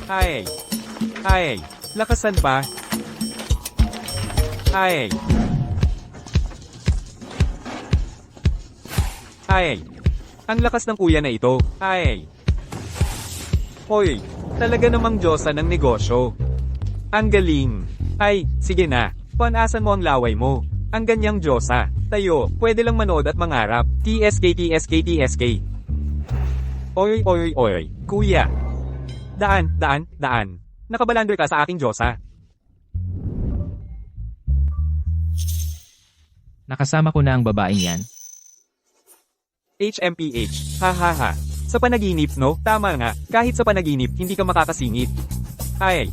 Ay. Ay. Lakasan pa. Ay. Ay. Ang lakas ng kuya na ito. Ay. Hoy. Talaga namang Diyosa ng negosyo. Ang galing. Ay, sige na. Panasan mo ang laway mo. Ang ganyang Diyosa. Tayo, pwede lang manood at mangarap. TSK, TSK, TSK. Oy, oy, oy. Kuya. Daan, daan, daan. Nakabalander ka sa aking Diyosa. Nakasama ko na ang babaeng yan. HMPH. Ha ha ha. Sa panaginip no? Tama nga. Kahit sa panaginip, hindi ka makakasingit. Ay.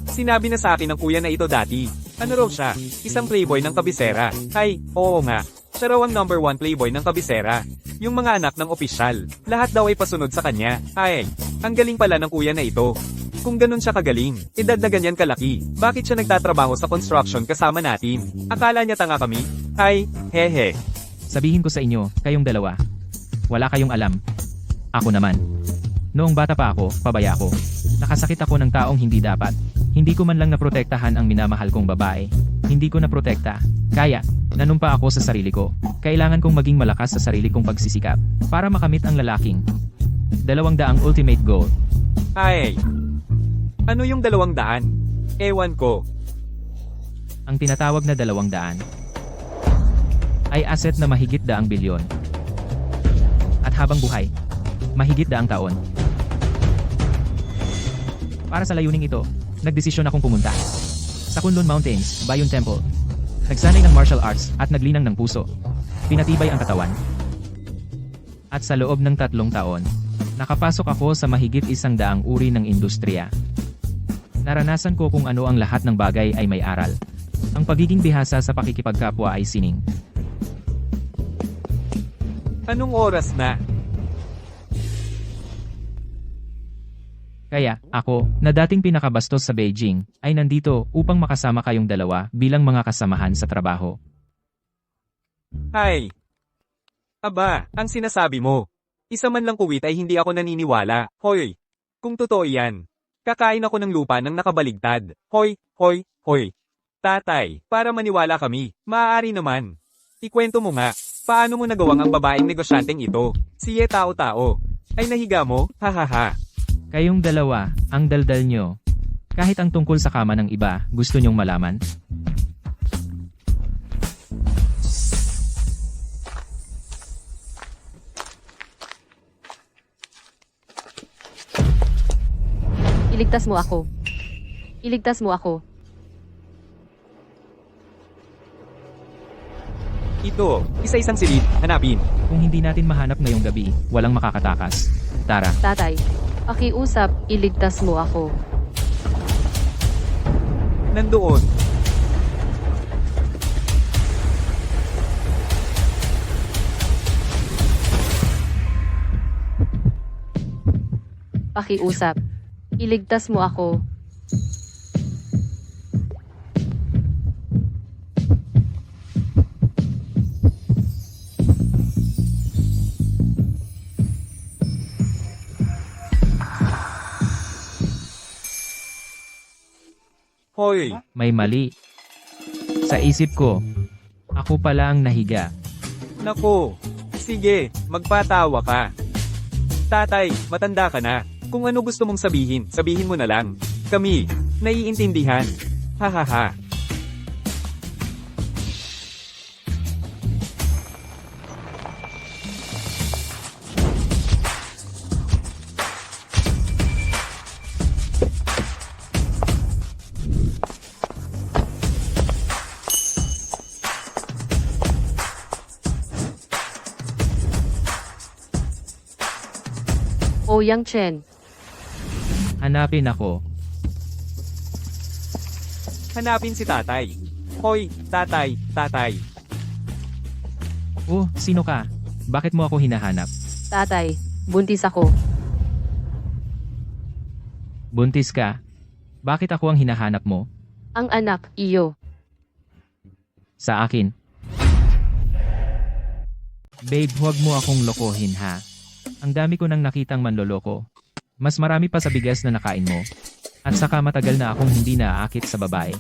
Sinabi na sa akin ng kuya na ito dati. Ano raw siya? Isang playboy ng kabisera. Ay, oo nga. Siya raw ang #1 playboy ng kabisera. Yung mga anak ng opisyal. Lahat daw ay pasunod sa kanya. Ay, ang galing pala ng kuya na ito. Kung ganun siya kagaling, edad na ganyan kalaki, bakit siya nagtatrabaho sa construction kasama natin? Akala niya tanga kami? Ay, hehe. Sabihin ko sa inyo, kayong dalawa. Wala kayong alam. Ako naman. Noong bata pa ako, pabaya ako. Nakasakit ako ng taong hindi dapat. Hindi ko man lang naprotektahan ang minamahal kong babae. Hindi ko naprotekta. Kaya, nanumpa ako sa sarili ko. Kailangan kong maging malakas sa sarili kong pagsisikap para makamit ang lalaking 200 ultimate goal. Ay. Ano yung 200? Ewan ko. Ang tinatawag na 200 ay asset na mahigit 100 bilyon. At habang buhay, mahigit 100 taon. Para sa layuning ito, nagdesisyon akong pumunta sa Kunlun Mountains, Bayon Temple. Nagsanay ng martial arts at naglinang ng puso. Pinatibay ang katawan. At sa loob ng 3 taon, nakapasok ako sa mahigit 100 uri ng industriya. Naranasan ko kung ano ang lahat ng bagay ay may aral. Ang pagiging bihasa sa pakikipagkapwa ay sining. Anong oras na? Kaya, ako, na dating pinakabastos sa Beijing, ay nandito upang makasama kayong dalawa bilang mga kasamahan sa trabaho. Ay. Aba, ang sinasabi mo. Isa man lang kuwit ay hindi ako naniniwala. Hoy. Kung totoo yan. Kakain ako ng lupa ng nakabaligtad. Hoy, hoy, hoy. Tatay, para maniwala kami, maaari naman. Ikwento mo nga, paano mo nagawang ang babaeng negosyanteng ito? Siye tao-tao. Ay nahiga mo? Hahaha. Kayong dalawa, ang daldal nyo. Kahit ang tungkol sa kama ng iba, gusto nyong malaman? Iligtas mo ako. Iligtas mo ako. Ito, isa-isang silid, hanapin. Kung hindi natin mahanap ngayong gabi, walang makakatakas. Tara. Tatay, pakiusap, iligtas mo ako. Nandoon. Pakiusap, iligtas mo ako. Hoy. May mali. Sa isip ko, ako pala ang nahiga. Nako. Sige, magpatawa ka. Tatay, matanda ka na. Kung ano gusto mong sabihin, sabihin mo na lang. Kami, naiintindihan. Hahaha. O Yang Chen, Hanapin ako. Hanapin si tatay. Hoy, tatay, tatay. Oh, sino ka? Bakit mo ako hinahanap? tatay, buntis ako. Buntis ka? Bakit ako ang hinahanap mo? Ang anak, iyo. Sa akin. Babe, huwag mo akong lokohin ha. Ang dami ko nang nakitang manloloko. Mas marami pa sa bigas na nakain mo. At saka matagal na akong hindi naaakit sa babae.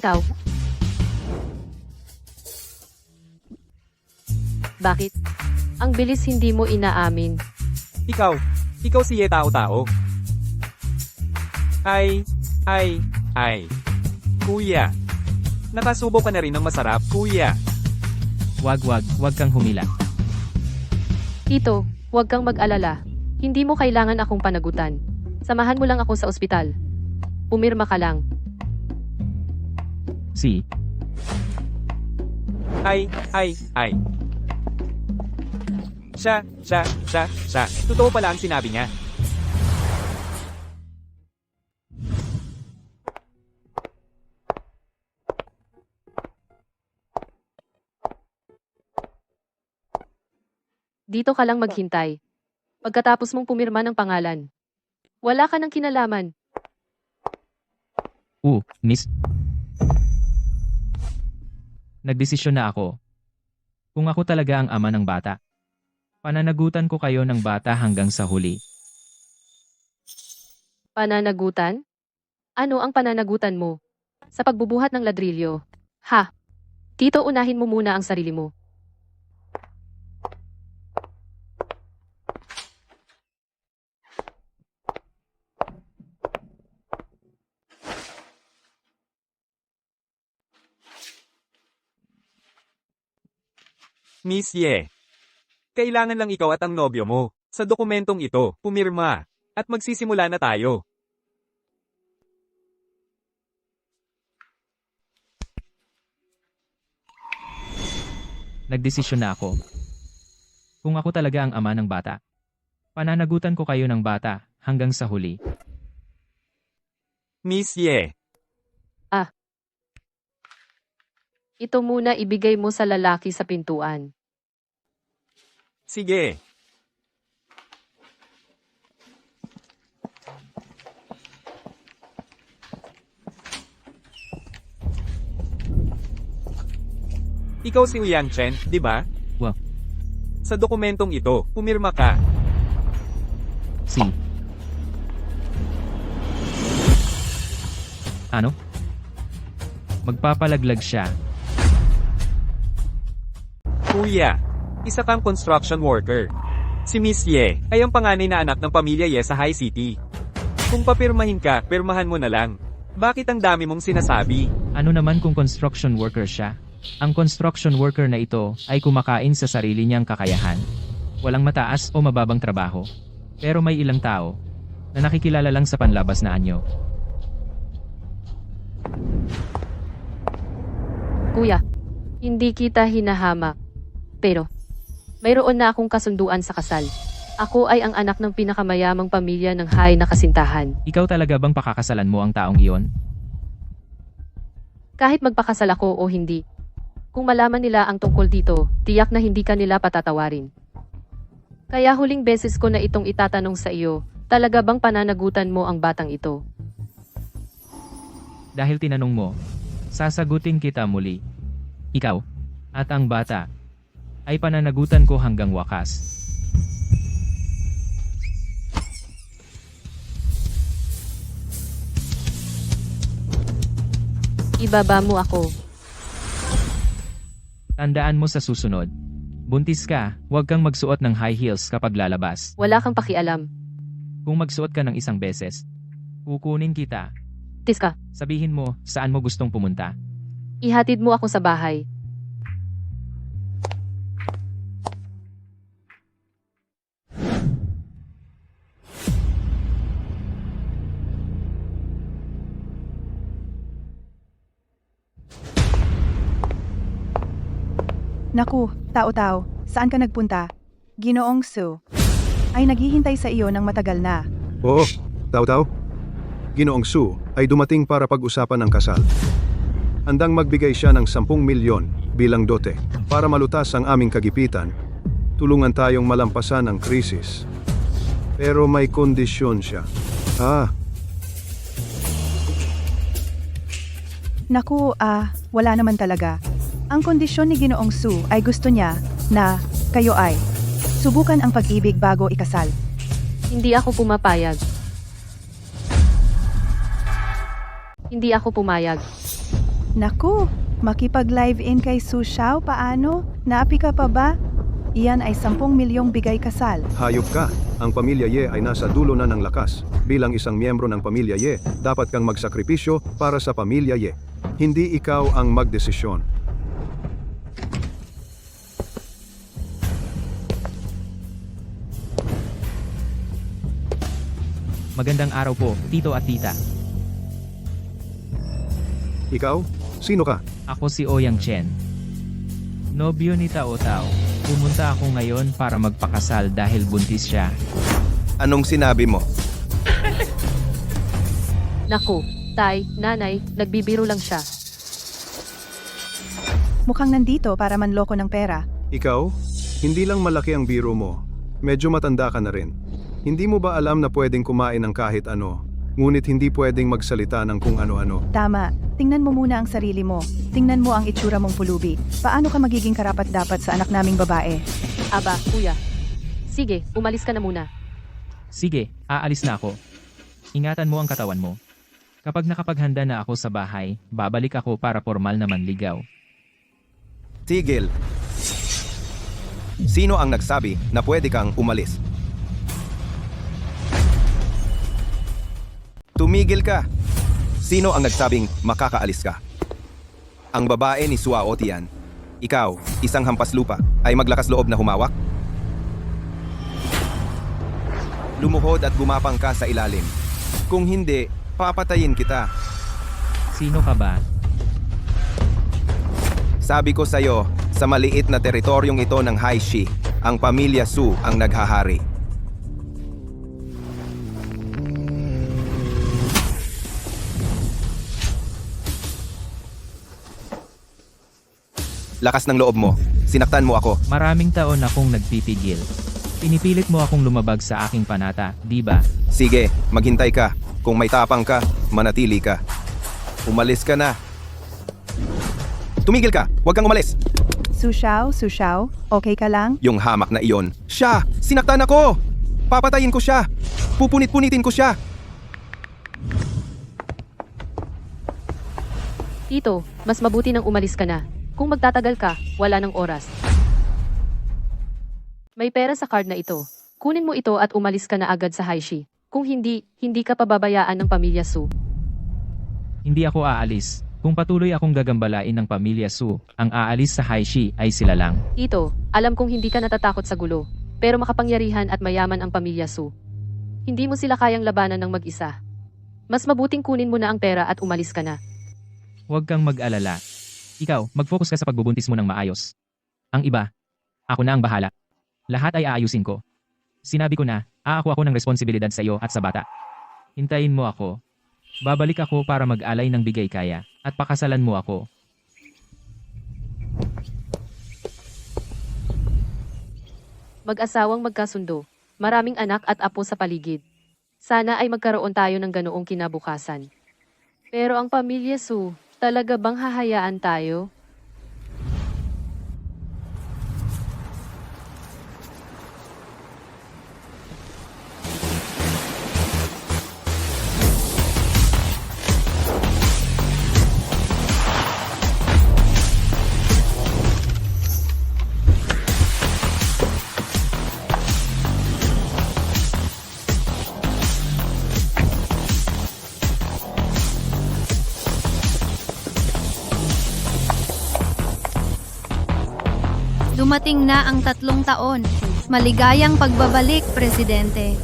Ikaw. Bakit? Ang bilis hindi mo inaamin. Ikaw si Ye Tao-Tao. Ay. Kuya. Nakasubo ka na rin ng masarap, kuya. Wag kang humila. Tito, huwag kang mag-alala. Hindi mo kailangan akong panagutan. Samahan mo lang ako sa ospital. Pumirma ka lang. Si, Ay. Siya. Totoo pala ang sinabi niya. Dito ka lang maghintay. Pagkatapos mong pumirma ng pangalan. Wala ka ng kinalaman. miss. Nagdesisyon na ako. Kung ako talaga ang ama ng bata, pananagutan ko kayo ng bata hanggang sa huli. Pananagutan? Ano ang pananagutan mo? Sa pagbubuhat ng ladrilyo. Ha? Tito, unahin mo muna ang sarili mo. Miss Ye. Kailangan lang ikaw at ang nobyo mo. Sa dokumentong ito, pumirma. At magsisimula na tayo. Nagdesisyon na ako. Kung ako talaga ang ama ng bata, pananagutan ko kayo ng bata hanggang sa huli. Miss Ye. Ito muna ibigay mo sa lalaki sa pintuan. Sige. Ikaw si Yang Chen, di ba? Wow. Sa dokumentong ito, pumirma ka. Si. Ano? Magpapalaglag siya. Kuya, isa kang construction worker. Si Miss Ye ay ang panganay na anak ng pamilya Ye sa High City. Kung papirmahin ka, pirmahan mo na lang. Bakit ang dami mong sinasabi? Ano naman kung construction worker siya? Ang construction worker na ito ay kumakain sa sarili niyang kakayahan. Walang mataas o mababang trabaho. Pero may ilang tao na nakikilala lang sa panlabas na anyo. Kuya, hindi kita hinahamak. Pero, mayroon na akong kasunduan sa kasal. Ako ay ang anak ng pinakamayamang pamilya ng high na kasintahan. Ikaw talaga bang pakakasalan mo ang taong iyon? Kahit magpakasal ako o hindi. Kung malaman nila ang tungkol dito, tiyak na hindi ka nila patatawarin. Kaya huling beses ko na itong itatanong sa iyo, talaga bang pananagutan mo ang batang ito? Dahil tinanong mo, sasagutin kita muli. Ikaw, at ang bata, ay pananagutan ko hanggang wakas. Ibaba mo ako. Tandaan mo sa susunod. Buntis ka, huwag kang magsuot ng high heels kapag lalabas. Wala kang pakialam. Kung magsuot ka ng isang beses, kukunin kita. Tiska, Sabihin mo, saan mo gustong pumunta. ihatid mo ako sa bahay. Naku, tao-tao, saan ka nagpunta? Ginoong Su ay naghihintay sa iyo ng matagal na. Oo, Tao-Tao. Ginoong Su ay dumating para pag-usapan ng kasal. Handang magbigay siya ng 10 milyon bilang dote para malutas ang aming kagipitan Tulungan tayong malampasan ang krisis. Pero may kondisyon siya. Naku, wala naman talaga. Ang kondisyon ni Ginoong Su ay gusto niya na kayo ay subukan ang pag-ibig bago ikasal. Hindi ako pumapayag. Hindi ako pumayag. Naku, makipag-live-in kay Su Xiao paano? Naapi ka pa ba? Iyan ay 10 milyong bigay kasal. Hayop ka. Ang pamilya Ye ay nasa dulo na ng lakas. Bilang isang miyembro ng pamilya Ye, dapat kang magsakripisyo para sa pamilya Ye. Hindi ikaw ang magdesisyon. Magandang araw po, tito at tita. Ikaw? Sino ka? Ako si Ouyang Chen. Nobyo ni Tao Tao. Pumunta ako ngayon para magpakasal dahil buntis siya. Anong sinabi mo? Naku, tay, nanay, nagbibiro lang siya. Mukhang nandito para manloko ng pera. Ikaw? Hindi lang malaki ang biro mo. Medyo matanda ka na rin. Hindi mo ba alam na pwedeng kumain ng kahit ano, ngunit hindi pwedeng magsalita ng kung ano-ano? Tama, tingnan mo muna ang sarili mo. Tingnan mo ang itsura mong pulubi. Paano ka magiging karapat-dapat sa anak naming babae? Aba, kuya. Sige, umalis ka na muna. Sige, aalis na ako. Ingatan mo ang katawan mo. Kapag nakapaghanda na ako sa bahay, babalik ako para formal na manligaw. Tigil. Sino ang nagsabi na pwede kang umalis? Tumigil ka. Sino ang nagsabing makakaalis ka? Ang babae ni Suao Tian. Ikaw, isang hampas lupa, ay maglakas loob na humawak? Lumuhod at gumapang ka sa ilalim. Kung hindi, papatayin kita. Sino ka ba? Sabi ko sa'yo, sa maliit na teritoryong ito ng Haishi, ang pamilya Su ang naghahari. Lakas ng loob mo. Sinaktan mo ako. Maraming taon akong nagpipigil. Pinipilit mo akong lumabag sa aking panata, di ba? Sige, maghintay ka. Kung may tapang ka, manatili ka. Umalis ka na. Tumigil ka! Huwag kang umalis! Su Xiao, okay ka lang? Yung hamak na iyon. Siya! Sinaktan ako! Papatayin ko siya! Pupunit-punitin ko siya! Tito, mas mabuti nang umalis ka na. Kung magtatagal ka, wala ng oras. May pera sa card na ito. Kunin mo ito at umalis ka na agad sa Haishi. Kung hindi, hindi ka pababayaan ng pamilya Su. Hindi ako aalis. Kung patuloy akong gagambalain ng pamilya Su, ang aalis sa Haishi ay sila lang. Tito, alam kong hindi ka natatakot sa gulo, pero makapangyarihan at mayaman ang pamilya Su. Hindi mo sila kayang labanan ng mag-isa. Mas mabuting kunin mo na ang pera at umalis ka na. Huwag kang mag-alala. Ikaw, mag-focus ka sa pagbubuntis mo ng maayos. Ang iba, ako na ang bahala. Lahat ay aayusin ko. Sinabi ko na, aako ako ng responsibilidad sa iyo at sa bata. Hintayin mo ako. Babalik ako para mag-alay ng bigay kaya, at pakasalan mo ako. Mag-asawang magkasundo, maraming anak at apo sa paligid. Sana ay magkaroon tayo ng ganoong kinabukasan. Pero ang pamilya Su, talaga bang hahayaan tayo? Dumating na ang 3 taon. Maligayang pagbabalik, Presidente.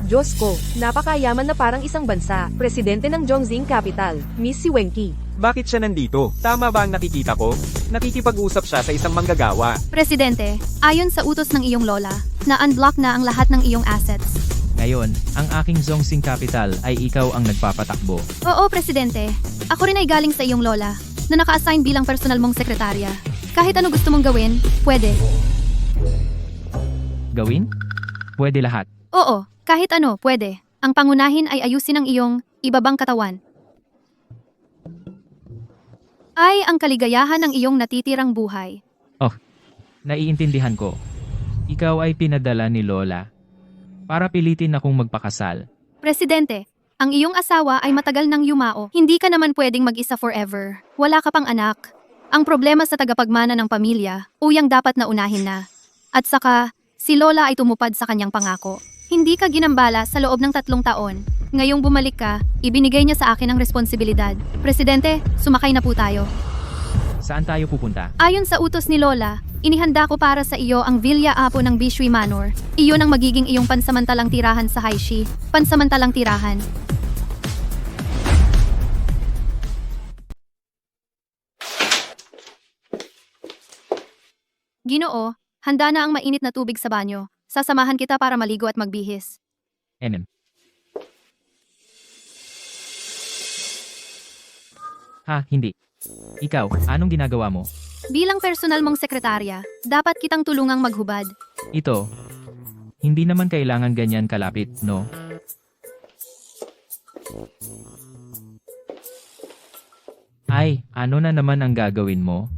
Diyos ko, napakayaman na parang isang bansa. Presidente ng Zhongxing Capital, Miss Si Wenqi. Bakit siya nandito? Tama ba ang nakikita ko? Nakikipag-usap siya sa isang manggagawa. Presidente, ayon sa utos ng iyong lola, na-unblock na ang lahat ng iyong assets. Ngayon, ang aking Zhongxing Capital ay ikaw ang nagpapatakbo. Oo, Presidente. Ako rin ay galing sa iyong lola, na naka-assign bilang personal mong sekretarya. Kahit ano gusto mong gawin, pwede. Gawin? Pwede lahat. Oo, kahit ano, pwede. Ang pangunahin ay ayusin ang iyong ibabang katawan. Ay ang kaligayahan ng iyong natitirang buhay. Naiintindihan ko. Ikaw ay pinadala ni Lola para pilitin akong magpakasal. Presidente, ang iyong asawa ay matagal nang yumao. Hindi ka naman pwedeng mag-isa forever. Wala ka pang anak. Ang problema sa tagapagmana ng pamilya, uyang dapat na unahin na. At saka, si Lola ay tumupad sa kanyang pangako. Hindi ka ginambala sa loob ng 3 taon. Ngayong bumalik ka, ibinigay niya sa akin ang responsibilidad. Presidente, sumakay na po tayo. Saan tayo pupunta? Ayon sa utos ni Lola, inihanda ko para sa iyo ang Villa Apo ng Bishui Manor. Iyon ang magiging iyong pansamantalang tirahan sa Haishi. Pansamantalang tirahan. Ginoo, handa na ang mainit na tubig sa banyo. Sasamahan kita para maligo at magbihis. Hindi. Ikaw, anong ginagawa mo? Bilang personal mong sekretarya, dapat kitang tulungang maghubad. Ito. Hindi naman kailangan ganyan kalapit, no? Ay, ano na naman ang gagawin mo?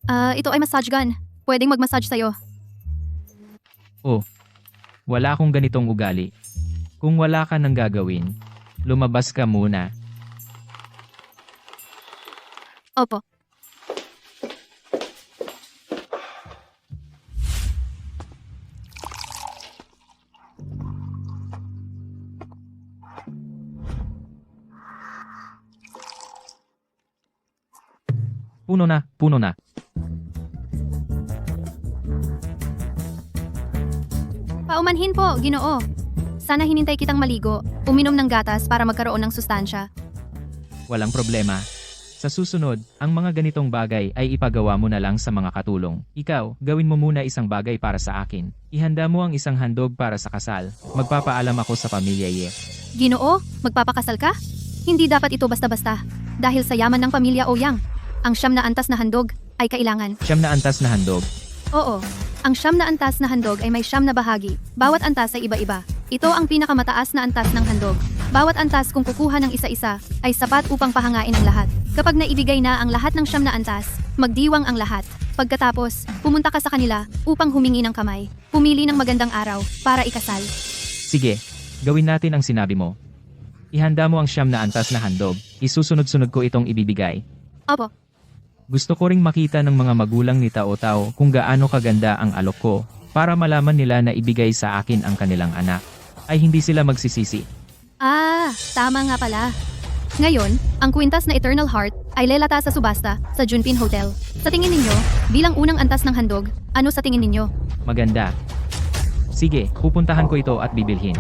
Ito ay massage gun. Pwedeng mag-massage sa'yo. Wala akong ganitong ugali. Kung wala ka nang gagawin, lumabas ka muna. Opo. Puno na, puno na. Paumanhin po, Ginoo. Sana hinintay kitang maligo, uminom ng gatas para magkaroon ng sustansya. Walang problema. Sa susunod, ang mga ganitong bagay ay ipagawa mo na lang sa mga katulong. Ikaw, gawin mo muna isang bagay para sa akin. Ihanda mo ang isang handog para sa kasal. Magpapaalam ako sa pamilya Ye. Ginoo, magpapakasal ka? Hindi dapat ito basta-basta. Dahil sa yaman ng pamilya Ouyang, ang 9 na antas na handog ay kailangan. 9 na antas na handog. Oo, ang 9 na antas na handog ay may 9 na bahagi. Bawat antas ay iba-iba. Ito ang pinakamataas na antas ng handog. Bawat antas kung kukuha ng isa-isa ay sapat upang pahangain ang lahat. Kapag naibigay na ang lahat ng 9 na antas, magdiwang ang lahat. Pagkatapos, pumunta ka sa kanila upang humingi ng kamay. Pumili ng magandang araw para ikasal. Sige, gawin natin ang sinabi mo. Ihanda mo ang 9 na antas na handog. Isusunod-sunod ko itong ibibigay. Opo. Gusto ko ring makita ng mga magulang ni Tao Tao kung gaano kaganda ang alok ko para malaman nila na ibigay sa akin ang kanilang anak. Ay hindi sila magsisisi. Tama nga pala. Ngayon, ang kwintas na Eternal Heart ay lelata sa subasta sa Junpin Hotel. Sa tingin ninyo, bilang unang antas ng handog, ano sa tingin ninyo? Maganda. Sige, pupuntahan ko ito at bibilhin.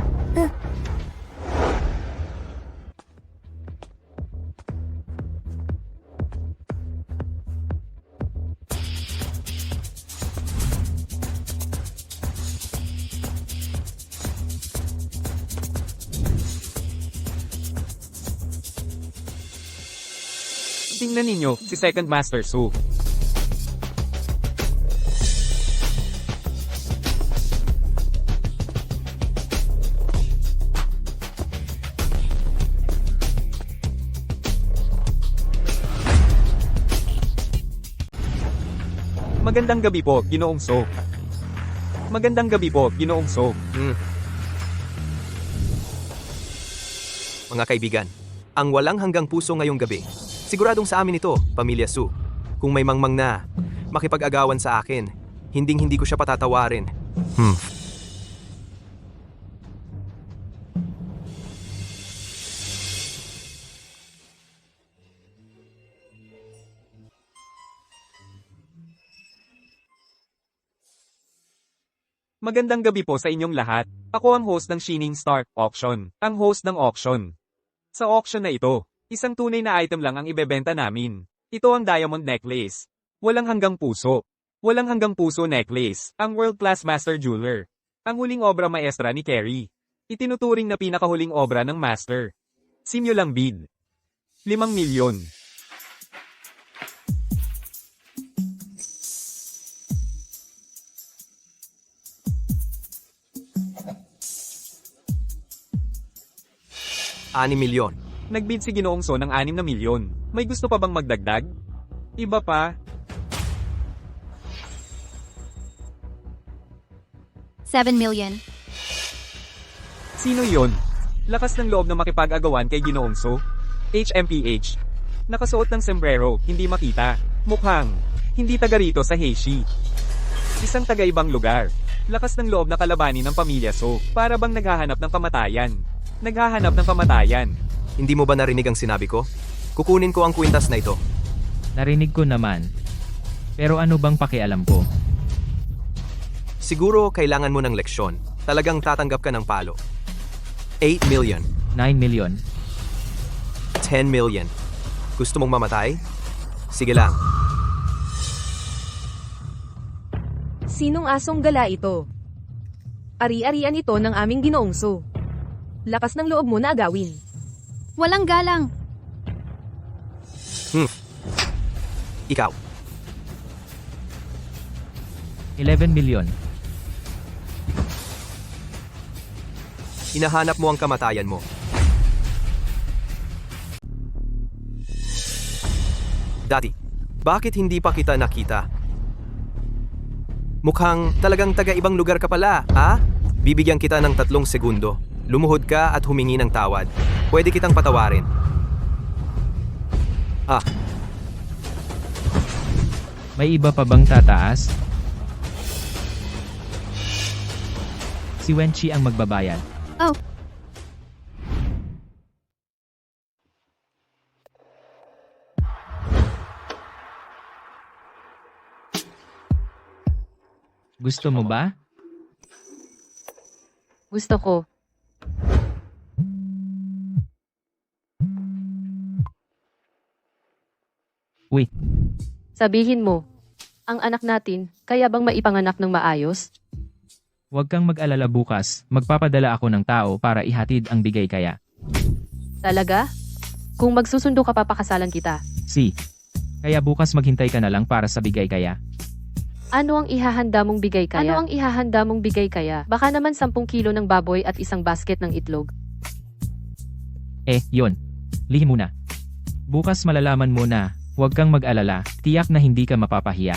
Tingnan ninyo, si Second Master Su. Magandang gabi po, Ginoong So. Magandang gabi po, Ginoong So. Mga kaibigan, ang walang hanggang puso ngayong gabi. Siguradong sa amin ito, Pamilya Su. Kung may mangmang na, makipag-agawan sa akin, hindi ko siya patatawarin. Magandang gabi po sa inyong lahat. Ako ang host ng Shining Star Auction. Ang host ng auction. Sa auction na ito, isang tunay na item lang ang ibebenta namin. Ito ang diamond necklace. Walang hanggang puso. Walang hanggang puso necklace. Ang world-class master jeweler. Ang huling obra maestra ni Carrie. Itinuturing na pinakahuling obra ng master. Simyo lang bid. 5 milyon. 6 milyon. Nagbid si Ginoong So ng 6 na milyon. May gusto pa bang magdagdag? Iba pa? 7 million. Sino yon? Lakas ng loob na makipag-agawan kay Ginoong So? HMPH. Nakasuot ng sombrero, hindi makita. Mukhang, hindi taga rito sa Heishi. Isang taga-ibang lugar. Lakas ng loob na kalabanin ng pamilya So. Para bang naghahanap ng kamatayan. Naghahanap ng kamatayan. Hindi mo ba narinig ang sinabi ko? Kukunin ko ang kwintas na ito. Narinig ko naman. Pero ano bang pakialam ko? Siguro kailangan mo ng leksyon. Talagang tatanggap ka ng palo. 8 million. 9 million. 10 million. Gusto mong mamatay? Sige lang. Sinong asong gala ito? Ari-arian ito ng aming Ginoong So. Lakas ng loob mo na agawin. Walang galang. Ikaw. 11 million. Hinahanap mo ang kamatayan mo. Dati, bakit hindi pa kita nakita? Mukhang talagang taga-ibang lugar ka pala, ha? Bibigyan kita ng 3 segundo. Lumuhod ka at humingi ng tawad. Pwede kitang patawarin. May iba pa bang tataas? Si Wenchi ang magbabayad. Oh, Gusto mo ba? Gusto ko. Uy, Sabihin mo, ang anak natin, kaya bang maipanganak ng maayos? huwag kang mag-alala bukas. Magpapadala ako ng tao para ihatid ang bigay kaya. Talaga? Kung magsusundo ka papakasalan kita. Si. Kaya bukas maghintay ka na lang para sa bigay kaya. Ano ang ihahanda mong bigay kaya? Ano ang ihahanda mong bigay kaya? Baka naman 10 kilo ng baboy at isang basket ng itlog. Yon. Lihim muna. Bukas malalaman mo na. Huwag kang mag-alala. Tiyak na hindi ka mapapahiya.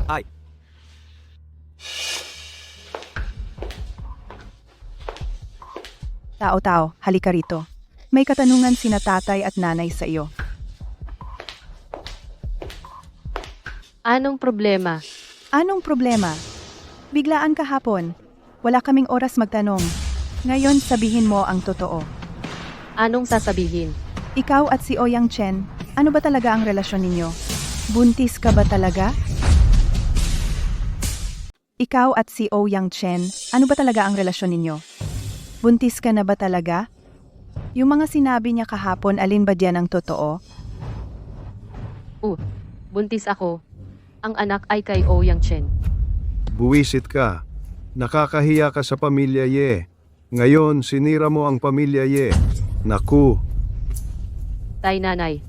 Ay, Tao-tao, halika rito. May katanungan sina tatay at nanay sa iyo. Anong problema? Anong problema? Biglaan kahapon. Wala kaming oras magtanong. Ngayon sabihin mo ang totoo. Anong sasabihin? Ikaw at si Oyang Chen, ano ba talaga ang relasyon ninyo? Buntis ka ba talaga? Ikaw at si Oyang Chen, ano ba talaga ang relasyon ninyo? Buntis ka na ba talaga? Yung mga sinabi niya kahapon, alin ba diyan ang totoo? Buntis ako. Ang anak ay kay Ouyang Chen. Buwisit ka. Nakakahiya ka sa pamilya Ye. Ngayon, sinira mo ang pamilya Ye. Naku, Tay nanay,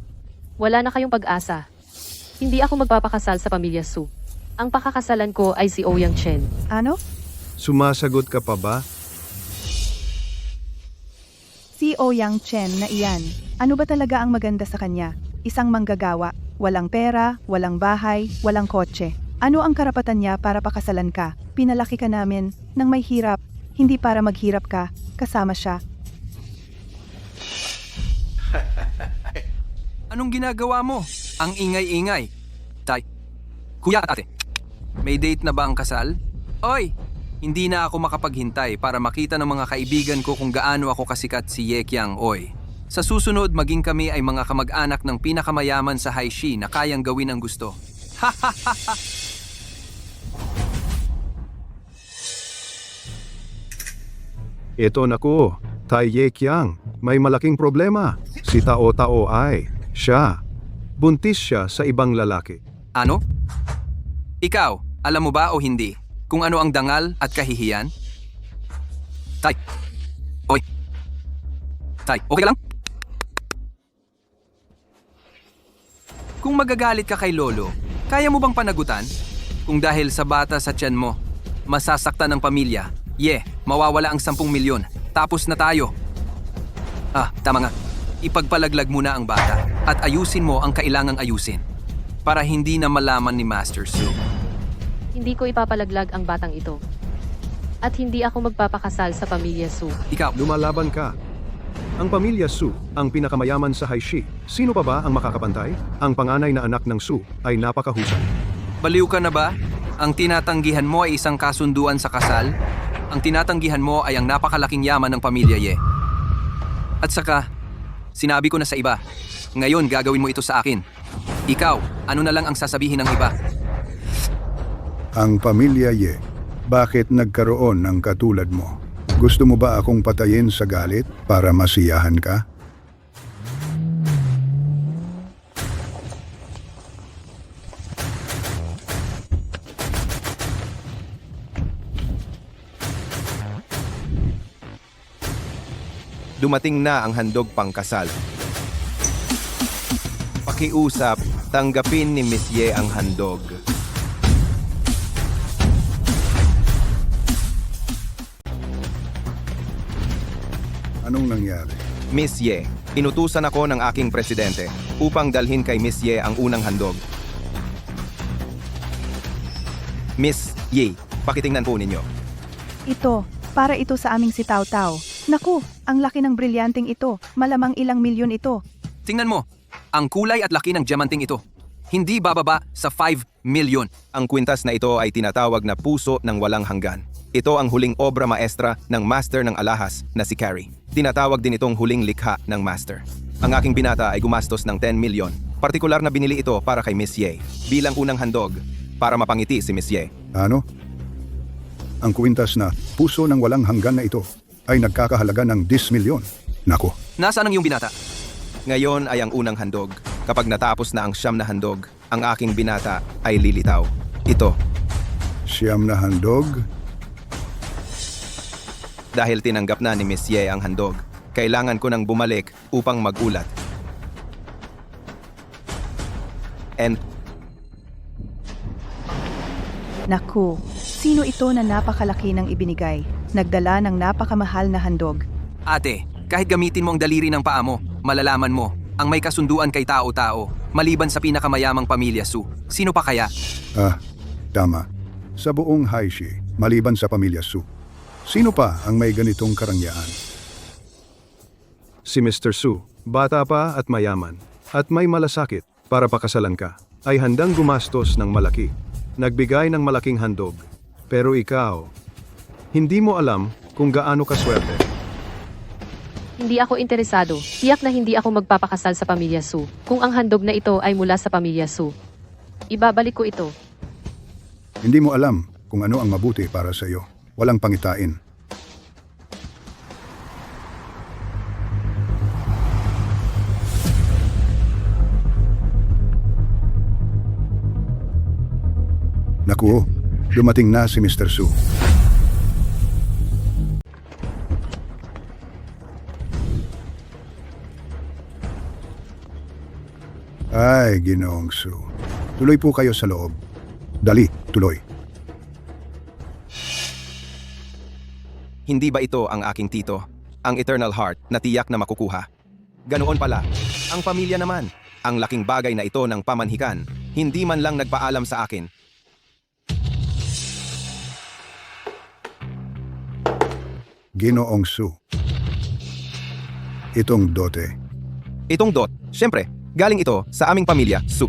wala na kayong pag-asa. Hindi ako magpapakasal sa pamilya Su. Ang pakakasalan ko ay si Ouyang Chen. Ano? sumasagot ka pa ba? Si Oyang Chen na iyan. Ano ba talaga ang maganda sa kanya? Isang manggagawa, walang pera, walang bahay, walang kotse. Ano ang karapatan niya para pakasalan ka? Pinalaki ka namin nang may hirap, hindi para maghirap ka, kasama siya. Anong ginagawa mo? Ang ingay-ingay. Tay, kuya at ate, may date na ba ang kasal? Oy, hindi na ako makapaghintay para makita ng mga kaibigan ko kung gaano ako kasikat si Ye Qiang, oy. Sa susunod, maging kami ay mga kamag-anak ng pinakamayaman sa Haishi na kayang gawin ang gusto. Ito naku, Tai Ye Qiang, may malaking problema. Si Tao Tao ay, siya. Buntis siya sa ibang lalaki. Ano? Ikaw, alam mo ba o hindi kung ano ang dangal at kahihiyan? Tay. Oy. Tay, okay lang? Kung magagalit ka kay Lolo, kaya mo bang panagutan? Kung dahil sa bata sa tiyan mo, masasaktan ng pamilya. Mawawala ang 10 milyon. Tapos na tayo. Tama nga. Ipagpalaglag mo na ang bata at ayusin mo ang kailangang ayusin para hindi na malaman ni Master Su. Hindi ko ipapalaglag ang batang ito. At hindi ako magpapakasal sa pamilya Su. Ikaw, Lumalaban ka. Ang pamilya Su, ang pinakamayaman sa Haishi. Sino pa ba ang makakapantay? Ang panganay na anak ng Su ay napakahusay. baliw ka na ba? Ang tinatanggihan mo ay isang kasunduan sa kasal? Ang tinatanggihan mo ay ang napakalaking yaman ng pamilya Ye. At saka, sinabi ko na sa iba, ngayon gagawin mo ito sa akin. Ikaw, ano na lang ang sasabihin ng iba? Ang pamilya Ye, bakit nagkaroon ng katulad mo? Gusto mo ba akong patayin sa galit para masiyahan ka? Dumating na ang handog pangkasal. Pakiusap, tanggapin ni Miss Ye ang handog. Anong nangyari? Miss Ye, inutusan ako ng aking presidente upang dalhin kay Miss Ye ang unang handog. Miss Ye, pakitingnan po ninyo. Ito, para ito sa aming si Tao Tao. Naku, ang laki ng brilyanteng ito. Malamang ilang milyon ito. Tingnan mo, ang kulay at laki ng diamanting ito. Hindi bababa sa 5 milyon. Ang kwintas na ito ay tinatawag na puso ng walang hanggan. Ito ang huling obra maestra ng master ng alahas na si Carrie. Tinatawag din itong huling likha ng master. Ang aking binata ay gumastos ng 10 milyon. Partikular na binili ito para kay Miss Ye bilang unang handog para mapangiti si Miss Ye. Ano? Ang kwintas na puso ng walang hanggan na ito ay nagkakahalaga ng 10 milyon. Nako, Nasaan ang iyong binata? Ngayon ay ang unang handog. Kapag natapos na ang 9 na handog, ang aking binata ay lilitaw. Ito, 9 na handog. dahil tinanggap na ni Miss Ye ang handog, kailangan ko nang bumalik upang magulat. And Naku, sino ito na napakalaki ng ibinigay? Nagdala ng napakamahal na handog. Ate, kahit gamitin mo ang daliri ng paa mo, malalaman mo, ang may kasunduan kay tao-tao, maliban sa pinakamayamang pamilya Su. Sino pa kaya? Tama. Sa buong Haishi, maliban sa pamilya Su. Sino pa ang may ganitong karangyaan? Si Mr. Su, bata pa at mayaman, at may malasakit para pakasalan ka, ay handang gumastos ng malaki. Nagbigay ng malaking handog. Pero ikaw, hindi mo alam kung gaano kaswerte. Hindi ako interesado. Tiyak na hindi ako magpapakasal sa pamilya Su. Kung ang handog na ito ay mula sa pamilya Su, ibabalik ko ito. Hindi mo alam kung ano ang mabuti para sa iyo. Walang pangitain. Naku, dumating na si Mr. Su. Ay, Ginoong Su. Tuloy po kayo sa loob. Dali, tuloy. hindi ba ito ang aking tito? Ang eternal heart na tiyak na makukuha. Ganoon pala, ang pamilya naman. Ang laking bagay na ito ng pamanhikan, hindi man lang nagpaalam sa akin. Ginoong Su. Itong dote. Itong dot, syempre, galing ito sa aming pamilya, Su.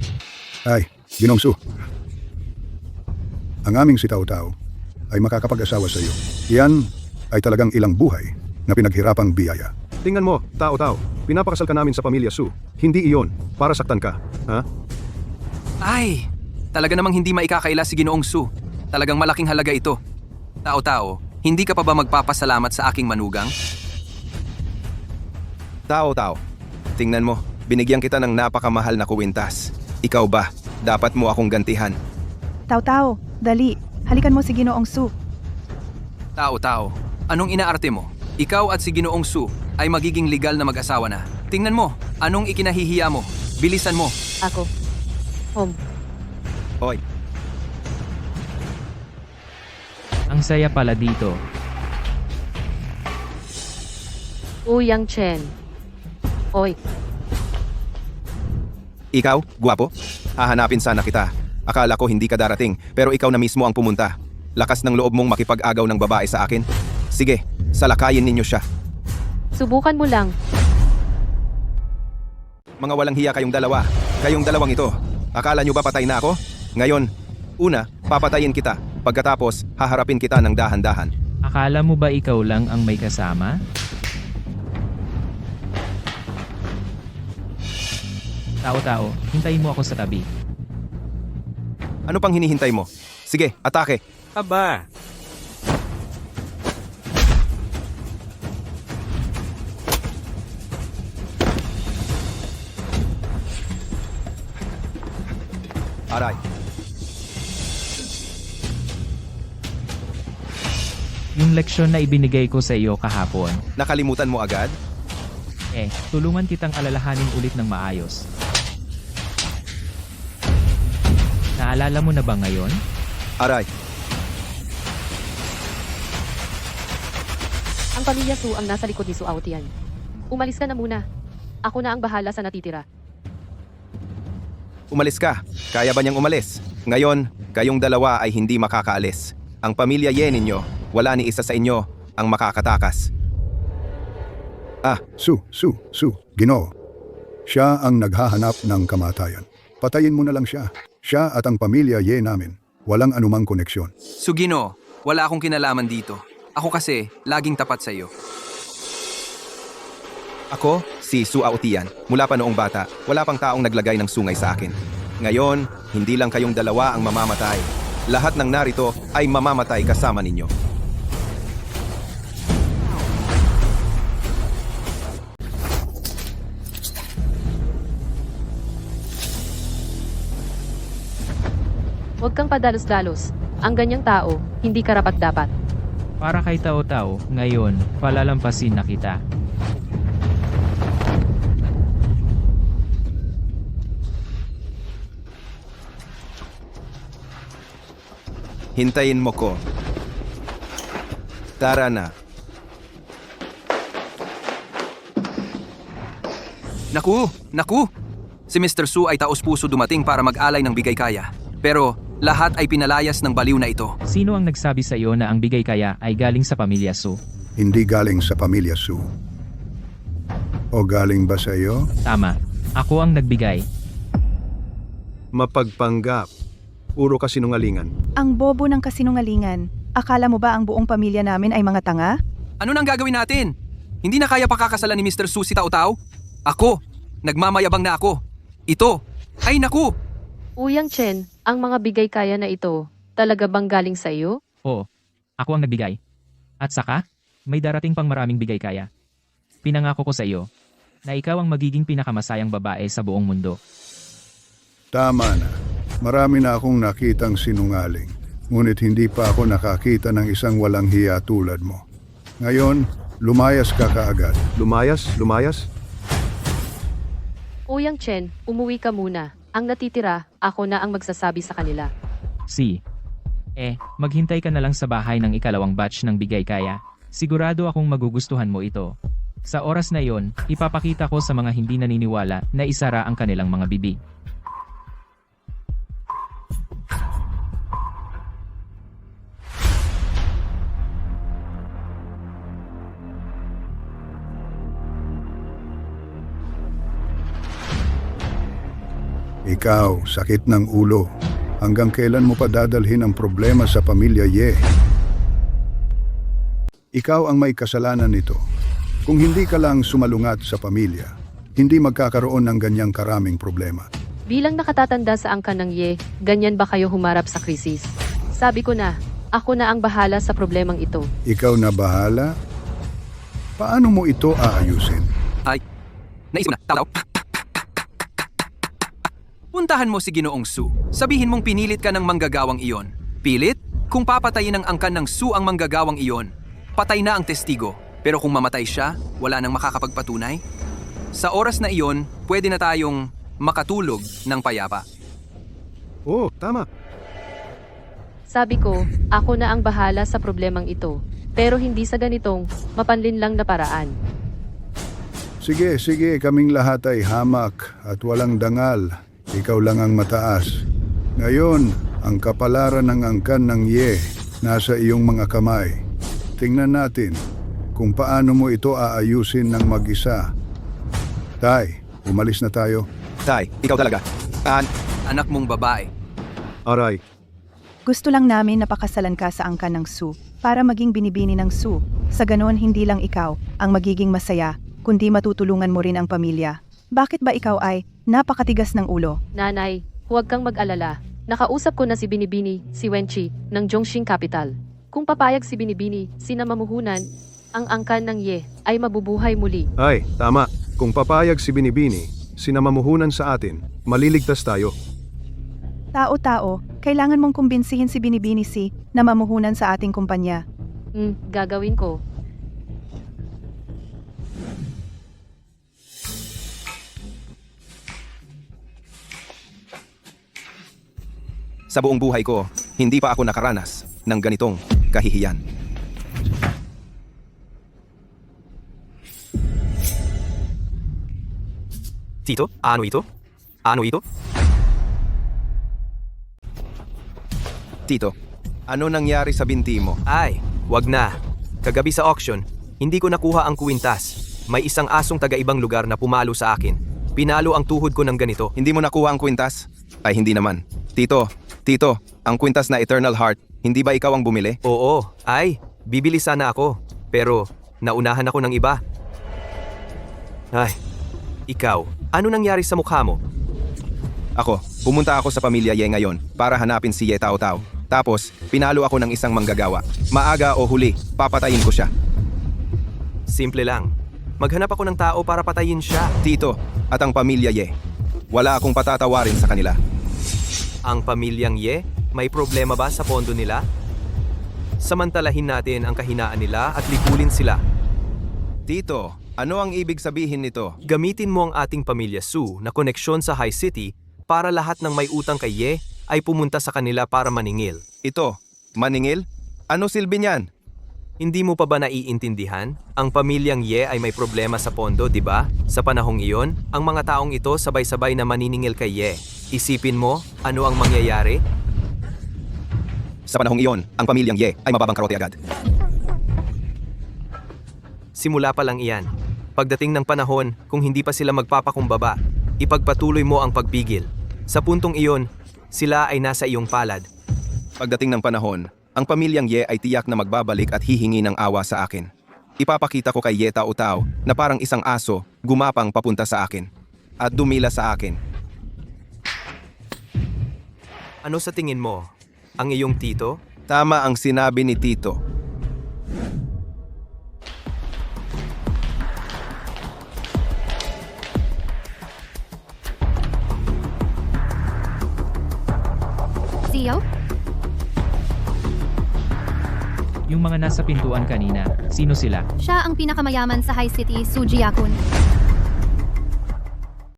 Ay, Ginoong Su. Ang aming si Tao Tao ay makakapag-asawa sa iyo. Iyan ay talagang ilang buhay na pinaghirapang biyaya. Tingnan mo, Tao-Tao, pinapakasal ka namin sa pamilya Su. Hindi iyon, para saktan ka. Ha? Ay, talaga namang hindi maikakaila si Ginoong Su. Talagang malaking halaga ito. Tao-tao, hindi ka pa ba magpapasalamat sa aking manugang? Tao-tao, tingnan mo, binigyan kita ng napakamahal na kuwintas. Ikaw ba, dapat mo akong gantihan. Tao Tao, dali. Halikan mo si Ginoong Su. Tao-tao, anong inaarte mo? Ikaw at si Ginoong Su ay magiging legal na mag-asawa na. Tingnan mo, anong ikinahihiya mo? Bilisan mo. Ako. Home. Hoy, Ang saya pala dito. Uyang Chen. Oy, Ikaw, guwapo? Hahanapin sana kita. Akala ko hindi ka darating, pero ikaw na mismo ang pumunta. Lakas ng loob mong makipag-agaw ng babae sa akin? Sige, salakayin ninyo siya. subukan mo lang. Mga walang hiya kayong dalawa. Kayong dalawang ito. Akala nyo ba patay na ako? Ngayon, una, papatayin kita. Pagkatapos, haharapin kita ng dahan-dahan. Akala mo ba ikaw lang ang may kasama? Tao-tao, hintayin mo ako sa tabi. Ano pang hinihintay mo? Sige, atake. Aba, Aray. Yung leksyon na ibinigay ko sa iyo kahapon, Nakalimutan mo agad? tulungan kitang alalahanin ulit ng maayos. Naalala mo na ba ngayon? Aray. Ang pamilya Su ang nasa likod ni Su Aotian. Umalis ka na muna. Ako na ang bahala sa natitira. Umalis ka. Kaya ba niyang umalis? Ngayon, kayong dalawa ay hindi makakaalis. Ang pamilya Ye ninyo, wala ni isa sa inyo ang makakatakas. Su, Ginoo. Siya ang naghahanap ng kamatayan. Patayin mo na lang siya. Siya at ang pamilya Ye namin. Walang anumang koneksyon. Sugino, wala akong kinalaman dito. Ako kasi, laging tapat sa iyo. Ako, si Su Aotian. Mula pa noong bata, wala pang taong naglagay ng sungay sa akin. Ngayon, hindi lang kayong dalawa ang mamamatay. Lahat ng narito ay mamamatay kasama ninyo. Huwag kang padalos-dalos. Ang ganyang tao, hindi karapat-dapat. Para kay Tao-Tao, ngayon, palalampasin na kita. Hintayin mo ko. Tara na. Naku! Si Mr. Su ay taos-puso dumating para mag-alay ng bigay kaya. Pero lahat ay pinalayas ng baliw na ito. Sino ang nagsabi sa iyo na ang bigay kaya ay galing sa pamilya Su? Hindi galing sa pamilya Su. O galing ba sa iyo? Tama. Ako ang nagbigay. Mapagpanggap. Puro kasinungalingan. Ang bobo ng kasinungalingan. Akala mo ba ang buong pamilya namin ay mga tanga? Ano nang gagawin natin? Hindi na kaya pakakasalan ni Mr. Su si Tao-Tao? Ako! Nagmamayabang na ako! Ito! Ay naku! Uyang Chen, ang mga bigay kaya na ito, talaga bang galing sa iyo? Oo. Ako ang nagbigay. At saka, may darating pang maraming bigay kaya. Pinangako ko sa iyo na ikaw ang magiging pinakamasayang babae sa buong mundo. Tama na. Marami na akong nakitang sinungaling. Ngunit hindi pa ako nakakita ng isang walang hiya tulad mo. Ngayon, lumayas ka kaagad. Lumayas? Uyang Chen, umuwi ka muna. Ang natitira, ako na ang magsasabi sa kanila. Maghintay ka na lang sa bahay ng ikalawang batch ng bigay kaya. Sigurado akong magugustuhan mo ito. Sa oras na iyon, ipapakita ko sa mga hindi naniniwala na isara ang kanilang mga bibig. Ikaw, sakit ng ulo. Hanggang kailan mo pa dadalhin ang problema sa pamilya Ye? Ikaw ang may kasalanan nito. Kung hindi ka lang sumalungat sa pamilya, hindi magkakaroon ng ganyang karaming problema. Bilang nakatatanda sa angkan ng Ye, ganyan ba kayo humarap sa krisis? Sabi ko na, ako na ang bahala sa problemang ito. Ikaw na bahala? Paano mo ito aayusin? Naisip ko na, Tao-Tao. Puntahan mo si Ginoong Su. Sabihin mong pinilit ka ng manggagawang iyon. Pilit? Kung papatayin ng angkan ng Su ang manggagawang iyon, patay na ang testigo. Pero kung mamatay siya, wala nang makakapagpatunay. Sa oras na iyon, pwede na tayong makatulog ng payapa. Oo, tama. Sabi ko, ako na ang bahala sa problemang ito. Pero hindi sa ganitong, mapanlinlang na paraan. Sige, kaming lahat ay hamak at walang dangal. Ikaw lang ang mataas. Ngayon, ang kapalaran ng angkan ng Ye nasa iyong mga kamay. Tingnan natin kung paano mo ito aayusin ng mag-isa. Tay, umalis na tayo. Tay, ikaw talaga. Anak mong babae. Aray, Gusto lang namin napakasalan ka sa angkan ng Sue para maging binibini ng Sue. Sa ganoon hindi lang ikaw ang magiging masaya, kundi matutulungan mo rin ang pamilya. Bakit ba ikaw ay napakatigas ng ulo? Nanay, huwag kang mag-alala. Nakausap ko na si Binibini, si Wenchi, ng Zhongxing Capital. Kung papayag si Binibini, si namamuhunan, ang angkan ng Ye ay mabubuhay muli. ay, tama. Kung papayag si Binibini, sinamamuhunan sa atin, maliligtas tayo. Tao-tao, kailangan mong kumbinsihin si Binibini na mamuhunan sa ating kumpanya. Gagawin ko. Sa buong buhay ko, hindi pa ako nakaranas ng ganitong kahihiyan. Tito, ano ito? Ano ito? Tito, ano nangyari sa binti mo? Ay, wag na. Kagabi sa auction, hindi ko nakuha ang kuwintas. May isang asong taga-ibang lugar na pumalo sa akin. Pinalo ang tuhod ko ng ganito. Hindi mo nakuha ang kwintas? Ay, hindi naman. Tito, ang kwintas na Eternal Heart, hindi ba ikaw ang bumili? Oo, ay, bibili sana ako. Pero, naunahan ako ng iba. Ay, ikaw, ano nangyari sa mukha mo? Ako, pumunta ako sa pamilya Ye ngayon para hanapin si Ye Tao Tao. Tapos, pinalo ako ng isang manggagawa. Maaga o huli, papatayin ko siya. Simple lang. Maghanap ako ng tao para patayin siya. Tito, at ang pamilya Ye, wala akong patatawarin sa kanila. Ang pamilyang Ye, may problema ba sa pondo nila? Samantalahin natin ang kahinaan nila at likulin sila. Tito, ano ang ibig sabihin nito? Gamitin mo ang ating pamilya Su na koneksyon sa High City para lahat ng may utang kay Ye ay pumunta sa kanila para maningil. Ito, maningil? Ano silbi niyan? Hindi mo pa ba naiintindihan? Ang pamilyang Ye ay may problema sa pondo, di ba? Sa panahong iyon, ang mga taong ito sabay-sabay na maniningil kay Ye. Isipin mo, ano ang mangyayari? Sa panahong iyon, ang pamilyang Ye ay mababangkarote agad. Simula pa lang iyan. Pagdating ng panahon, kung hindi pa sila magpapakumbaba, ipagpatuloy mo ang pagpigil. Sa puntong iyon, sila ay nasa iyong palad. Pagdating ng panahon, ang pamilyang Ye ay tiyak na magbabalik at hihingi ng awa sa akin. Ipapakita ko kay Ye Tao Tao na parang isang aso gumapang papunta sa akin at dumila sa akin. Ano sa tingin mo? Ang iyong tito? Tama ang sinabi ni Tito. Zio? Yung mga nasa pintuan kanina, sino sila? Siya ang pinakamayaman sa High City, Suji Yakun.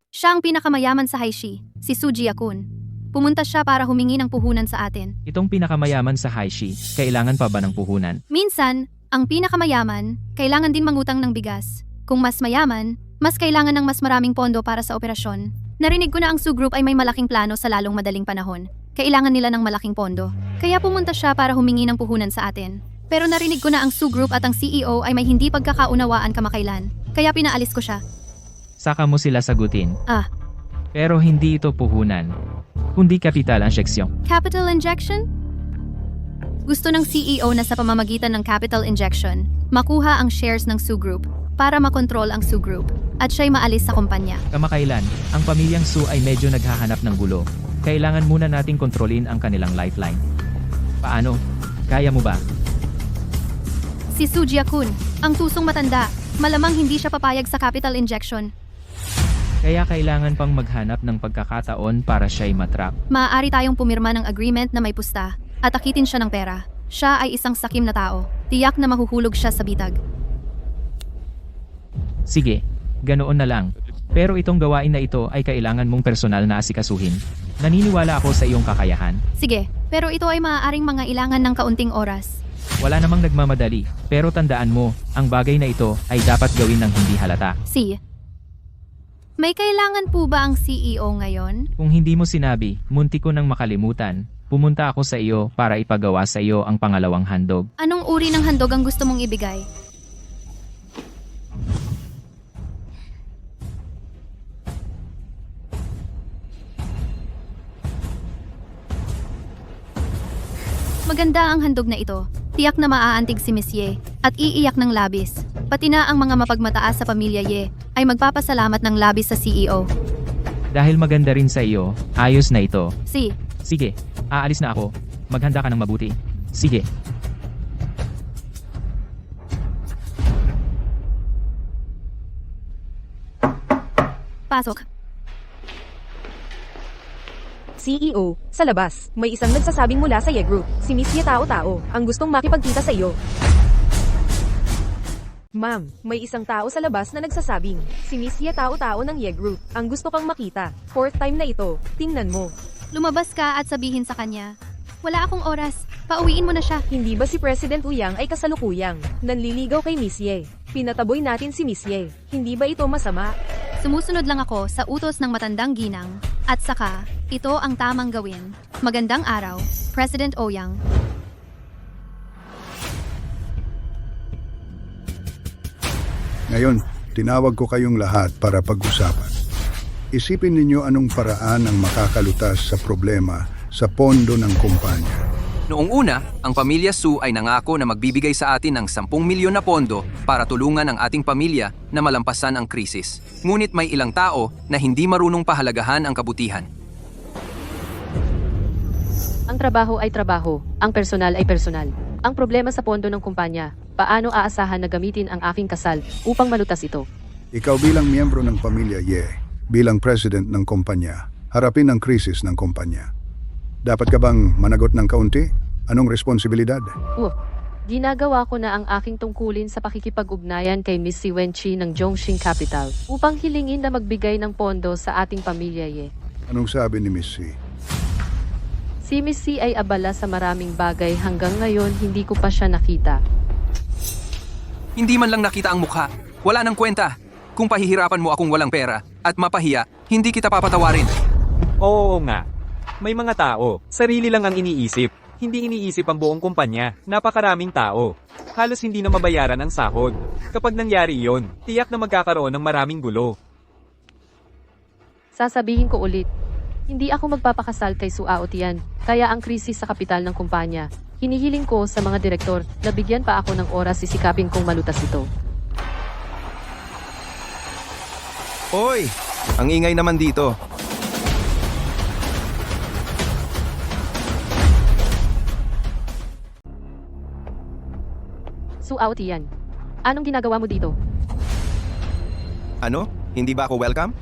Siya ang pinakamayaman sa Haishi, si Suji Yakun. Pumunta siya para humingi ng puhunan sa atin. Itong pinakamayaman sa Haishi, kailangan pa ba ng puhunan? Minsan, ang pinakamayaman, kailangan din mangutang ng bigas. Kung mas mayaman, mas kailangan ng mas maraming pondo para sa operasyon. Narinig ko na ang Su Group ay may malaking plano sa lalong madaling panahon. Kailangan nila ng malaking pondo. Kaya pumunta siya para humingi ng puhunan sa atin. Pero narinig ko na ang Su Group at ang CEO ay may hindi pagkakaunawaan kamakailan. Kaya pinaalis ko siya. Saka mo sila sagutin. Ah. Pero hindi ito puhunan, kundi kapital ang seksyon. Capital injection? Gusto ng CEO na sa pamamagitan ng capital injection, makuha ang shares ng Su Group para makontrol ang Su Group at siya'y maalis sa kumpanya. Kamakailan, ang pamilyang Su ay medyo naghahanap ng gulo. Kailangan muna nating kontrolin ang kanilang lifeline. Paano? Kaya mo ba? Si Suji Yakun, ang tusong matanda, malamang hindi siya papayag sa capital injection. Kaya kailangan pang maghanap ng pagkakataon para siya'y matrap. Maaari tayong pumirma ng agreement na may pusta at akitin siya ng pera. Siya ay isang sakim na tao. Tiyak na mahuhulog siya sa bitag. Sige, ganoon na lang. Pero itong gawain na ito ay kailangan mong personal na asikasuhin. Naniniwala ako sa iyong kakayahan. Sige, pero ito ay maaaring mga ilangan ng kaunting oras. Wala namang nagmamadali, pero tandaan mo, ang bagay na ito ay dapat gawin ng hindi halata. Si. May kailangan po ba ang CEO ngayon? Kung hindi mo sinabi, munti ko nang makalimutan. Pumunta ako sa iyo para ipagawa sa iyo ang pangalawang handog. Anong uri ng handog ang gusto mong ibigay? Maganda ang handog na ito. Tiyak na maaantig si Miss Ye at iiyak ng labis. Pati na ang mga mapagmataas sa pamilya Ye ay magpapasalamat ng labis sa CEO. Dahil maganda rin sa iyo, ayos na ito. Si. Sige, aalis na ako. Maghanda ka ng mabuti. Sige. Pasok. CEO, sa labas, may isang nagsasabing mula sa Ye Group, si Miss Ye Tao-Tao, ang gustong makipagkita sa iyo. Ma'am, may isang tao sa labas na nagsasabing, si Miss Ye Tao-Tao ng Ye Group, ang gusto kang makita. 4th time na ito, tingnan mo. Lumabas ka at sabihin sa kanya, wala akong oras, pauwiin mo na siya. Hindi ba si President Uyang ay kasalukuyang nanliligaw kay Miss Ye? Pinataboy natin si Miss Ye. Hindi ba ito masama? Sumusunod lang ako sa utos ng matandang ginang. At saka, ito ang tamang gawin. Magandang araw, President Ouyang. Ngayon, tinawag ko kayong lahat para pag-usapan. Isipin ninyo anong paraan ang makakalutas sa problema sa pondo ng kumpanya. Noong una, ang pamilya Su ay nangako na magbibigay sa atin ng 10 milyon na pondo para tulungan ang ating pamilya na malampasan ang krisis. Ngunit may ilang tao na hindi marunong pahalagahan ang kabutihan. Ang trabaho ay trabaho, ang personal ay personal. Ang problema sa pondo ng kumpanya, paano aasahan na gamitin ang aking kasal upang malutas ito? Ikaw bilang miyembro ng pamilya Ye, bilang president ng kumpanya, harapin ang krisis ng kumpanya. Dapat ka bang managot ng kaunti? Anong responsibilidad? Ginagawa ko na ang aking tungkulin sa pakikipag-ugnayan kay Miss Si Wenchi ng Zhongxing Capital upang hilingin na magbigay ng pondo sa ating pamilya Ye. Anong sabi ni Miss C? Si Miss Si ay abala sa maraming bagay hanggang ngayon hindi ko pa siya nakita. Hindi man lang nakita ang mukha. Wala nang kwenta. Kung pahihirapan mo akong walang pera at mapahiya, hindi kita papatawarin. Oo nga. May mga tao, sarili lang ang iniisip. Hindi iniisip ang buong kumpanya, napakaraming tao. Halos hindi na mabayaran ang sahod. Kapag nangyari iyon, tiyak na magkakaroon ng maraming gulo. Sasabihin ko ulit, hindi ako magpapakasal kay Su Aotian, kaya ang krisis sa kapital ng kumpanya, hinihiling ko sa mga direktor na bigyan pa ako ng oras sisikapin kong malutas ito. Oy! Ang ingay naman dito. Su Aotian, anong ginagawa mo dito? Ano? Hindi ba ako welcome?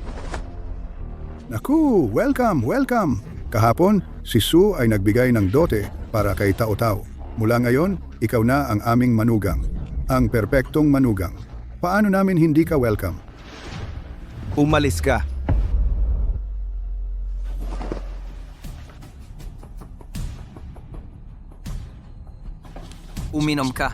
Naku, welcome, welcome! Kahapon, si Su ay nagbigay ng dote para kay Tao-Tao. Mula ngayon, ikaw na ang aming manugang. Ang perpektong manugang. Paano namin hindi ka welcome? Umalis ka. Uminom ka.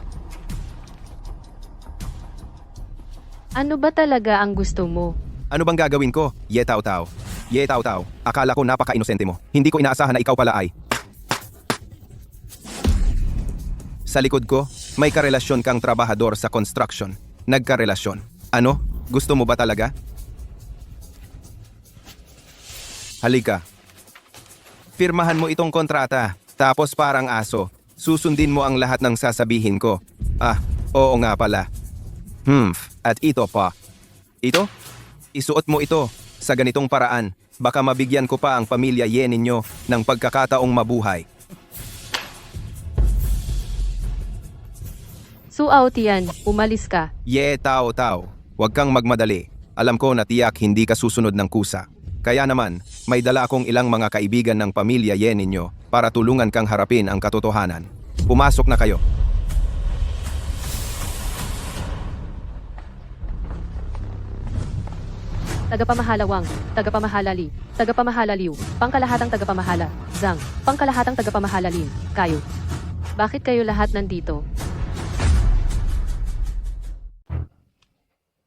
Ano ba talaga ang gusto mo? Ano bang gagawin ko? Ye Tao-Tao. Ye Tao-Tao. Akala ko napaka-inosente mo. Hindi ko inaasahan na ikaw pala ay. Sa likod ko, may karelasyon kang trabahador sa construction. Nagkarelasyon. Ano? Gusto mo ba talaga? Halika. Pirmahan mo itong kontrata. Tapos parang aso, susundin mo ang lahat ng sasabihin ko. Ah, oo nga pala. At ito pa. Ito? Isuot mo ito sa ganitong paraan. Baka mabigyan ko pa ang pamilya Ye ninyo ng pagkakataong mabuhay. Su Aotian, umalis ka. Ye Tao-Tao. Huwag kang magmadali. Alam ko na tiyak hindi ka susunod ng kusa. Kaya naman, may dala akong ilang mga kaibigan ng pamilya Ye ninyo para tulungan kang harapin ang katotohanan. Pumasok na kayo. Tagapamahalawang, tagapamahalali, tagapamahalaliw, pangkalahatang tagapamahala, Zhang, pangkalahatang tagapamahalalin, kayo. Bakit kayo lahat nandito?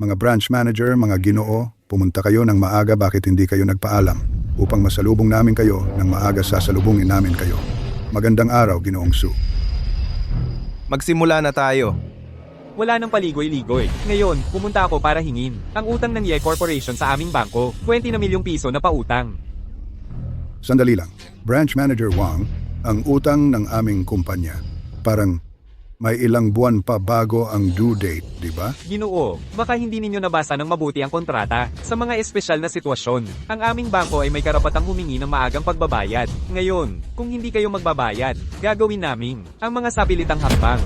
Mga branch manager, mga ginoo, pumunta kayo ng maaga bakit hindi kayo nagpaalam upang masalubong namin kayo ng maaga sasalubungin namin kayo. Magandang araw, Ginoong Su. Magsimula na tayo. Wala nang paligoy-ligoy. Ngayon, pumunta ako para hingin ang utang ng Ye Corporation sa aming bangko. 20 na milyong piso na pautang. Sandali lang. Branch Manager Wang, ang utang ng aming kumpanya. Parang may ilang buwan pa bago ang due date, di ba? Ginoo, baka hindi ninyo nabasa ng mabuti ang kontrata. Sa mga espesyal na sitwasyon, ang aming bangko ay may karapatang humingi ng maagang pagbabayad. Ngayon, kung hindi kayo magbabayad, gagawin namin ang mga sapilitang hakbang.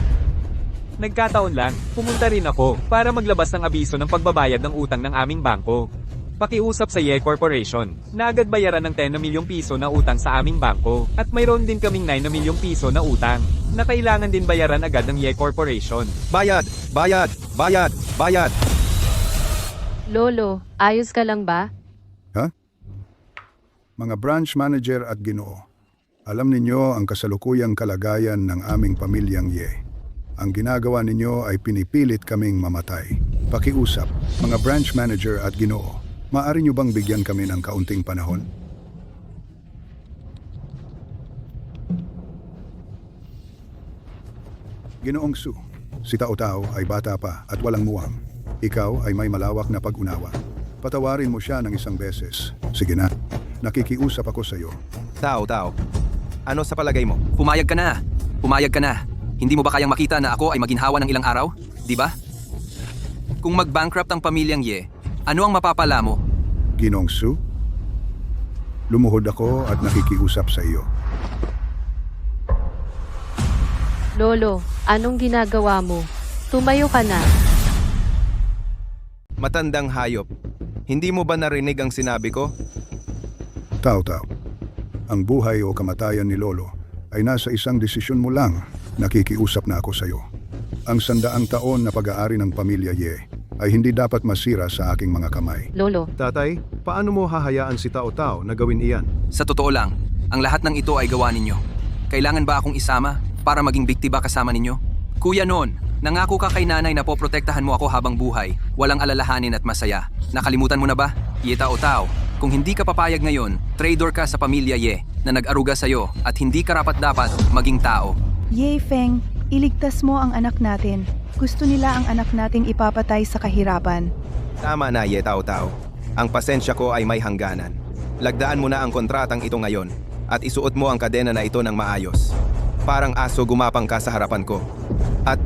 Nagkataon lang, pumunta rin ako para maglabas ng abiso ng pagbabayad ng utang ng aming bangko. Pakiusap sa Ye Corporation na agad bayaran ng 10 na milyong piso na utang sa aming bangko at mayroon din kaming 9 na milyong piso na utang na kailangan din bayaran agad ng Ye Corporation. Bayad! Bayad! Bayad! Bayad! Lolo, ayos ka lang ba? Mga branch manager at ginoo, alam ninyo ang kasalukuyang kalagayan ng aming pamilyang Ye. Ang ginagawa ninyo ay pinipilit kaming mamatay. Pakiusap, mga branch manager at ginoo, maaari nyo bang bigyan kami ng kaunting panahon? Ginoong Su, si Tao Tao ay bata pa at walang muwang. Ikaw ay may malawak na pag-unawa. Patawarin mo siya ng isang beses. Sige na, nakikiusap ako sa iyo. Tao. Ano sa palagay mo? Pumayag ka na. Pumayag ka na. Hindi mo ba kayang makita na ako ay maginhawa ng ilang araw? Di ba? Kung mag-bankrupt ang pamilyang Ye, ano ang mapapala mo? Ginoong Su, lumuhod ako at nakikiusap sa iyo. Lolo, anong ginagawa mo? Tumayo ka na. Matandang hayop. Hindi mo ba narinig ang sinabi ko? Tao, ang buhay o kamatayan ni Lolo ay nasa isang desisyon mo lang. Nakikiusap na ako sa iyo. Ang 100 taon na pag-aari ng pamilya Ye ay hindi dapat masira sa aking mga kamay. Lolo, Tatay, paano mo hahayaan si Tao Tao na gawin iyan? Sa totoo lang, ang lahat ng ito ay gawa ninyo. Kailangan ba akong isama para maging biktima kasama ninyo? Kuya noon, nangako ka kay nanay na poprotektahan mo ako habang buhay, walang alalahanin at masaya. Nakalimutan mo na ba? Ye Tao Tao, kung hindi ka papayag ngayon, traitor ka sa pamilya Ye na nag-aruga sa'yo at hindi karapat-dapat maging tao. Ye Feng, iligtas mo ang anak natin. Gusto nila ang anak nating ipapatay sa kahirapan. Tama na, Ye Tao. Ang pasensya ko ay may hangganan. Lagdaan mo na ang kontratang ito ngayon at isuot mo ang kadena na ito ng maayos. Parang aso gumapang ka sa harapan ko. At,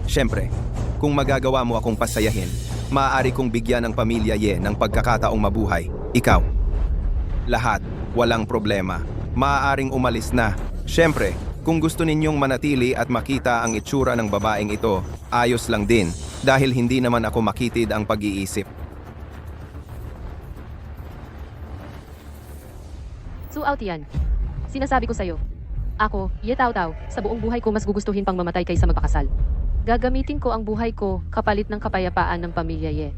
syempre, kung magagawa mo akong pasayahin, maaari kong bigyan ng pamilya Ye ng pagkakataong mabuhay. Ikaw. Lahat, walang problema. Maaaring umalis na. Syempre, kung gusto ninyong manatili at makita ang itsura ng babaeng ito, ayos lang din dahil hindi naman ako makitid ang pag-iisip. out yan. Sinasabi ko sa'yo. Ako, Ye Tao Tao, sa buong buhay ko mas gugustuhin pang mamatay kaysa magpakasal. Gagamitin ko ang buhay ko kapalit ng kapayapaan ng pamilya Ye.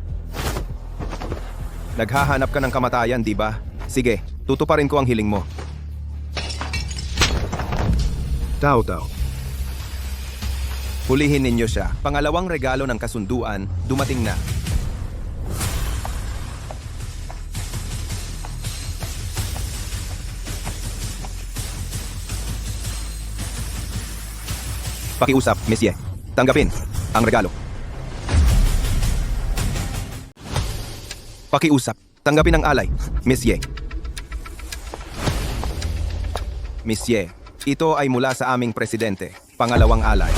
Naghahanap ka ng kamatayan, di ba? Sige, tutuparin ko ang hiling mo. Tao Tao. Hulihin ninyo siya. Pangalawang regalo ng kasunduan, dumating na. Pakiusap, Miss Ye. Tanggapin ang regalo. Pakiusap. Tanggapin ang alay, Miss Ye. Miss Ye, ito ay mula sa aming presidente. Pangalawang alay.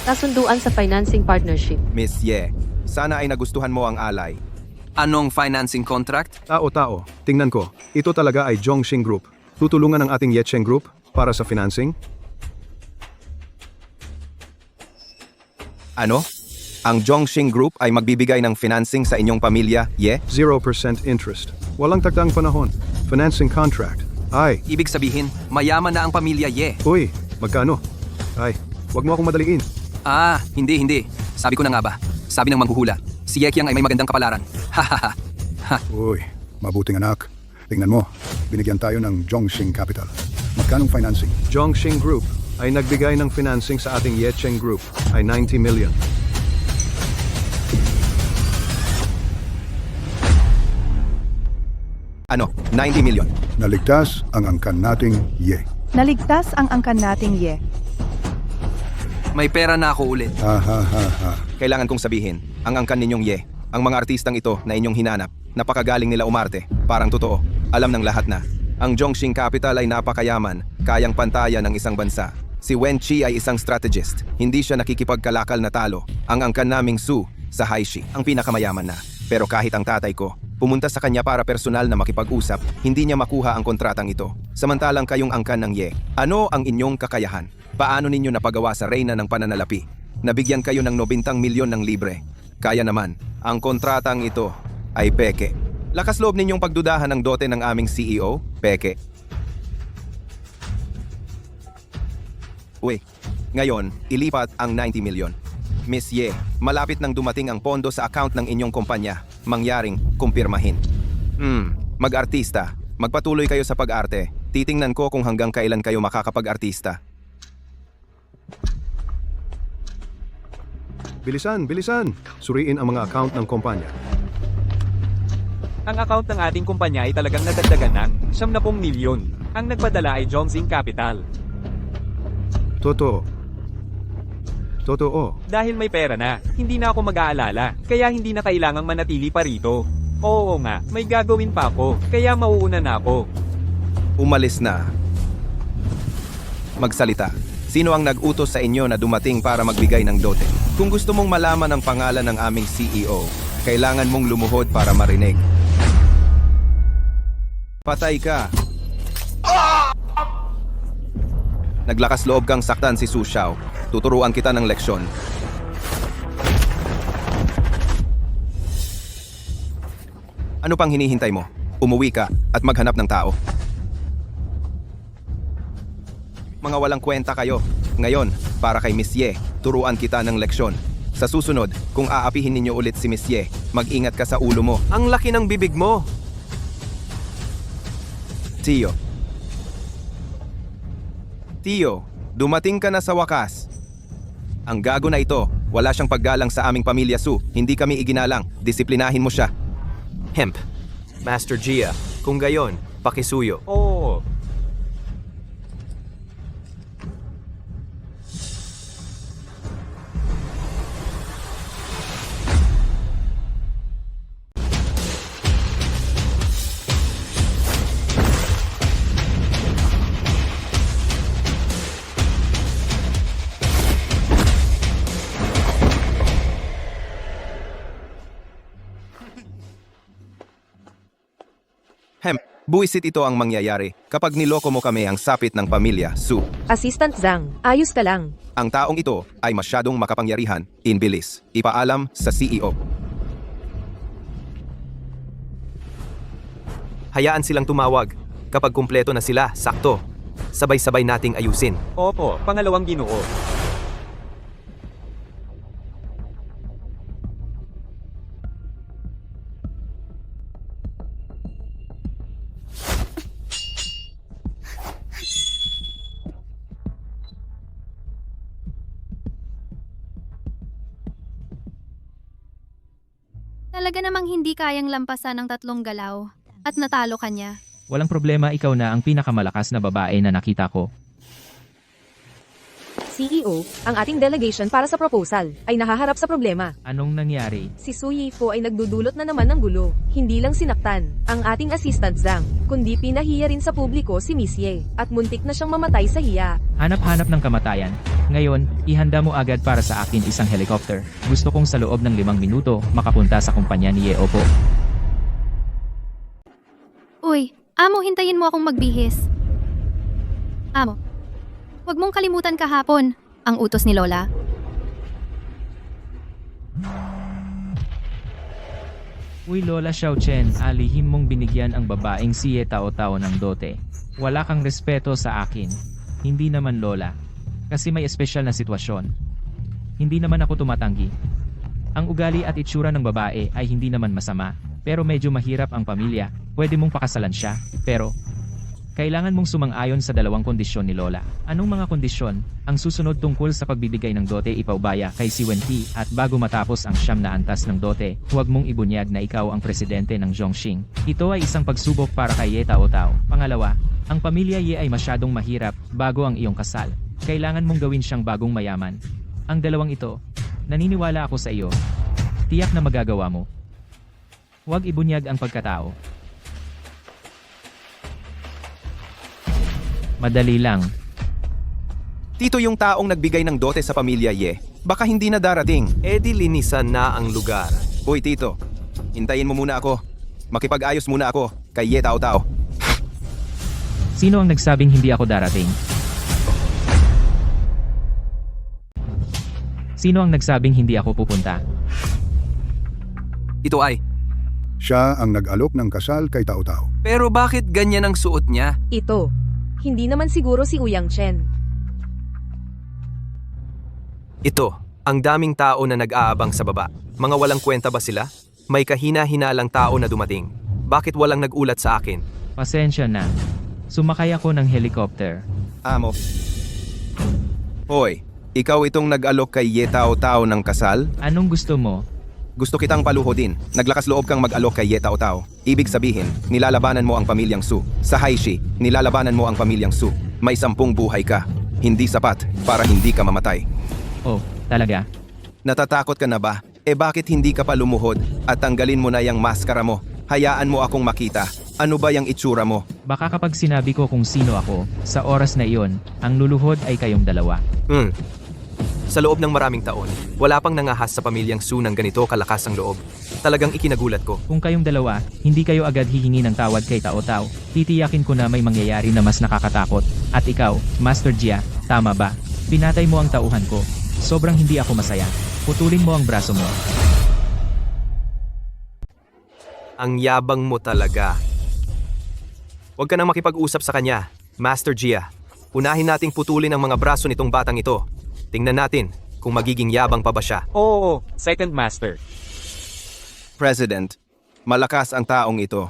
Kasunduan sa financing partnership. Miss Ye, sana ay nagustuhan mo ang alay. Anong financing contract? Tao, tingnan ko. Ito talaga ay Zhongxing Group. Tutulungan ang ating Yecheng Group para sa financing? Ano? Ang Zhongxing Group ay magbibigay ng financing sa inyong pamilya, Ye? 0% interest. Walang tagdang panahon. Financing contract. Ay, Ibig sabihin, mayaman na ang pamilya Ye. uy, magkano? Ay, wag mo akong madaliin. Hindi. Sabi ko na nga ba? Sabi ng manghuhula. Si Yekyang ay may magandang kapalaran. Hahaha. Uy, mabuting anak. Tingnan mo, binigyan tayo ng Zhongxing Capital. Magkanong financing? Zhongxing Group ay nagbigay ng financing sa ating Yecheng Group ay 90 million. Ano? 90 million. Naligtas ang angkan nating Ye. Naligtas ang angkan nating Ye. May pera na ako ulit. Ha ha ha ha. Kailangan kong sabihin, ang angkan ninyong Ye, ang mga artistang ito na inyong hinanap, napakagaling nila umarte, parang totoo, alam ng lahat na. Ang Zhongxing Capital ay napakayaman, kayang pantayan ng isang bansa. Si Wen Chi ay isang strategist, hindi siya nakikipagkalakal na talo. Ang angkan naming Su, sa Haishi, ang pinakamayaman na. Pero kahit ang tatay ko, pumunta sa kanya para personal na makipag-usap, hindi niya makuha ang kontratang ito. Samantalang kayong angkan ng Ye, ano ang inyong kakayahan? Paano ninyo napagawa sa reyna ng pananalapi? Nabigyan kayo ng 90 milyon ng libre. Kaya naman, ang kontratang ito ay peke. Lakas loob ninyong pagdudahan ng dote ng aming CEO, peke. Uy, ngayon, ilipat ang 90 milyon. Miss Ye, malapit nang dumating ang pondo sa account ng inyong kumpanya. Mangyaring kumpirmahin. Mag-artista. Magpatuloy kayo sa pag-arte. Titingnan ko kung hanggang kailan kayo makakapag-artista. Bilisan! Suriin ang mga account ng kumpanya. Ang account ng ating kumpanya ay talagang nadagdagan ng 70 milyon. Ang nagpadala ay Zhongxing Capital. Totoo. Dahil may pera na, hindi na ako mag-aalala, kaya hindi na kailangang manatili pa rito. Oo nga, may gagawin pa ako, kaya mauuna na ako. Umalis na. Magsalita. Sino ang nag-utos sa inyo na dumating para magbigay ng dote? Kung gusto mong malaman ang pangalan ng aming CEO, kailangan mong lumuhod para marinig. Patay ka. Naglakas loob kang saktan si Su Xiao. Tuturuan kita ng leksyon. Ano pang hinihintay mo? Umuwi ka at maghanap ng tao. Mga walang kwenta kayo. Ngayon, para kay Miss Ye, turuan kita ng leksyon. Sa susunod, kung aapihin ninyo ulit si Miss Ye, mag-ingat ka sa ulo mo. Ang laki ng bibig mo. Tio, dumating ka na sa wakas. Ang gago na ito, wala siyang paggalang sa aming pamilya Su. Hindi kami iginalang. Disiplinahin mo siya. Hemp. Master Gia, kung gayon, pakisuyo. Oo. Buisit ito ang mangyayari kapag niloko mo kami ang sapit ng pamilya Su. Assistant Zhang, ayos ka lang. Ang taong ito ay masyadong makapangyarihan, inbilis. Ipaalam sa CEO. Hayaan silang tumawag. Kapag kumpleto na sila, sakto. Sabay-sabay nating ayusin. Opo, pangalawang Ginoo. Talaga namang hindi kayang lampasan ng 3 galaw. At natalo ka niya. Walang problema, ikaw na ang pinakamalakas na babae na nakita ko. CEO, ang ating delegation para sa proposal ay nahaharap sa problema. Anong nangyari? Si Su Yifo ay nagdudulot na naman ng gulo. Hindi lang sinaktan ang ating assistant Zhang, kundi pinahiya rin sa publiko si Miss Ye at muntik na siyang mamatay sa hiya. Hanap-hanap ng kamatayan. Ngayon, ihanda mo agad para sa akin isang helicopter. Gusto kong sa loob ng 5 minuto makapunta sa kumpanya ni Ye Opo. Uy, amo, hintayin mo akong magbihis. Amo, huwag mong kalimutan kahapon ang utos ni Lola. Uy Lola Xiao Chen, alihim mong binigyan ang babaeng si Ye Tao-Tao ng dote. Wala kang respeto sa akin. Hindi naman Lola. Kasi may espesyal na sitwasyon. Hindi naman ako tumatanggi. Ang ugali at itsura ng babae ay hindi naman masama, pero medyo mahirap ang pamilya. Pwede mong pakasalan siya, pero kailangan mong sumang-ayon sa dalawang kondisyon ni Lola. Anong mga kondisyon? Ang susunod tungkol sa pagbibigay ng dote ipaubaya kay si Wenty at bago matapos ang 9 na antas ng dote, huwag mong ibunyag na ikaw ang presidente ng Zhongxing. Ito ay isang pagsubok para kay Ye Taotao. Pangalawa, ang pamilya Ye ay masyadong mahirap bago ang iyong kasal. Kailangan mong gawin siyang bagong mayaman. Ang dalawang ito, naniniwala ako sa iyo. Tiyak na magagawa mo. Huwag ibunyag ang pagkatao. Madali lang. Tito yung taong nagbigay ng dote sa pamilya Ye. Baka hindi na darating. Edi linisan na ang lugar. Uy, Tito. Hintayin mo muna ako. Makipag-ayos muna ako kay Ye Taotao. Sino ang nagsabing hindi ako darating? Sino ang nagsabing hindi ako pupunta? Ito ay, Siya ang nag-alok ng kasal kay Taotao. pero bakit ganyan ang suot niya? Ito. Hindi naman siguro si Uyang Chen. Ito, ang daming tao na nag-aabang sa baba. Mga walang kwenta ba sila? May kahina-hinalang tao na dumating. Bakit walang nag-ulat sa akin? Pasensya na. Sumakay ako ng helicopter. Amo. Hoy, ikaw itong nag-alok kay Ye Taotao ng kasal? Anong gusto mo? Gusto kitang paluhodin. Naglakas loob kang mag-alok kay Ye Taotao. Ibig sabihin, nilalabanan mo ang pamilyang Su. Sa Haishi, nilalabanan mo ang pamilyang Su. May 10 buhay ka. Hindi sapat para hindi ka mamatay. Oh, talaga? Natatakot ka na ba? Bakit hindi ka pa lumuhod at tanggalin mo na yung maskara mo? Hayaan mo akong makita. Ano ba yung itsura mo? Baka kapag sinabi ko kung sino ako, sa oras na iyon, ang luluhod ay kayong dalawa. Sa loob ng maraming taon, wala pang nangahas sa pamilyang Su ng ganito kalakas ang loob. Talagang ikinagulat ko. Kung kayong dalawa, hindi kayo agad hihingi ng tawad kay Taotao, titiyakin ko na may mangyayari na mas nakakatakot. At ikaw, Master Jia, tama ba? Pinatay mo ang tauhan ko. Sobrang hindi ako masaya. Putulin mo ang braso mo. Ang yabang mo talaga. Huwag ka nang makipag-usap sa kanya, Master Jia. Unahin nating putulin ang mga braso nitong batang ito. Tingnan natin kung magiging yabang pa ba siya. Oo, second master. President, malakas ang taong ito.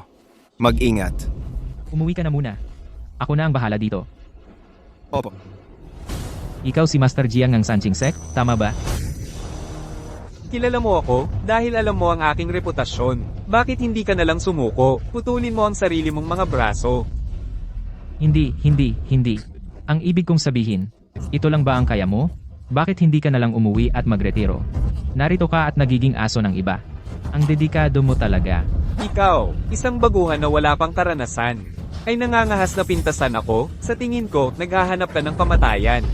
Mag-ingat. Umuwi ka na muna. Ako na ang bahala dito. Opo. Ikaw si Master Jiang ng Sanching Sek, tama ba? Kilala mo ako dahil alam mo ang aking reputasyon. Bakit hindi ka nalang sumuko? Putulin mo ang sarili mong mga braso. Hindi. Ang ibig kong sabihin, ito lang ba ang kaya mo? Bakit hindi ka nalang umuwi at magretiro? Narito ka at nagiging aso ng iba. Ang dedikado mo talaga. Ikaw, isang baguhan na wala pang karanasan. Ay nangangahas na pintasan ako, sa tingin ko, naghahanap ka ng kamatayan.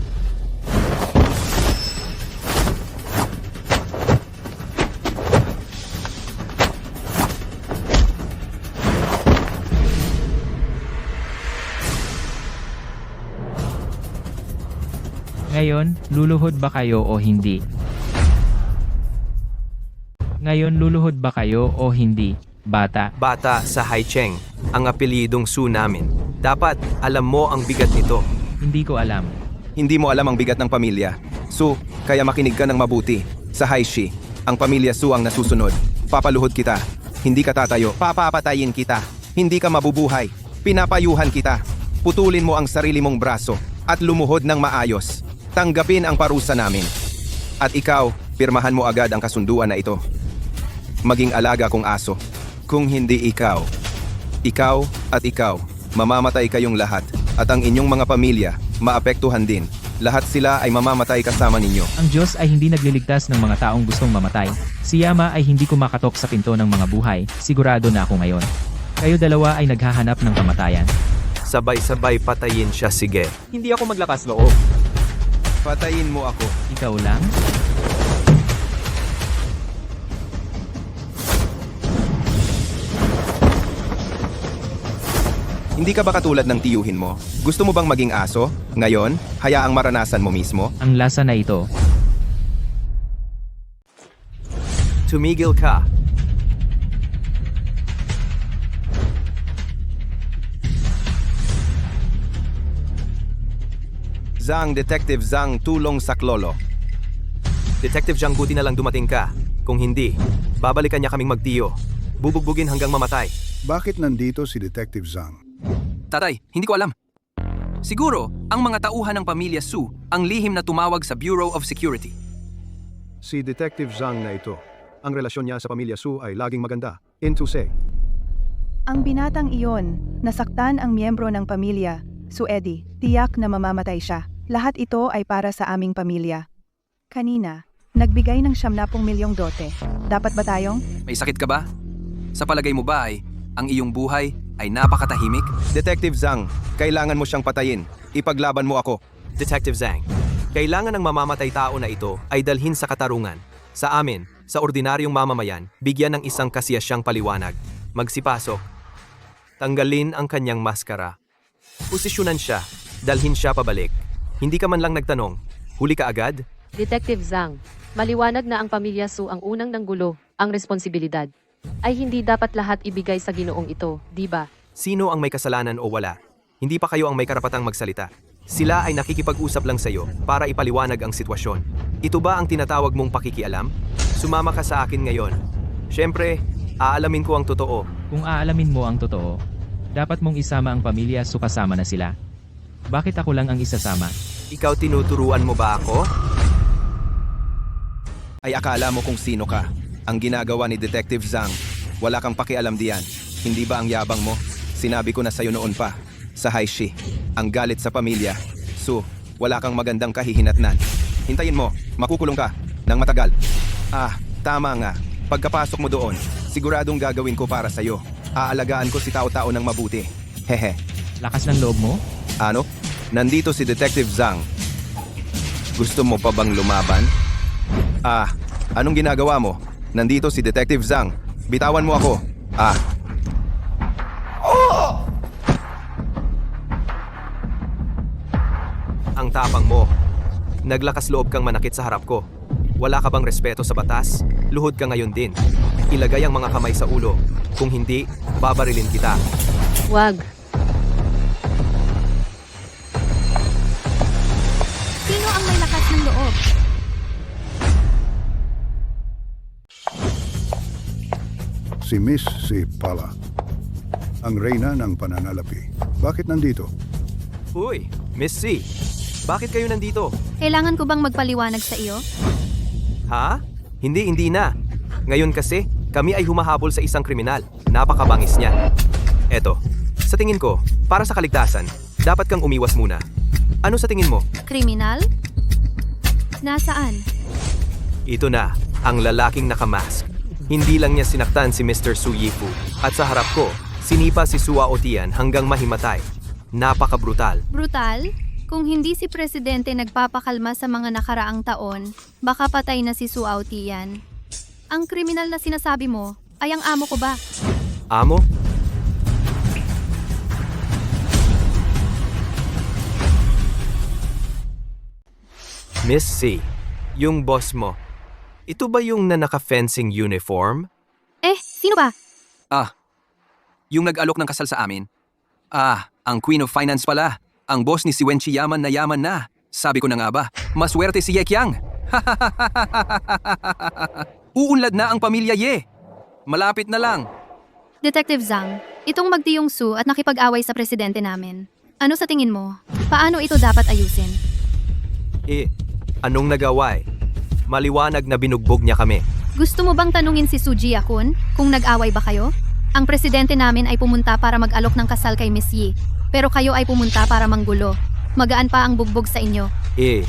Ngayon, luluhod ba kayo o hindi? Ngayon, luluhod ba kayo o hindi, bata? Bata sa Haicheng, ang apelyidong Su namin. Dapat alam mo ang bigat nito. Hindi ko alam. Hindi mo alam ang bigat ng pamilya. Su, kaya makinig ka ng mabuti. Sa Haishi, ang pamilya Su ang nasusunod. Papaluhod kita. Hindi ka tatayo. Papapatayin kita. Hindi ka mabubuhay. Pinapayuhan kita. Putulin mo ang sarili mong braso at lumuhod ng maayos. Tanggapin ang parusa namin. At ikaw, pirmahan mo agad ang kasunduan na ito. Maging alaga kong aso. Kung hindi ikaw, at ikaw, mamamatay kayong lahat. At ang inyong mga pamilya, maapektuhan din. Lahat sila ay mamamatay kasama ninyo. Ang Diyos ay hindi nagliligtas ng mga taong gustong mamatay. Si Yama ay hindi kumakatok sa pinto ng mga buhay. Sigurado na ako ngayon. Kayo dalawa ay naghahanap ng kamatayan. Sabay-sabay patayin siya, sige. Hindi ako maglakas loob. Patayin mo ako. Ikaw lang? Hindi ka ba katulad ng tiyuhin mo? Gusto mo bang maging aso? Ngayon, hayaang maranasan mo mismo? Ang lasa na ito. Tumigil ka. Zhang Detective Zhang tulong sa klolo. Detective Zhang, buti na lang dumating ka. Kung hindi, babalikan niya kaming magtiyo. Bubugbugin hanggang mamatay. Bakit nandito si Detective Zhang? Tatay, hindi ko alam. Siguro, ang mga tauhan ng pamilya Su ang lihim na tumawag sa Bureau of Security. Si Detective Zhang na ito. Ang relasyon niya sa pamilya Su ay laging maganda. Into say. Ang binatang iyon, nasaktan ang miyembro ng pamilya, Su Eddie, tiyak na mamamatay siya. Lahat ito ay para sa aming pamilya. Kanina, nagbigay ng 70 milyong dote. Dapat ba tayong? May sakit ka ba? Sa palagay mo ba ay ang iyong buhay ay napakatahimik? Detective Zhang, kailangan mo siyang patayin. Ipaglaban mo ako. Detective Zhang, kailangan ng mamamatay tao na ito ay dalhin sa katarungan. Sa amin, sa ordinaryong mamamayan, bigyan ng isang kasiyasyang paliwanag. Magsipasok. Tanggalin ang kanyang maskara. Posisyonan siya. Dalhin siya pabalik. Hindi ka man lang nagtanong. Huli ka agad? Detective Zhang, maliwanag na ang pamilya Su ang unang nanggulo, ang responsibilidad. Ay hindi dapat lahat ibigay sa ginoong ito, di ba? Sino ang may kasalanan o wala? Hindi pa kayo ang may karapatang magsalita. Sila ay nakikipag-usap lang sa iyo para ipaliwanag ang sitwasyon. Ito ba ang tinatawag mong pakikialam? Sumama ka sa akin ngayon. Siyempre, aalamin ko ang totoo. Kung aalamin mo ang totoo, dapat mong isama ang pamilya so kasama na sila. Bakit ako lang ang isasama? Ikaw tinuturuan mo ba ako? Ay akala mo kung sino ka. Ang ginagawa ni Detective Zhang, wala kang pakialam diyan. Hindi ba ang yabang mo? Sinabi ko na sa'yo noon pa. Sa Haishi, ang galit sa pamilya. Su, wala kang magandang kahihinatnan. Hintayin mo, makukulong ka ng matagal. Ah, tama nga. Pagkapasok mo doon, siguradong gagawin ko para sa'yo. Aalagaan ko si Tao-Tao ng mabuti. Hehe. Lakas ng loob mo? Ano? Nandito si Detective Zhang. Gusto mo pa bang lumaban? Ah, anong ginagawa mo? Nandito si Detective Zhang. Bitawan mo ako. Ah. Ang tapang mo. Naglakas loob kang manakit sa harap ko. Wala ka bang respeto sa batas? Luhod ka ngayon din. Ilagay ang mga kamay sa ulo. Kung hindi, babarilin kita. Wag. Sino ang may lakas ng loob? Si Miss Si Pala. Ang reyna ng pananalapi. Bakit nandito? Uy, Miss C. Bakit kayo nandito? Kailangan ko bang magpaliwanag sa iyo? Ha? Hindi na. Ngayon kasi, kami ay humahabol sa isang kriminal. Napakabangis niya. Eto, sa tingin ko, para sa kaligtasan, dapat kang umiwas muna. Ano sa tingin mo? Kriminal? Nasaan? Ito na, ang lalaking nakamask. Hindi lang niya sinaktan si Mr. Su Yifu. At sa harap ko, sinipa si Su Aotian hanggang mahimatay. Napaka-brutal. Brutal? Kung hindi si Presidente nagpapakalma sa mga nakaraang taon, baka patay na si Su Aotian. Ang kriminal na sinasabi mo, ay ang amo ko ba? Amo? Miss C, yung boss mo, ito ba yung na naka-fencing uniform? Sino ba? Yung nag-alok ng kasal sa amin. Ang Queen of Finance pala. Ang boss ni si Wenchi yaman na. Sabi ko na nga ba, maswerte si Ye Qiang. Uunlad na ang pamilya Ye. Malapit na lang. Detective Zhang, itong magtiyong Su at nakipag-away sa presidente namin. Ano sa tingin mo? Paano ito dapat ayusin? Anong nagaway? Maliwanag na binugbog niya kami. Gusto mo bang tanungin si Su Jia-kun kung nag-away ba kayo? Ang presidente namin ay pumunta para mag-alok ng kasal kay Miss Yi. Pero kayo ay pumunta para manggulo. Magaan pa ang bugbog sa inyo.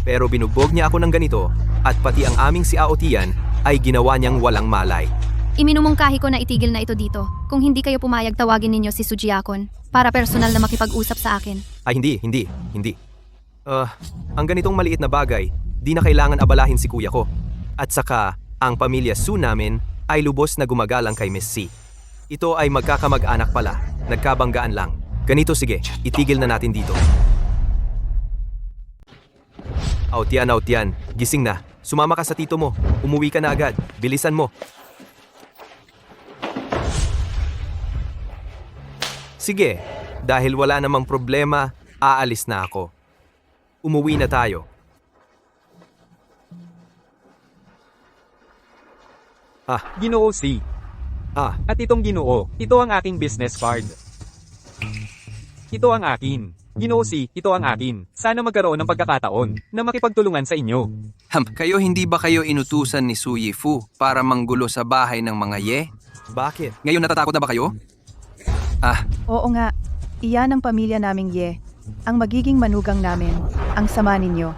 Pero binugbog niya ako ng ganito at pati ang aming si Aotian ay ginawa niyang walang malay. Iminumungkahi ko na itigil na ito dito. Kung hindi kayo pumayag, tawagin ninyo si Su Jia-kun para personal na makipag-usap sa akin. Ay hindi. Ang ganitong maliit na bagay, di na kailangan abalahin si kuya ko. At saka, ang pamilya Su namin ay lubos na gumagalang kay Miss C. Ito ay magkakamag-anak pala, nagkabanggaan lang. Ganito sige, itigil na natin dito. Aotian, gising na. Sumama ka sa tito mo. Umuwi ka na agad. Bilisan mo. Sige, dahil wala namang problema, aalis na ako. Umuwi na tayo. Ginoo C. At itong Ginoo, ito ang aking business card. Ito ang akin. Ginoo C, ito ang akin. Sana magkaroon ng pagkakataon na makipagtulungan sa inyo. Kayo hindi ba kayo inutusan ni Su Yifu para manggulo sa bahay ng mga Ye? Bakit? Ngayon natatakot na ba kayo? Oo nga, iyan ang pamilya naming Ye. Ang magiging manugang namin, ang sama ninyo.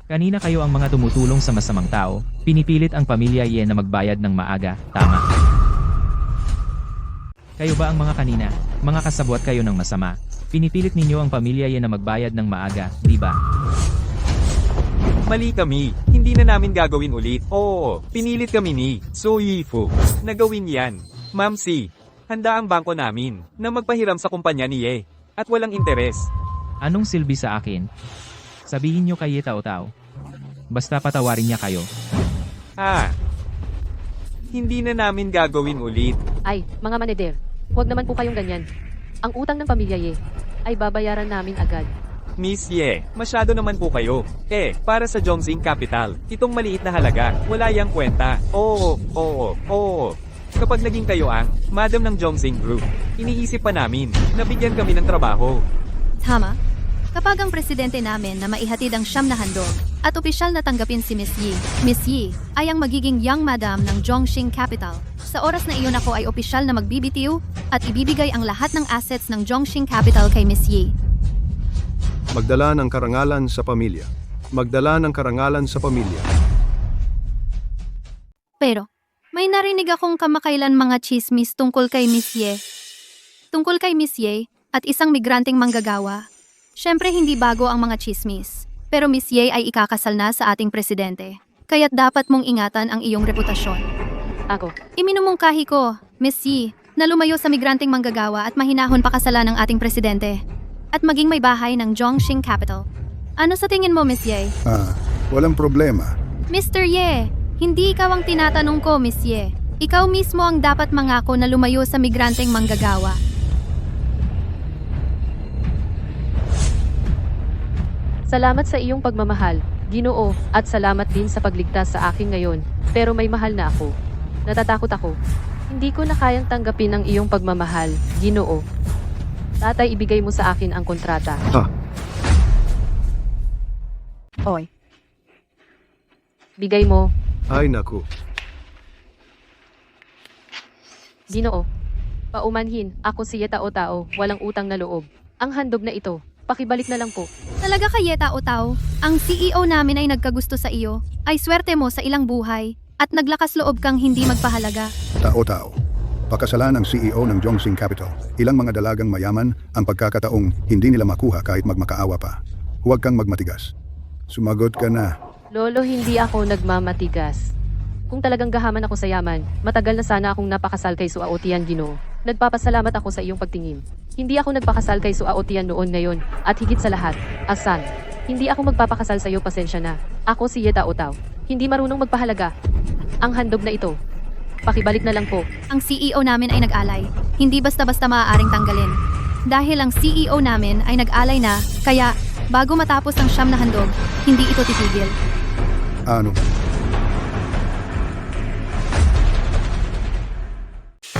Kanina kayo ang mga tumutulong sa masamang tao, pinipilit ang pamilya Ye na magbayad ng maaga, tama? Kayo ba ang mga kanina, mga kasabwat kayo ng masama? Pinipilit ninyo ang pamilya Ye na magbayad ng maaga, di ba? Mali kami. Hindi na namin gagawin ulit. Oo, pinilit kami ni Su Yifu na gawin yan. Ma'am C, handa ang bangko namin na magpahiram sa kumpanya ni Ye at walang interes. Anong silbi sa akin? Sabihin nyo kay Ye Tao-Tao. Basta patawarin niya kayo. Hindi na namin gagawin ulit. Ay, mga manager, huwag naman po kayong ganyan. Ang utang ng pamilya Ye ay babayaran namin agad. Miss Ye, masyado naman po kayo. Para sa Zhongxing Capital, itong maliit na halaga, wala yang kwenta. Oo. Kapag naging kayo ang madam ng Zhongxing Group, iniisip pa namin na bigyan kami ng trabaho. Tama? Kapag ang presidente namin na maihatid ang siyam na handog at opisyal na tanggapin si Miss Yi ay ang magiging young madam ng Zhongxing Capital. Sa oras na iyon ako ay opisyal na magbibitiw at ibibigay ang lahat ng assets ng Zhongxing Capital kay Miss Yi. Magdala ng karangalan sa pamilya. Magdala ng karangalan sa pamilya. Pero, may narinig akong kamakailan mga chismis tungkol kay Miss Ye. Tungkol kay Miss Ye at isang migranteng manggagawa. Syempre hindi bago ang mga chismis. Pero Miss Ye ay ikakasal na sa ating presidente. Kaya't dapat mong ingatan ang iyong reputasyon. Ako, Iminumungkahi ko, Miss Yi, na lumayo sa migranteng manggagawa at mahinahon pakasalan ng ating presidente. At maging may bahay ng Zhongxing Capital. Ano sa tingin mo, Miss Ye? Walang problema. Mr. Ye, hindi ikaw ang tinatanong ko, Miss Ye. Ikaw mismo ang dapat mangako na lumayo sa migranteng manggagawa. salamat sa iyong pagmamahal, Ginoo, at salamat din sa pagligtas sa akin ngayon. Pero may mahal na ako. Natatakot ako. Hindi ko na kayang tanggapin ang iyong pagmamahal, Ginoo. Tatay, ibigay mo sa akin ang kontrata. Oy, Bigay mo, Ay naku. Ginoo. Paumanhin, ako si Ye Tao-Tao, walang utang na loob. Ang handog na ito, pakibalik na lang po. Talaga kay Ye Tao-Tao, ang CEO namin ay nagkagusto sa iyo. Ay swerte mo sa ilang buhay at naglakas loob kang hindi magpahalaga. Tao-Tao. Pakasalan ng CEO ng Zhongxing Capital. Ilang mga dalagang mayaman ang pagkakataong hindi nila makuha kahit magmakaawa pa. Huwag kang magmatigas. Sumagot ka na. Lolo, hindi ako nagmamatigas. Kung talagang gahaman ako sa yaman, matagal na sana akong napakasal kay Suaotian, Ginoo. Nagpapasalamat ako sa iyong pagtingin. Hindi ako nagpakasal kay Suaotian noon ngayon, at higit sa lahat, Asan. Hindi ako magpapakasal sa iyo, pasensya na. Ako si Ye Tao-Tao. Hindi marunong magpahalaga. Ang handog na ito, pakibalik na lang po. Ang CEO namin ay nag-alay. Hindi basta-basta maaaring tanggalin. Dahil ang CEO namin ay nag-alay na, kaya bago matapos ang siyam na handog, hindi ito titigil. Ano?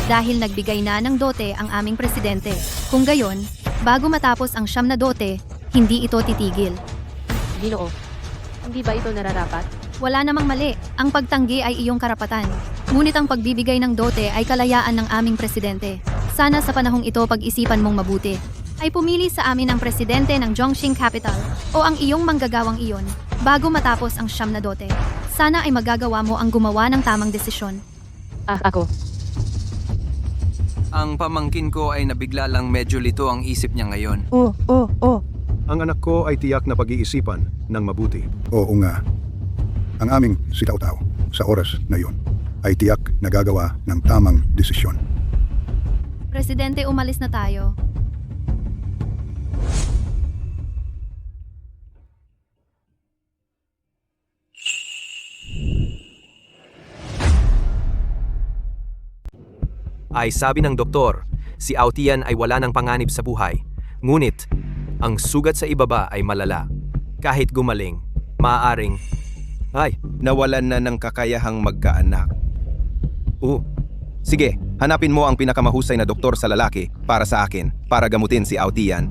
Dahil nagbigay na ng dote ang aming presidente. Kung gayon, bago matapos ang siyam na dote, hindi ito titigil. Ginoo, hindi ba ito nararapat? Wala namang mali, ang pagtanggi ay iyong karapatan. Ngunit ang pagbibigay ng dote ay kalayaan ng aming presidente. Sana sa panahong ito pag-isipan mong mabuti. Ay pumili sa amin ang presidente ng Zhongxing Capital o ang iyong manggagawang iyon bago matapos ang siyam na dote. Sana ay magagawa mo ang gumawa ng tamang desisyon. Ako. Ang pamangkin ko ay nabigla lang medyo lito ang isip niya ngayon. Ang anak ko ay tiyak na pag-iisipan ng mabuti. Oo nga. Ang aming si Tao-Tao sa oras na yun ay tiyak na gagawa ng tamang desisyon. Presidente, umalis na tayo. Ay sabi ng doktor, si Aotian ay wala ng panganib sa buhay. Ngunit, ang sugat sa ibaba ay malala. Kahit gumaling, maaaring, Nawalan na ng kakayahang magkaanak. Sige, hanapin mo ang pinakamahusay na doktor sa lalaki para sa akin, para gamutin si Aotian.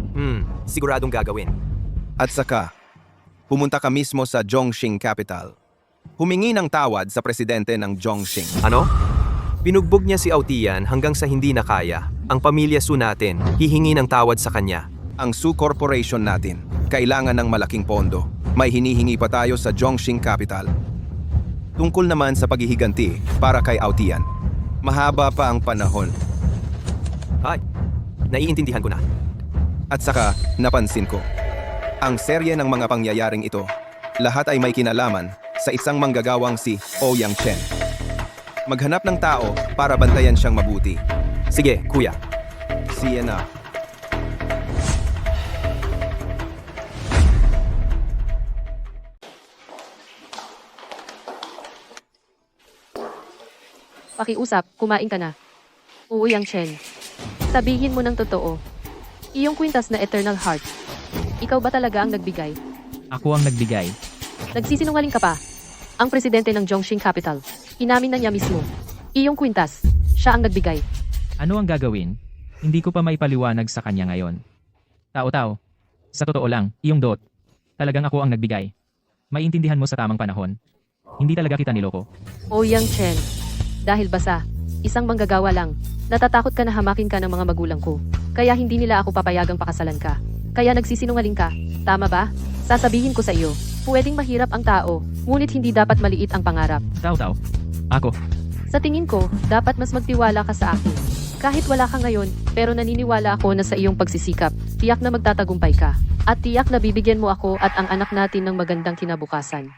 Siguradong gagawin. At saka, pumunta ka mismo sa Zhongxing Capital. Humingi ng tawad sa presidente ng Zhongxing. Ano? Binugbog niya si Aotian hanggang sa hindi na kaya. Ang pamilya Su natin, hihingi ng tawad sa kanya. Ang Su Corporation natin, kailangan ng malaking pondo. May hinihingi pa tayo sa Zhongxing Capital. Tungkol naman sa paghihiganti para kay Aotian. Mahaba pa ang panahon. Ay, naiintindihan ko na. At saka, napansin ko, ang serye ng mga pangyayaring ito, lahat ay may kinalaman sa isang manggagawang si Ouyang Chen. Maghanap ng tao para bantayan siyang mabuti. Sige, kuya. Siya na. Pakiusap, kumain ka na. Ouyang Chen. Sabihin mo ng totoo. Iyong kwintas na Eternal Heart. Ikaw ba talaga ang nagbigay? Ako ang nagbigay. Nagsisinungaling ka pa. Ang presidente ng Zhongxing Capital. Inamin na niya mismo. Iyong kwintas. Siya ang nagbigay. Ano ang gagawin? Hindi ko pa maipaliwanag sa kanya ngayon. Tao-tao. Sa totoo lang, iyong dot. Talagang ako ang nagbigay. Maiintindihan mo sa tamang panahon. Hindi talaga kita niloko. Ouyang Chen. Dahil basa. Isang manggagawa lang. Natatakot ka na hamakin ka ng mga magulang ko. Kaya hindi nila ako papayagang pakasalan ka. Kaya nagsisinungaling ka. Tama ba? Sasabihin ko sa iyo. Pwedeng mahirap ang tao, ngunit hindi dapat maliit ang pangarap. Tao-tao. Ako. Sa tingin ko, dapat mas magtiwala ka sa akin. Kahit wala ka ngayon, pero naniniwala ako na sa iyong pagsisikap, tiyak na magtatagumpay ka. At tiyak na bibigyan mo ako at ang anak natin ng magandang kinabukasan.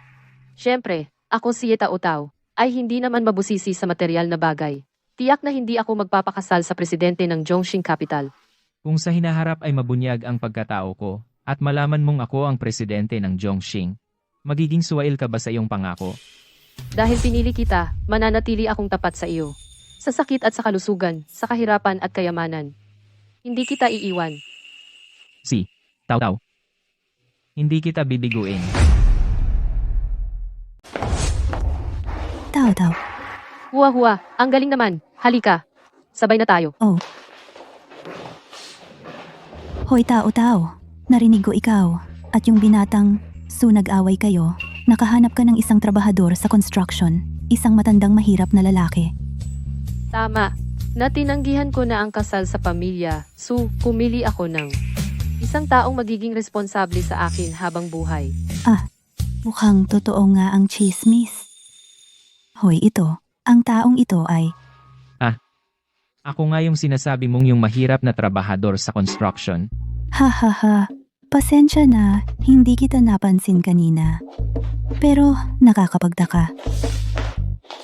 Siyempre, ako si Tao-tao, ay hindi naman mabusisi sa material na bagay. Tiyak na hindi ako magpapakasal sa presidente ng Zhongxing Capital. Kung sa hinaharap ay mabunyag ang pagkatao ko, at malaman mong ako ang presidente ng Zhongxing, magiging suwail ka ba sa iyong pangako? Dahil pinili kita, mananatili akong tapat sa iyo. Sa sakit at sa kalusugan, sa kahirapan at kayamanan. Hindi kita iiwan. Si, Tao-tao. Hindi kita bibiguin. Tao-tao. Huwa-huwa, ang galing naman. Halika. Sabay na tayo. Hoy tao-tao, narinig ko ikaw at yung binatang Su nag-away kayo. Nakahanap ka ng isang trabahador sa construction, isang matandang mahirap na lalaki. Tama. Natinanggihan ko na ang kasal sa pamilya. Su, pumili ako ng isang taong magiging responsable sa akin habang buhay. Mukhang totoo nga ang chismis. Hoy ito, ang taong ito ay Ako nga yung sinasabi mong yung mahirap na trabahador sa construction. hahaha. Pasensya na, hindi kita napansin kanina. Pero nakakapagtaka.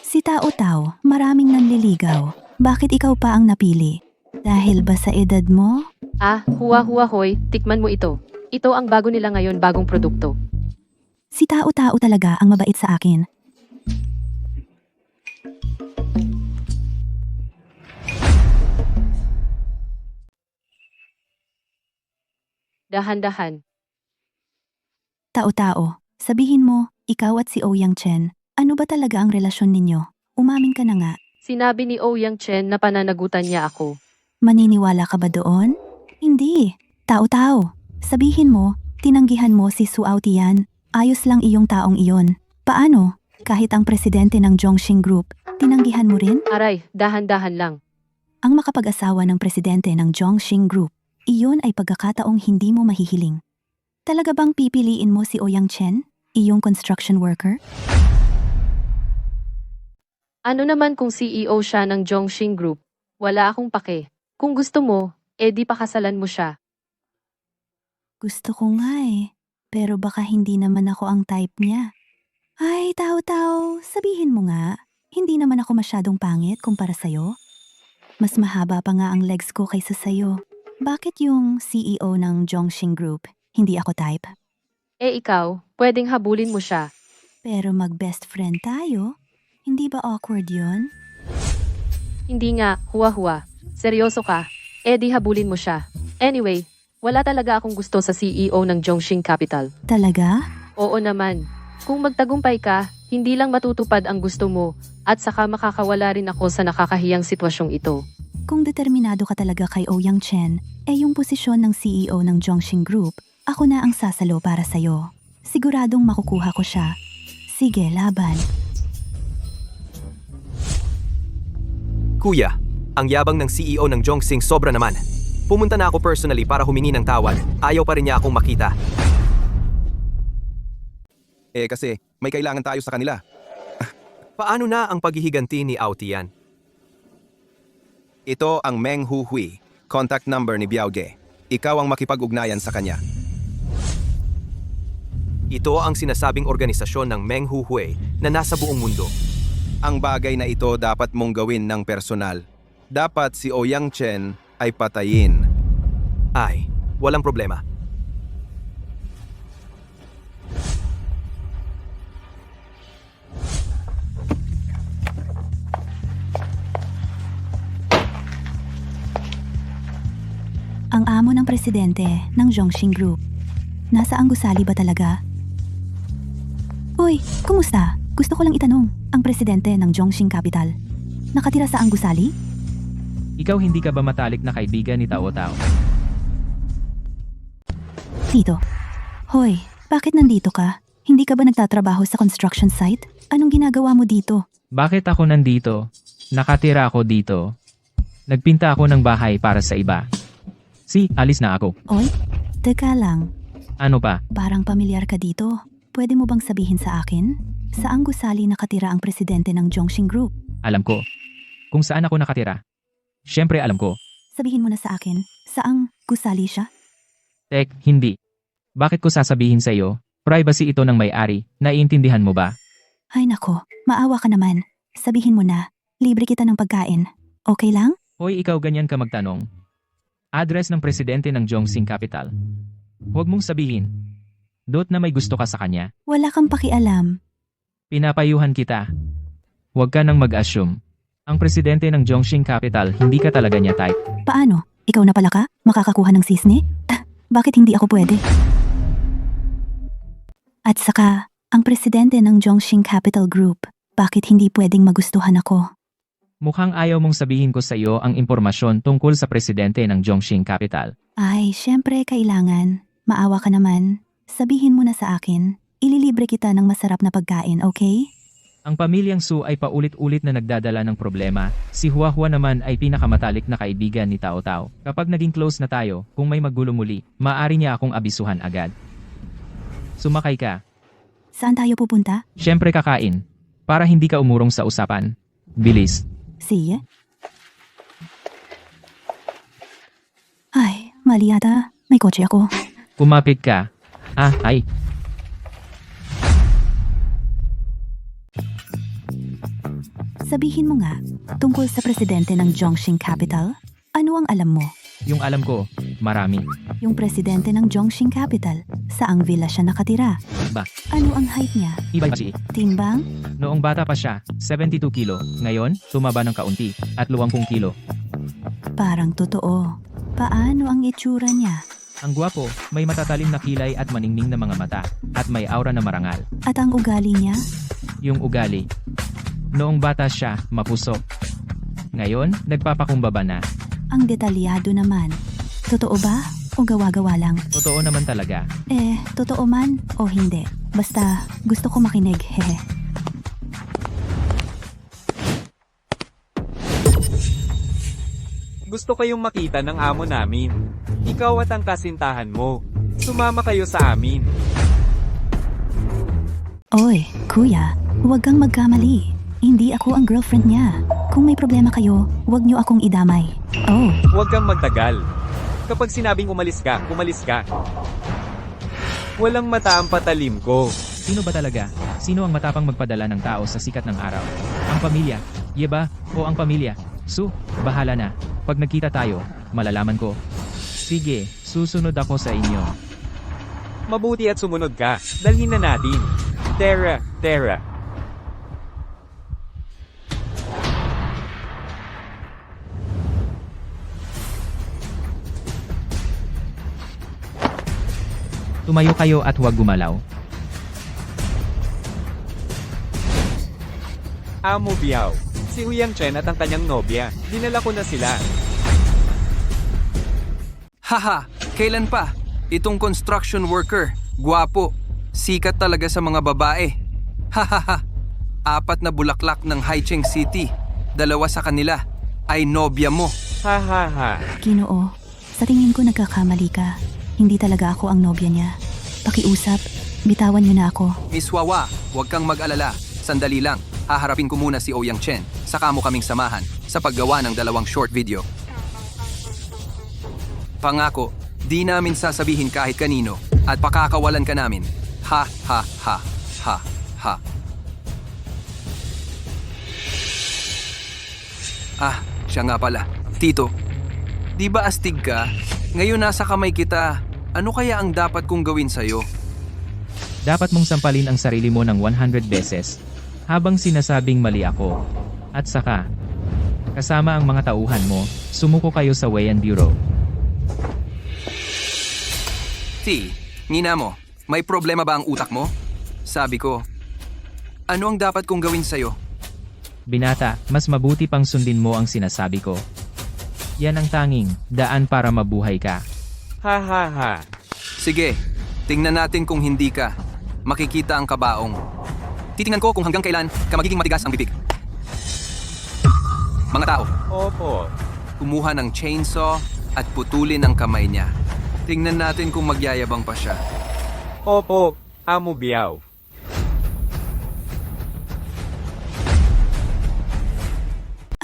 Si Tao-tao, maraming nanliligaw. Bakit ikaw pa ang napili? Dahil ba sa edad mo? Huwa-huwa hoy, tikman mo ito. Ito ang bago nila ngayon, bagong produkto. Si Tao-tao talaga ang mabait sa akin. Dahan-dahan. Tao-tao, sabihin mo, ikaw at si Ouyang Chen, ano ba talaga ang relasyon ninyo? Umamin ka na nga. Sinabi ni Ouyang Chen na pananagutan niya ako. Maniniwala ka ba doon? Hindi. Tao-tao, sabihin mo, tinanggihan mo si Su Aotian. Ayos lang iyong taong iyon. Paano? Kahit ang presidente ng Zhongxing Group, tinanggihan mo rin? Aray, dahan-dahan lang. Ang makapag-asawa ng presidente ng Zhongxing Group, iyon ay pagkakataong hindi mo mahihiling. Talaga bang pipiliin mo si Ouyang Chen, iyong construction worker? Ano naman kung CEO siya ng Zhongxing Group? Wala akong pake. Kung gusto mo, di pakasalan mo siya. Gusto ko nga pero baka hindi naman ako ang type niya. Ay, Tao-tao, sabihin mo nga, hindi naman ako masyadong pangit kumpara sa'yo. Mas mahaba pa nga ang legs ko kaysa sa'yo. Bakit yung CEO ng Zhongxing Group, hindi ako type? Ikaw, pwedeng habulin mo siya. Pero mag-best friend tayo? Hindi ba awkward yon? Hindi nga, huwa-huwa. Seryoso ka? Di habulin mo siya. Anyway, wala talaga akong gusto sa CEO ng Zhongxing Capital. Talaga? Oo naman. Kung magtagumpay ka, hindi lang matutupad ang gusto mo, At saka makakawala rin ako sa nakakahiyang sitwasyong ito. Kung determinado ka talaga kay Ouyang Chen, yung posisyon ng CEO ng Zhongxing Group, ako na ang sasalo para sa'yo. Siguradong makukuha ko siya. Sige, laban. Kuya, ang yabang ng CEO ng Zhongxing sobra naman. Pumunta na ako personally para humingi ng tawad. Ayaw pa rin niya akong makita. Kasi may kailangan tayo sa kanila. Paano na ang paghihiganti ni Aotian? Ito ang Meng Huhui, contact number ni Biao Ge. Ikaw ang makipag-ugnayan sa kanya. Ito ang sinasabing organisasyon ng Meng Huhui na nasa buong mundo. Ang bagay na ito dapat mong gawin ng personal. Dapat si Ouyang Chen ay patayin. Ay, walang problema. Ang amo ng presidente ng Zhongxing Group. Nasa ang gusali ba talaga? Uy, kumusta? Gusto ko lang itanong, ang presidente ng Zhongxing Capital, nakatira sa ang gusali? Ikaw hindi ka ba matalik na kaibigan ni Tao Tao? Dito. Hoy, bakit nandito ka? Hindi ka ba nagtatrabaho sa construction site? Anong ginagawa mo dito? Bakit ako nandito? Nakatira ako dito. Nagpinta ako ng bahay para sa iba. Alis na ako. Oy, teka lang. Ano pa? Parang pamilyar ka dito. Pwede mo bang sabihin sa akin? Saang gusali nakatira ang presidente ng Zhongxing Group? Alam ko. Kung saan ako nakatira. Siyempre alam ko. Sabihin mo na sa akin, saang gusali siya? Tek, hindi. Bakit ko sasabihin sa iyo? Privacy ito ng may-ari. Naiintindihan mo ba? Ay nako, maawa ka naman. Sabihin mo na, libre kita ng pagkain. Okay lang? Hoy, ikaw ganyan ka magtanong. Address ng presidente ng Zhongxing Capital. Huwag mong sabihin. Dot na may gusto ka sa kanya. Wala kang pakialam. Pinapayuhan kita. Huwag ka nang mag-assume. Ang presidente ng Zhongxing Capital, hindi ka talaga niya type. Paano? Ikaw na pala ka? Makakakuha ng sisne? Bakit hindi ako pwede? At saka, ang presidente ng Zhongxing Capital Group, bakit hindi pwedeng magustuhan ako? Mukhang ayaw mong sabihin ko sa iyo ang impormasyon tungkol sa presidente ng Zhongxing Capital. Ay, syempre kailangan. Maawa ka naman. Sabihin mo na sa akin. Ililibre kita ng masarap na pagkain, okay? Ang pamilyang Su ay paulit-ulit na nagdadala ng problema. Si Huahua naman ay pinakamatalik na kaibigan ni Tao Tao. Kapag naging close na tayo, kung may maggulo muli, maaari niya akong abisuhan agad. Sumakay ka. Saan tayo pupunta? Siyempre kakain. Para hindi ka umurong sa usapan. Bilis. Sige. Ay, mali yata. May kotse ako. Kumapit ka. Ay. Sabihin mo nga, tungkol sa presidente ng Zhongxing Capital, ano ang alam mo? Yung alam ko, marami. Yung presidente ng Zhongxing Capital, saang villa siya nakatira? Ba? Ano ang height niya? Iba siya. Timbang? Noong bata pa siya, 72 kilo. Ngayon, tumaba ng kaunti, at 20 kilo. Parang totoo. Paano ang itsura niya? Ang gwapo, may matatalim na kilay at maningning na mga mata, at may aura na marangal. At ang ugali niya? Yung ugali. Noong bata siya, mapusok. Ngayon, nagpapakumbaba na. Ang detalyado naman. Totoo ba? O gawa-gawa lang? Totoo naman talaga. Totoo man o hindi. Basta, gusto ko makinig, hehe. Gusto kayong makita ng amo namin. Ikaw at ang kasintahan mo. Sumama kayo sa amin. Oy, kuya, huwag kang magkamali. Hindi ako ang girlfriend niya. Kung may problema kayo, huwag niyo akong idamay. Oh. Huwag kang magtagal. Kapag sinabing umalis ka, umalis ka. Walang mata ang patalim ko. Sino ba talaga? Sino ang matapang magpadala ng tao sa sikat ng araw? Ang pamilya? Yeba? O ang pamilya? Su, bahala na. Pag nagkita tayo, malalaman ko. Sige, susunod ako sa inyo. Mabuti at sumunod ka. Dalhin na natin. Tara. Tumayo kayo at huwag gumalaw. Amo Biao. Si Uyang Chen at ang kanyang nobya. Dinala ko na sila. Haha, kailan pa? Itong construction worker, guwapo, sikat talaga sa mga babae. Hahaha, 4 na bulaklak ng Haicheng City, 2 sa kanila ay nobya mo. Ha ha ha. Ginoo, sa tingin ko nagkakamali ka. Hindi talaga ako ang nobya niya. Pakiusap, bitawan niyo na ako. Miss Wawa, huwag kang mag-alala. Sandali lang, haharapin ko muna si Ouyang Chen, saka mo kaming samahan sa paggawa ng 2 short video. Pangako, di namin sasabihin kahit kanino at pakakawalan ka namin. Ha ha ha ha ha. Ah, siya nga pala. Tito, di ba astig ka? Ngayon nasa kamay kita. Ano kaya ang dapat kong gawin sa'yo? Dapat mong sampalin ang sarili mo ng 100 beses habang sinasabing mali ako. At saka, kasama ang mga tauhan mo, sumuko kayo sa Weian Bureau. Nina mo, may problema ba ang utak mo? Sabi ko, ano ang dapat kong gawin sa'yo? Binata, mas mabuti pang sundin mo ang sinasabi ko. Yan ang tanging daan para mabuhay ka. Ha ha ha. Sige, tingnan natin kung hindi ka. Makikita ang kabaong. Titingnan ko kung hanggang kailan ka magiging matigas ang bibig. Mga tao, Opo. kumuha ng chainsaw at putulin ang kamay niya. Tingnan natin kung magyayabang pa siya. Opo, Amo Biao.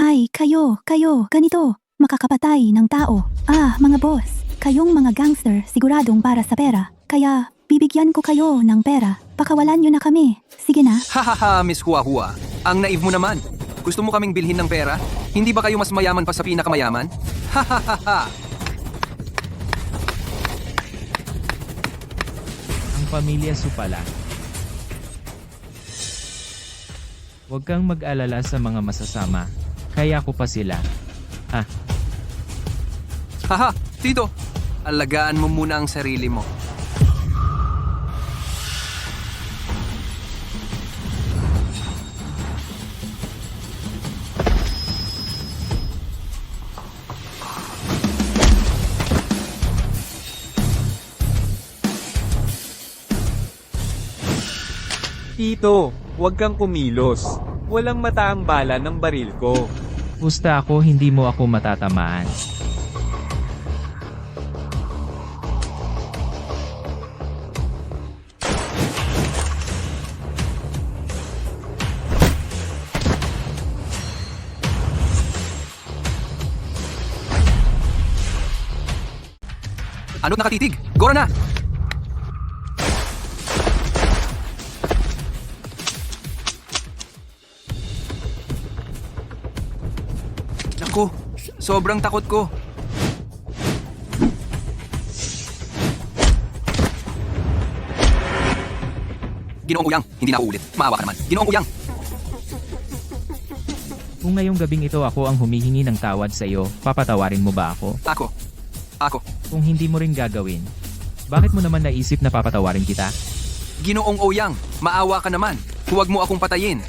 Ay, kayo, ganito, makakapatay ng tao. Ah, mga boss, kayong mga gangster siguradong para sa pera. Kaya, bibigyan ko kayo ng pera. Pakawalan nyo na kami. Sige na. Hahaha, Miss Hua Hua. Ang naive mo naman. Gusto mo kaming bilhin ng pera? Hindi ba kayo mas mayaman pa sa pinakamayaman? Hahaha. Ang pamilya Su pala. Huwag kang mag-alala sa mga masasama. Kaya ko pa sila. Ah, Haha, Tito. Alagaan mo muna ang sarili mo. Tito, huwag kang kumilos. Walang mata ang bala ng baril ko. Pusta ako, hindi mo ako matatamaan. Ano't nakatitig? Gora na! Naku, sobrang takot ko. Ginoong Uyang, hindi na ako ulit. Maawa ka naman. Ginoong Uyang! Kung ngayong gabing ito ako ang humihingi ng tawad sa iyo, papatawarin mo ba ako? Ako. Kung hindi mo rin gagawin, bakit mo naman naisip na papatawarin kita? Ginoong Oyang, maawa ka naman. Huwag mo akong patayin.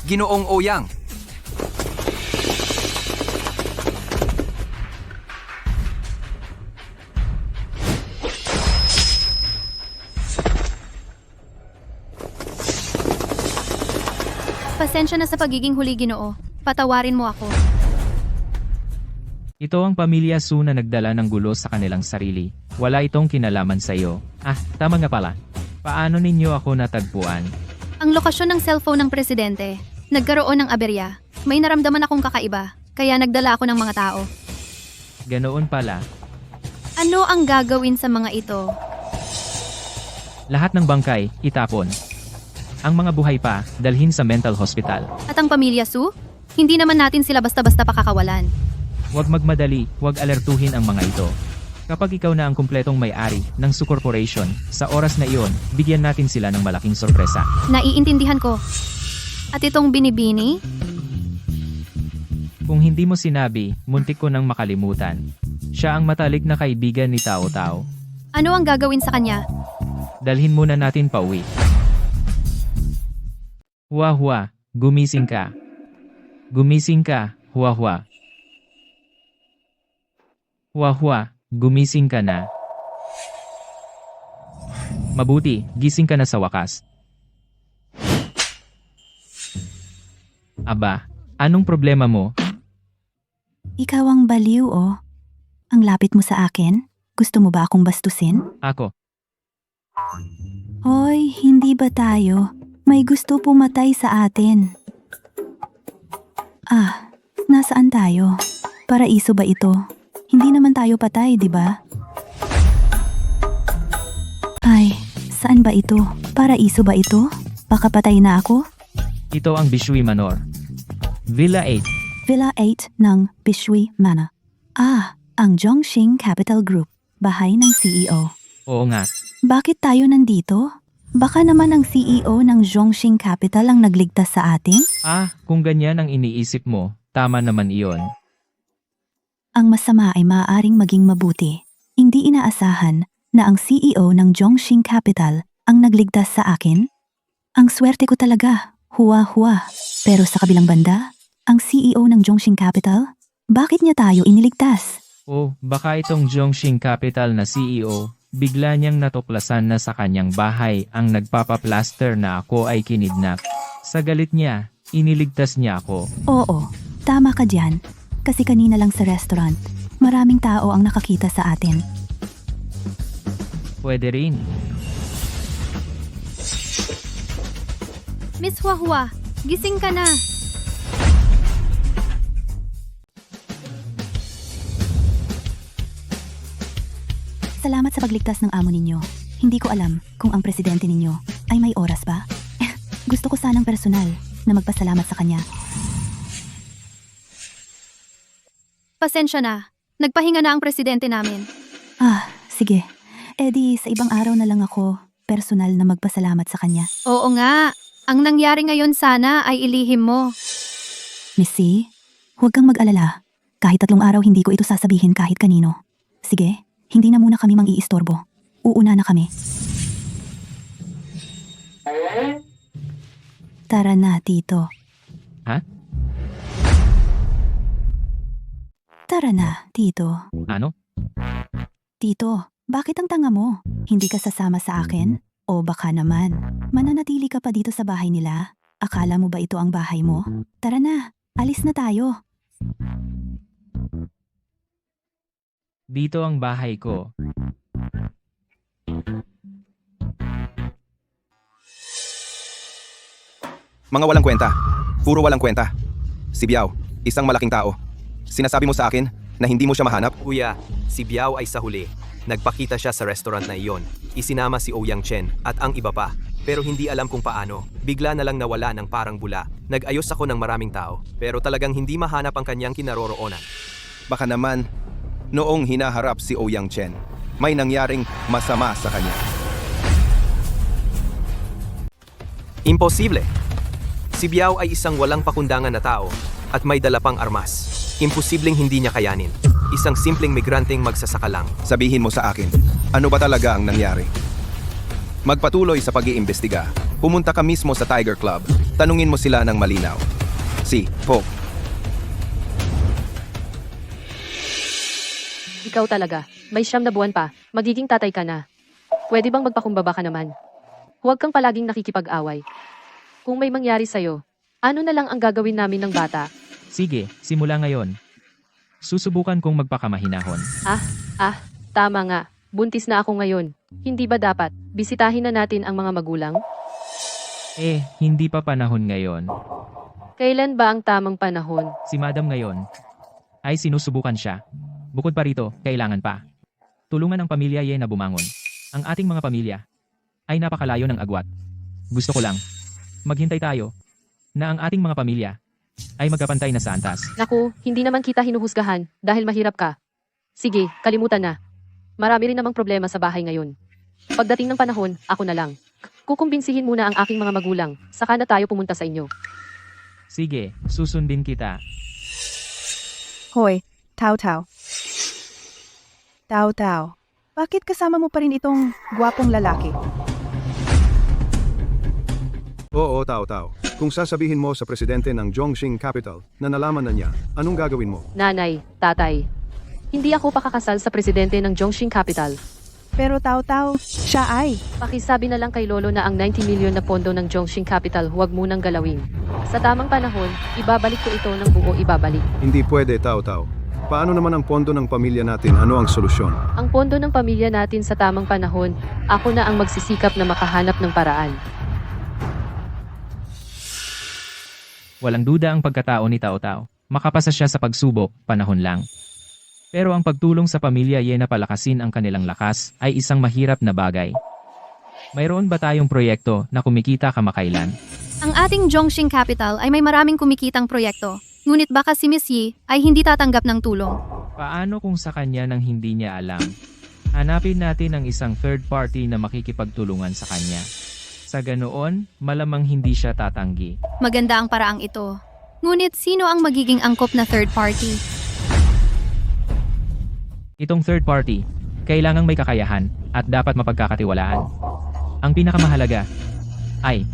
Ginoong Oyang. Pasensya na sa pagiging huli, Ginoo. Patawarin mo ako. Ito ang pamilya Su na nagdala ng gulo sa kanilang sarili. Wala itong kinalaman sa iyo. Ah, tama nga pala. Paano ninyo ako natagpuan? Ang lokasyon ng cellphone ng presidente. Nagkaroon ng aberya. May naramdaman akong kakaiba. Kaya nagdala ako ng mga tao. Ganoon pala. Ano ang gagawin sa mga ito? Lahat ng bangkay, itapon. Ang mga buhay pa, dalhin sa mental hospital. At ang pamilya Su? Hindi naman natin sila basta-basta pakakawalan. Huwag magmadali, huwag alertuhin ang mga ito. Kapag ikaw na ang kumpletong may-ari ng Su Corporation, sa oras na iyon, bigyan natin sila ng malaking sorpresa. Naiintindihan ko. At itong binibini? Kung hindi mo sinabi, muntik ko nang makalimutan. Siya ang matalik na kaibigan ni Tao Tao. Ano ang gagawin sa kanya? Dalhin muna natin pauwi. Hua, gumising ka. Gumising ka, Hua-Hua. Hua-Hua, gumising ka na. Mabuti, gising ka na sa wakas. Aba, anong problema mo? Ikaw ang baliw, oh. Ang lapit mo sa akin? Gusto mo ba akong bastusin? Ako. Hoy, hindi ba tayo? May gusto pumatay sa atin. Ah, nasaan tayo? Paraiso ba ito? Hindi naman tayo patay, di ba? Ay, saan ba ito? Paraiso ba ito? Baka patay na ako? Ito ang Bishui Manor. Villa 8. Villa 8 ng Bishui Manor. Ah, ang Zhongxing Capital Group. Bahay ng CEO. Oo nga. Bakit tayo nandito? Baka naman ang CEO ng Zhongxing Capital ang nagligtas sa atin? Ah, kung ganyan ang iniisip mo, tama naman iyon. Ang masama ay maaaring maging mabuti. Hindi inaasahan na ang CEO ng Zhongxing Capital ang nagligtas sa akin. Ang swerte ko talaga, Hua-Hua. Pero sa kabilang banda, ang CEO ng Zhongxing Capital, bakit niya tayo iniligtas? Oh, baka itong Zhongxing Capital na CEO, bigla niyang natuklasan na sa kanyang bahay ang nagpapaplaster na ako ay kinidnap. Sa galit niya, iniligtas niya ako. Oo, tama ka dyan. Kasi kanina lang sa restaurant, maraming tao ang nakakita sa atin. Pwede rin. Miss Hua-Hua, gising ka na. Salamat sa pagligtas ng amo ninyo. Hindi ko alam kung ang presidente ninyo ay may oras ba. Gusto ko sanang personal na magpasalamat sa kanya. Pasensya na. Nagpahinga na ang presidente namin. Ah, sige. Di sa ibang araw na lang ako personal na magpasalamat sa kanya. Oo nga. Ang nangyari ngayon sana ay ilihim mo. Missy, huwag kang mag-alala. Kahit 3 araw hindi ko ito sasabihin kahit kanino. Sige, hindi na muna kami mang-iistorbo. Uuna na kami. Tara na, Tito. Ha? Tara na, Tito. Ano? Tito, bakit ang tanga mo? Hindi ka sasama sa akin? O baka naman, mananatili ka pa dito sa bahay nila? Akala mo ba ito ang bahay mo? Tara na, alis na tayo. Dito ang bahay ko. Mga walang kwenta. Puro walang kwenta. Si Biao, isang malaking tao. Sinasabi mo sa akin na hindi mo siya mahanap? Kuya, si Biao ay sa huli. Nagpakita siya sa restaurant na iyon. Isinama si Ouyang Chen at ang iba pa. Pero hindi alam kung paano. Bigla na lang nawala ng parang bula. Nag-ayos ako ng maraming tao. Pero talagang hindi mahanap ang kanyang kinaroroonan. Baka naman, noong hinaharap si Ouyang Chen, may nangyaring masama sa kanya. Imposible! Si Biao ay isang walang pakundangan na tao at may dala pang armas. Imposibleng hindi niya kayanin. Isang simpleng migranteng magsasaka lang. Sabihin mo sa akin, ano ba talaga ang nangyari? Magpatuloy sa pag-iimbestiga. Pumunta ka mismo sa Tiger Club. Tanungin mo sila ng malinaw. Si Po. Ikaw talaga. May 9 na buwan pa. Magiging tatay ka na. Pwede bang magpakumbaba ka naman? Huwag kang palaging nakikipag-away. Kung may mangyari sa'yo, ano na lang ang gagawin namin ng bata? Sige, simula ngayon. Susubukan kong magpakamahinahon. Tama nga. Buntis na ako ngayon. Hindi ba dapat bisitahin na natin ang mga magulang? Hindi pa panahon ngayon. Kailan ba ang tamang panahon? Si Madam ngayon ay sinusubukan siya. Bukod pa rito, kailangan pa. Tulungan ang pamilya Ye na bumangon. Ang ating mga pamilya ay napakalayo ng agwat. Gusto ko lang, maghintay tayo na ang ating mga pamilya ay magkapantay na sa antas. Naku, hindi naman kita hinuhusgahan dahil mahirap ka. Sige, kalimutan na. Marami rin namang problema sa bahay ngayon. Pagdating ng panahon, ako na lang. Kukumbinsihin muna ang aking mga magulang, saka na tayo pumunta sa inyo. Sige, susundin kita. Hoy, Tao-Tao. Tao-Tao, bakit kasama mo pa rin itong gwapong lalaki? Oo, Tao-Tao. Kung sasabihin mo sa presidente ng Zhongxing Capital na nalaman na niya, anong gagawin mo? Nanay, tatay. Hindi ako pakakasal sa presidente ng Zhongxing Capital. Pero Tao-Tao, siya ay. Pakisabi na lang kay Lolo na ang 90 milyon na pondo ng Zhongxing Capital huwag munang galawin. Sa tamang panahon, ibabalik ko ito ng buo ibabalik. Hindi pwede, Tao-Tao. Paano naman ang pondo ng pamilya natin? Ano ang solusyon? Ang pondo ng pamilya natin sa tamang panahon, ako na ang magsisikap na makahanap ng paraan. Walang duda ang pagkatao ni Tao-Tao. Makapasa siya sa pagsubok, panahon lang. Pero ang pagtulong sa pamilya Ye na palakasin ang kanilang lakas ay isang mahirap na bagay. Mayroon ba tayong proyekto na kumikita kamakailan? Ang ating Zhongxing Capital ay may maraming kumikitang proyekto. Ngunit baka si Miss Yi ay hindi tatanggap ng tulong. Paano kung sa kanya nang hindi niya alam? Hanapin natin ang isang third party na makikipagtulungan sa kanya. Sa ganoon, malamang hindi siya tatanggi. Maganda ang paraang ito. Ngunit sino ang magiging angkop na third party? Itong third party, kailangang may kakayahan at dapat mapagkakatiwalaan. Ang pinakamahalaga ay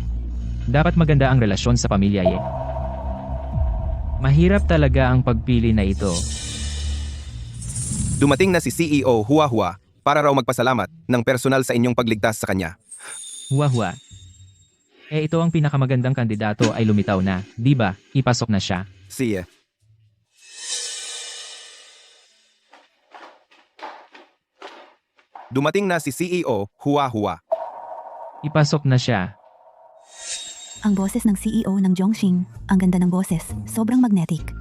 dapat maganda ang relasyon sa pamilya Ye. Mahirap talaga ang pagpili na ito. Dumating na si CEO Hua Hua para raw magpasalamat ng personal sa inyong pagligtas sa kanya. Hua. Ito ang pinakamagandang kandidato ay lumitaw na, di ba? Ipasok na siya. Sige. Dumating na si CEO Hua Hua. Ipasok na siya. Ang boses ng CEO ng Zhongxing, ang ganda ng boses, sobrang magnetic.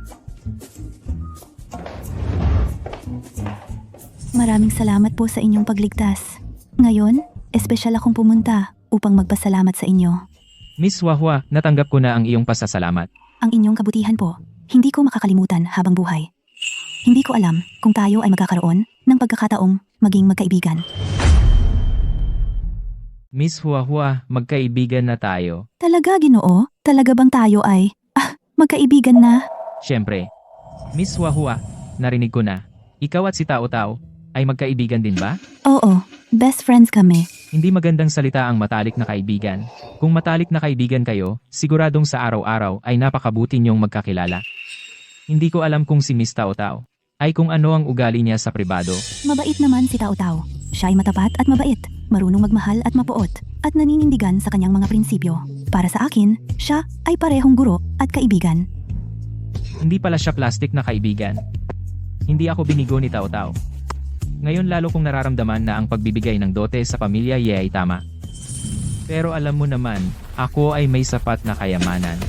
Maraming salamat po sa inyong pagligtas. Ngayon, espesyal akong pumunta upang magpasalamat sa inyo. Miss Hua, natanggap ko na ang iyong pasasalamat. Ang inyong kabutihan po, hindi ko makakalimutan habang buhay. Hindi ko alam kung tayo ay magkakaroon ng pagkakataong maging magkaibigan. Miss Hua, magkaibigan na tayo. Talaga, Ginoo? Talaga bang tayo ay, magkaibigan na? Siyempre. Miss Hua, narinig ko na. Ikaw at si Tao-Tao ay magkaibigan din ba? Oo, best friends kami. Hindi magandang salita ang matalik na kaibigan. Kung matalik na kaibigan kayo, siguradong sa araw-araw ay napakabuti niyong magkakilala. Hindi ko alam kung si Miss Tao-Tao ay kung ano ang ugali niya sa pribado. Mabait naman si Tao-Tao. Siya ay matapat at mabait, marunong magmahal at mapuot, at naninindigan sa kanyang mga prinsipyo. Para sa akin, siya ay parehong guro at kaibigan. Hindi pala siya plastic na kaibigan. Hindi ako binigo ni Tao-Tao. Ngayon lalo kong nararamdaman na ang pagbibigay ng dote sa pamilya Ye ay tama. Pero alam mo naman, ako ay may sapat na kayamanan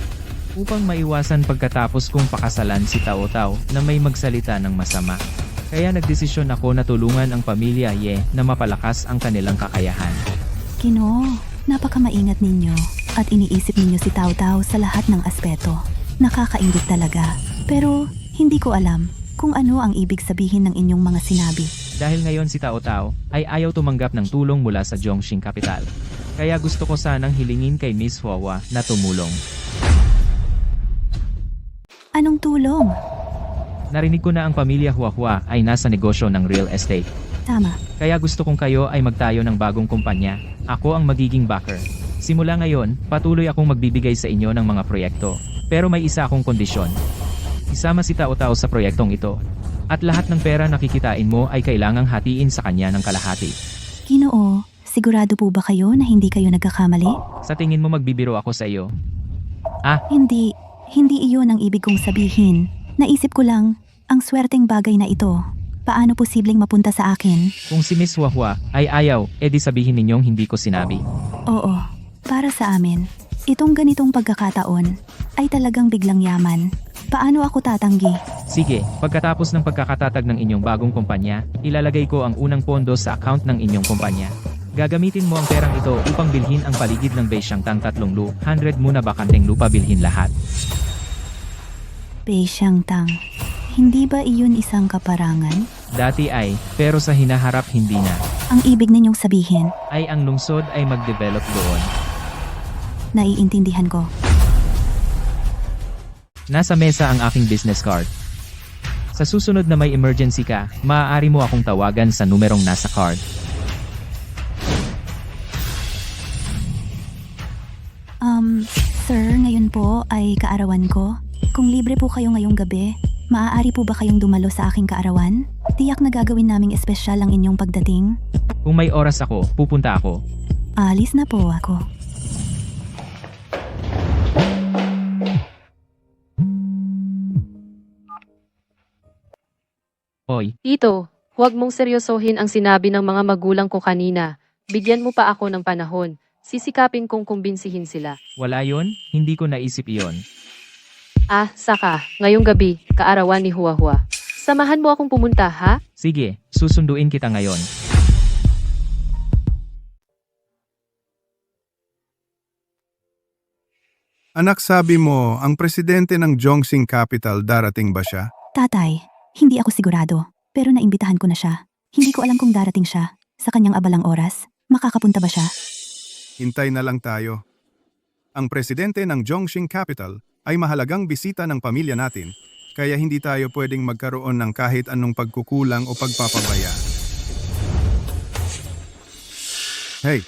upang maiwasan pagkatapos kong pakasalan si Tao-Tao na may magsalita ng masama. Kaya nagdesisyon ako na tulungan ang pamilya Ye na mapalakas ang kanilang kakayahan. Ginoo, napakamaingat ninyo at iniisip ninyo si Tao-Tao sa lahat ng aspeto. Nakakaingit talaga. Pero hindi ko alam kung ano ang ibig sabihin ng inyong mga sinabi. Dahil ngayon si Tao-Tao ay ayaw tumanggap ng tulong mula sa Zhongxing Capital. Kaya gusto ko sanang hilingin kay Miss Hua na tumulong. Anong tulong? Narinig ko na ang pamilya Hua ay nasa negosyo ng real estate. Tama. Kaya gusto kong kayo ay magtayo ng bagong kumpanya. Ako ang magiging backer. Simula ngayon, patuloy akong magbibigay sa inyo ng mga proyekto. Pero may isa akong kondisyon. Isama si Tao-Tao sa proyektong ito. At lahat ng pera na kikitain mo ay kailangang hatiin sa kanya ng kalahati. Ginoo, sigurado po ba kayo na hindi kayo nagkakamali? Sa tingin mo magbibiro ako sa iyo? Hindi iyon ang ibig kong sabihin. Naisip ko lang, ang swerteng bagay na ito. Paano posibleng mapunta sa akin? Kung si Miss Hua ay ayaw, edi sabihin ninyong hindi ko sinabi. Oo, para sa amin. Itong ganitong pagkakataon ay talagang biglang yaman. Paano ako tatanggi? Sige, pagkatapos ng pagkakatatag ng inyong bagong kumpanya, ilalagay ko ang unang pondo sa account ng inyong kumpanya. Gagamitin mo ang perang ito upang bilhin ang paligid ng Beisyang Tang 300 muna bakanteng lupa bilhin lahat. Beisyang Tang, hindi ba iyon isang kaparangan? Dati ay, pero sa hinaharap hindi na. Ang ibig ninyong sabihin? Ay ang lungsod ay mag-develop doon. Naiintindihan ko. Nasa mesa ang aking business card. Sa susunod na may emergency ka, maaari mo akong tawagan sa numerong nasa card. Sir, ngayon naman po ay kaarawan ko. Kung libre po kayo ngayong gabi, maaari po ba kayong dumalo sa aking kaarawan? Tiyak na gagawin naming espesyal ang inyong pagdating. Kung may oras ako, pupunta ako. Alis na po ako. Hoy, Tito, huwag mong seryosohin ang sinabi ng mga magulang ko kanina. Bigyan mo pa ako ng panahon. Sisikapin kong kumbinsihin sila. wala yon? Hindi ko naisip iyon. Ah, saka, ngayong gabi, kaarawan ni Huahua. Samahan mo akong pumunta, ha? Sige, susunduin kita ngayon. Anak, sabi mo, ang presidente ng Zhongxing Capital darating ba siya? Tatay, hindi ako sigurado, pero naimbitahan ko na siya. Hindi ko alam kung darating siya. Sa kanyang abalang oras, makakapunta ba siya? Hintay na lang tayo. Ang presidente ng Zhongxing Capital ay mahalagang bisita ng pamilya natin, kaya hindi tayo pwedeng magkaroon ng kahit anong pagkukulang o pagpapabaya. Hey!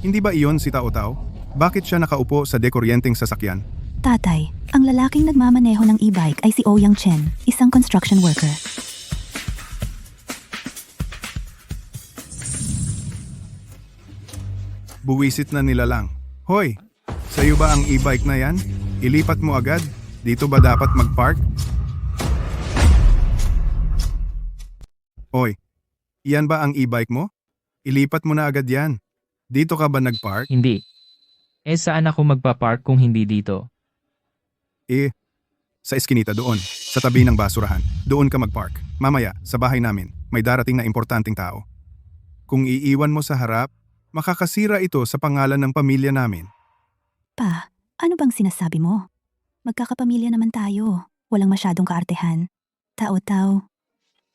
Hindi ba iyon si Tao Tao? Bakit siya nakaupo sa dekuryenteng sasakyan? Tatay, ang lalaking nagmamaneho ng e-bike ay si Ouyang Chen, isang construction worker. Buwisit na nila lang. Hoy! Sa'yo ba ang e-bike na yan? Ilipat mo agad? Dito ba dapat mag-park? Hoy! Iyan ba ang e-bike mo? Ilipat mo na agad yan. Dito ka ba nag-park? Hindi. Saan ako magpa-park kung hindi dito? Sa eskinita doon, sa tabi ng basurahan. Doon ka mag-park. Mamaya, sa bahay namin, may darating na importanteng tao. Kung iiwan mo sa harap, makakasira ito sa pangalan ng pamilya namin. Pa, ano bang sinasabi mo? Magkakapamilya naman tayo. Walang masyadong kaartehan. Tao-tao.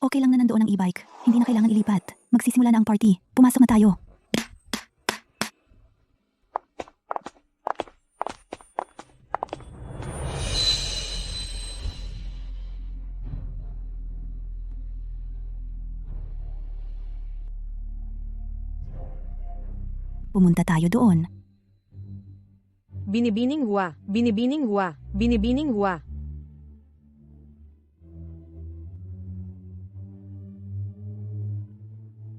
Okay lang na nandoon ang e-bike. Hindi na kailangan ilipat. Magsisimula na ang party. Pumasok na tayo. Pumunta tayo doon. Binibining Hua, binibining Hua, binibining Hua.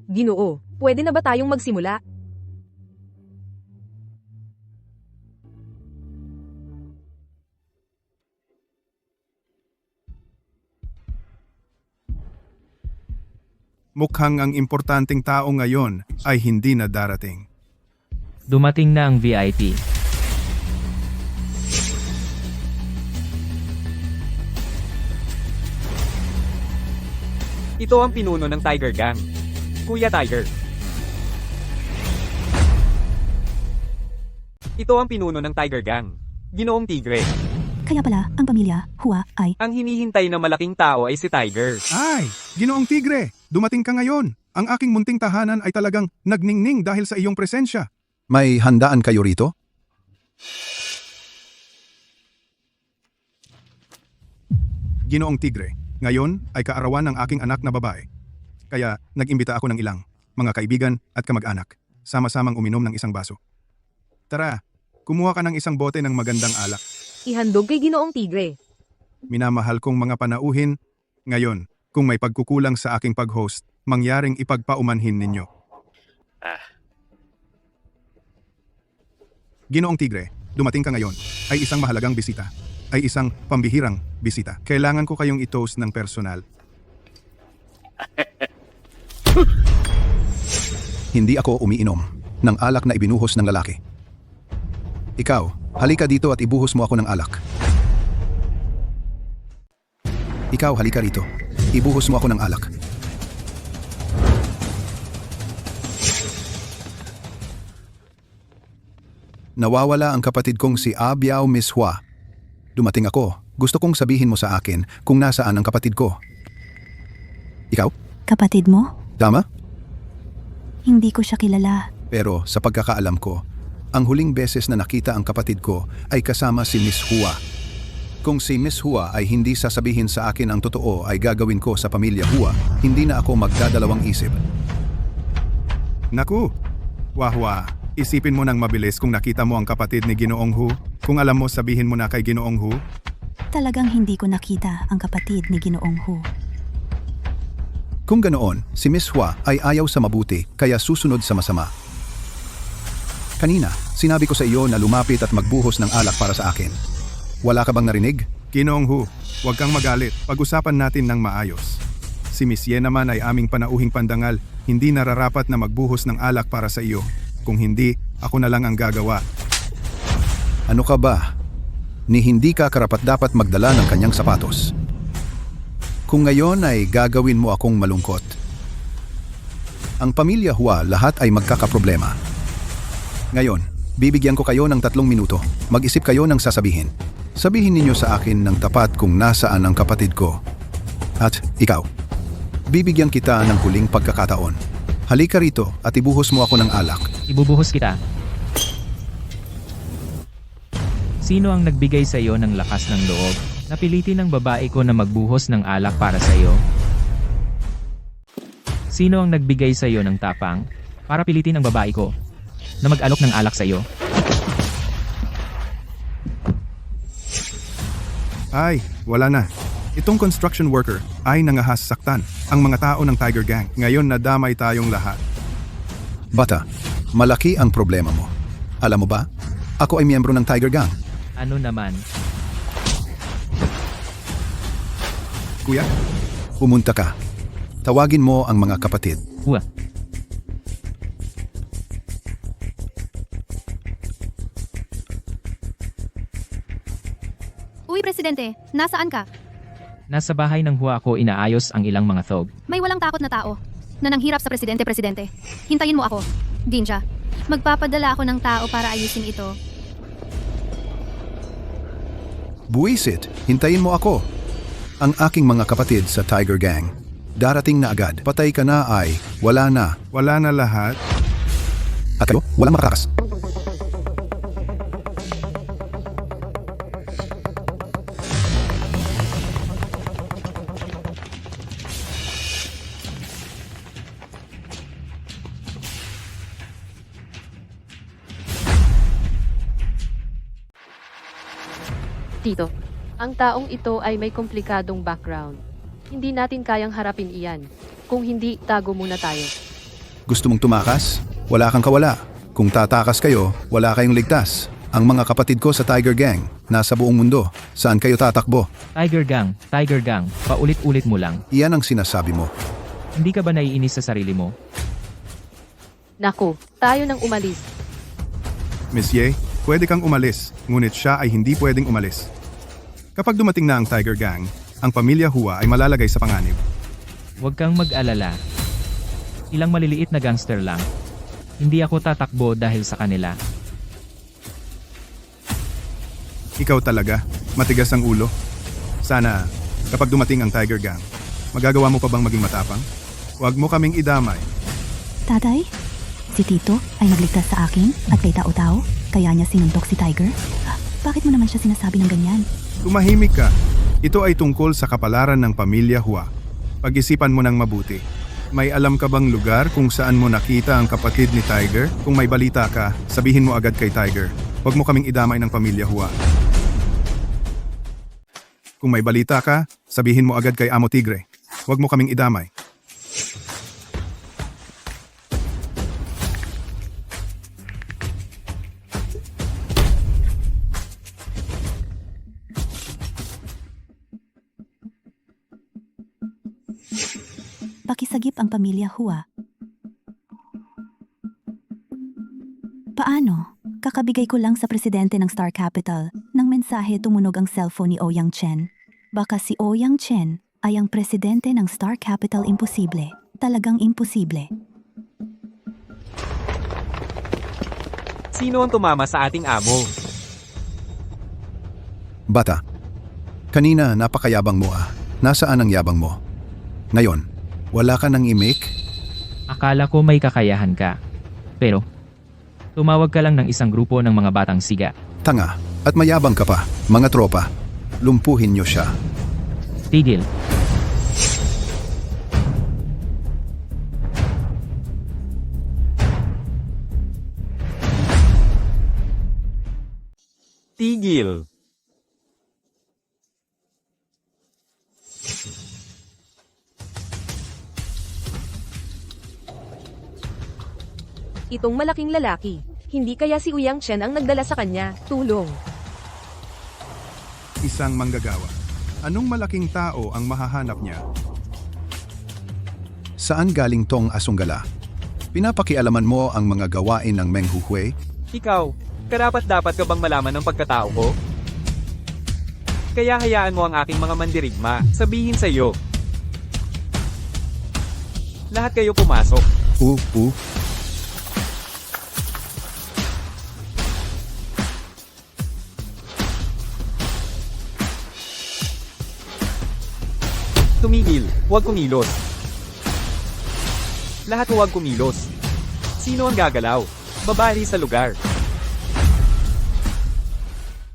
Ginoo, pwede na ba tayong magsimula? Mukhang ang importanteng tao ngayon ay hindi na darating. Dumating na ang VIP. Ito ang pinuno ng Tiger Gang. Kuya Tiger. Ito ang pinuno ng Tiger Gang. Ginoong Tigre. Kaya pala, ang pamilya, Hua, ay... Ang hinihintay na malaking tao ay si Tiger. Ay! Ginoong Tigre! Dumating ka ngayon! Ang aking munting tahanan ay talagang nagningning dahil sa iyong presensya. May handaan kayo rito? Ginoong Tigre, ngayon ay kaarawan ng aking anak na babae. Kaya nag-imbita ako ng ilang mga kaibigan at kamag-anak. Sama-samang uminom ng isang baso. Tara, kumuha ka ng isang bote ng magandang alak. Ihandog kay Ginoong Tigre. Minamahal kong mga panauhin, ngayon, kung may pagkukulang sa aking pag-host, mangyaring ipagpaumanhin ninyo. Ginoong Tigre, dumating ka ngayon, ay isang mahalagang bisita. Ay isang pambihirang bisita. Kailangan ko kayong i-toast ng personal. Hindi ako umiinom ng alak na ibinuhos ng lalaki. Ikaw, halika dito at ibuhos mo ako ng alak. Ikaw, halika rito. Ibuhos mo ako ng alak. Nawawala ang kapatid kong si Abiao Miss Hua. Dumating ako. Gusto kong sabihin mo sa akin kung nasaan ang kapatid ko. Ikaw? Kapatid mo? Tama? Hindi ko siya kilala. Pero sa pagkakaalam ko, ang huling beses na nakita ang kapatid ko ay kasama si Miss Hua. Kung si Miss Hua ay hindi sasabihin sa akin ang totoo ay gagawin ko sa pamilya Hua, hindi na ako magdadalawang isip. Naku! Wahwa, Isipin mo nang mabilis kung nakita mo ang kapatid ni Ginoong Hu. Kung alam mo, sabihin mo na kay Ginoong Hu. Talagang hindi ko nakita ang kapatid ni Ginoong Hu. Kung ganoon, si Miss Hua ay ayaw sa mabuti kaya susunod sa masama. Kanina, sinabi ko sa iyo na lumapit at magbuhos ng alak para sa akin. Wala ka bang narinig? Ginoong Hu, huwag kang magalit. Pag-usapan natin ng maayos. Si Miss Ye naman ay aming panauhing pandangal. Hindi nararapat na magbuhos ng alak para sa iyo. Kung hindi, ako na lang ang gagawa. Ano ka ba? Ni hindi ka karapat-dapat magdala ng kanyang sapatos. Kung ngayon ay gagawin mo akong malungkot. Ang pamilya Hua lahat ay magkakaproblema. Ngayon, bibigyan ko kayo ng 3 minuto. Mag-isip kayo ng sasabihin. Sabihin ninyo sa akin ng tapat kung nasaan ang kapatid ko. At ikaw, bibigyan kita ng huling pagkakataon. Halika rito at ibuhos mo ako ng alak. Ibubuhos kita. Sino ang nagbigay sa iyo ng lakas ng loob? Napilitin ng babae ko na magbuhos ng alak para sa iyo? Sino ang nagbigay sa iyo ng tapang para pilitin ang babae ko na mag-alok ng alak sa iyo? Ay, wala na. Itong construction worker ay nangahas saktan ang mga tao ng Tiger Gang. Ngayon nadamay tayong lahat. Bata, malaki ang problema mo. Alam mo ba? Ako ay miyembro ng Tiger Gang. Ano naman? Kuya, Pumunta ka. Tawagin mo ang mga kapatid. Hua. Uy, Presidente, nasaan ka? Nasa bahay ng Hua ako inaayos ang ilang mga thog. May walang takot na tao na nanghirap sa Presidente. Hintayin mo ako. Ginja, magpapadala ako ng tao para ayusin ito. Buwisit, hintayin mo ako. Ang aking mga kapatid sa Tiger Gang. Darating na agad. Patay ka na ay wala na. wala na lahat. At kayo, walang makakakas. Tito, ang taong ito ay may komplikadong background. Hindi natin kayang harapin iyan. Kung hindi, tago muna tayo. Gusto mong tumakas? Wala kang kawala. Kung tatakas kayo, wala kayong ligtas. Ang mga kapatid ko sa Tiger Gang, nasa buong mundo. Saan kayo tatakbo? Tiger Gang, paulit-ulit mo lang. Iyan ang sinasabi mo. Hindi ka ba naiinis sa sarili mo? Naku, tayo nang umalis. Miss Ye, pwede kang umalis, ngunit siya ay hindi pwedeng umalis. Kapag dumating na ang Tiger Gang, ang pamilya Hua ay malalagay sa panganib. Huwag kang mag-alala. Ilang maliliit na gangster lang. Hindi ako tatakbo dahil sa kanila. Ikaw talaga, matigas ang ulo. Sana, kapag dumating ang Tiger Gang, magagawa mo pa bang maging matapang? Huwag mo kaming idamay. Tatay, si Tito ay nagligtas sa akin at kay Tao-Tao, kaya niya sinuntok si Tiger? Bakit mo naman siya sinasabi ng ganyan? Tumahimik ka. Ito ay tungkol sa kapalaran ng pamilya Hua. Pag-isipan mo ng mabuti. May alam ka bang lugar kung saan mo nakita ang kapatid ni Tiger? Kung may balita ka, sabihin mo agad kay Tiger. Huwag mo kaming idamay ng pamilya Hua. Kung may balita ka, sabihin mo agad kay Amo Tigre. Huwag mo kaming idamay. Pakisagip ang pamilya Hua. Paano? Kakabigay ko lang sa presidente ng Star Capital ng mensahe tumunog ang cellphone ni Ouyang Chen. Baka si Ouyang Chen ay ang presidente ng Star Capital. Imposible. Talagang imposible. Sino ang tumama sa ating amo? Bata, kanina napakayabang mo ah. Nasaan ang yabang mo? Ngayon, wala ka nang imik? Akala ko may kakayahan ka. Pero, tumawag ka lang ng isang grupo ng mga batang siga. Tanga, at mayabang ka pa, mga tropa. Lumpuhin niyo siya. Tigil. Tigil. Itong malaking lalaki. Hindi kaya si Uyang Chen ang nagdala sa kanya. Tulong. Isang manggagawa. Anong malaking tao ang mahahanap niya? Saan galing tong asunggala? Pinapakialaman mo ang mga gawain ng Meng Huhui? Ikaw, karapat-dapat ka bang malaman ng pagkatao ko? Kaya hayaan mo ang aking mga mandirigma, sabihin sa iyo. Lahat kayo pumasok. Tumigil, huwag kumilos. Lahat huwag kumilos. Sino ang gagalaw? Babae sa lugar.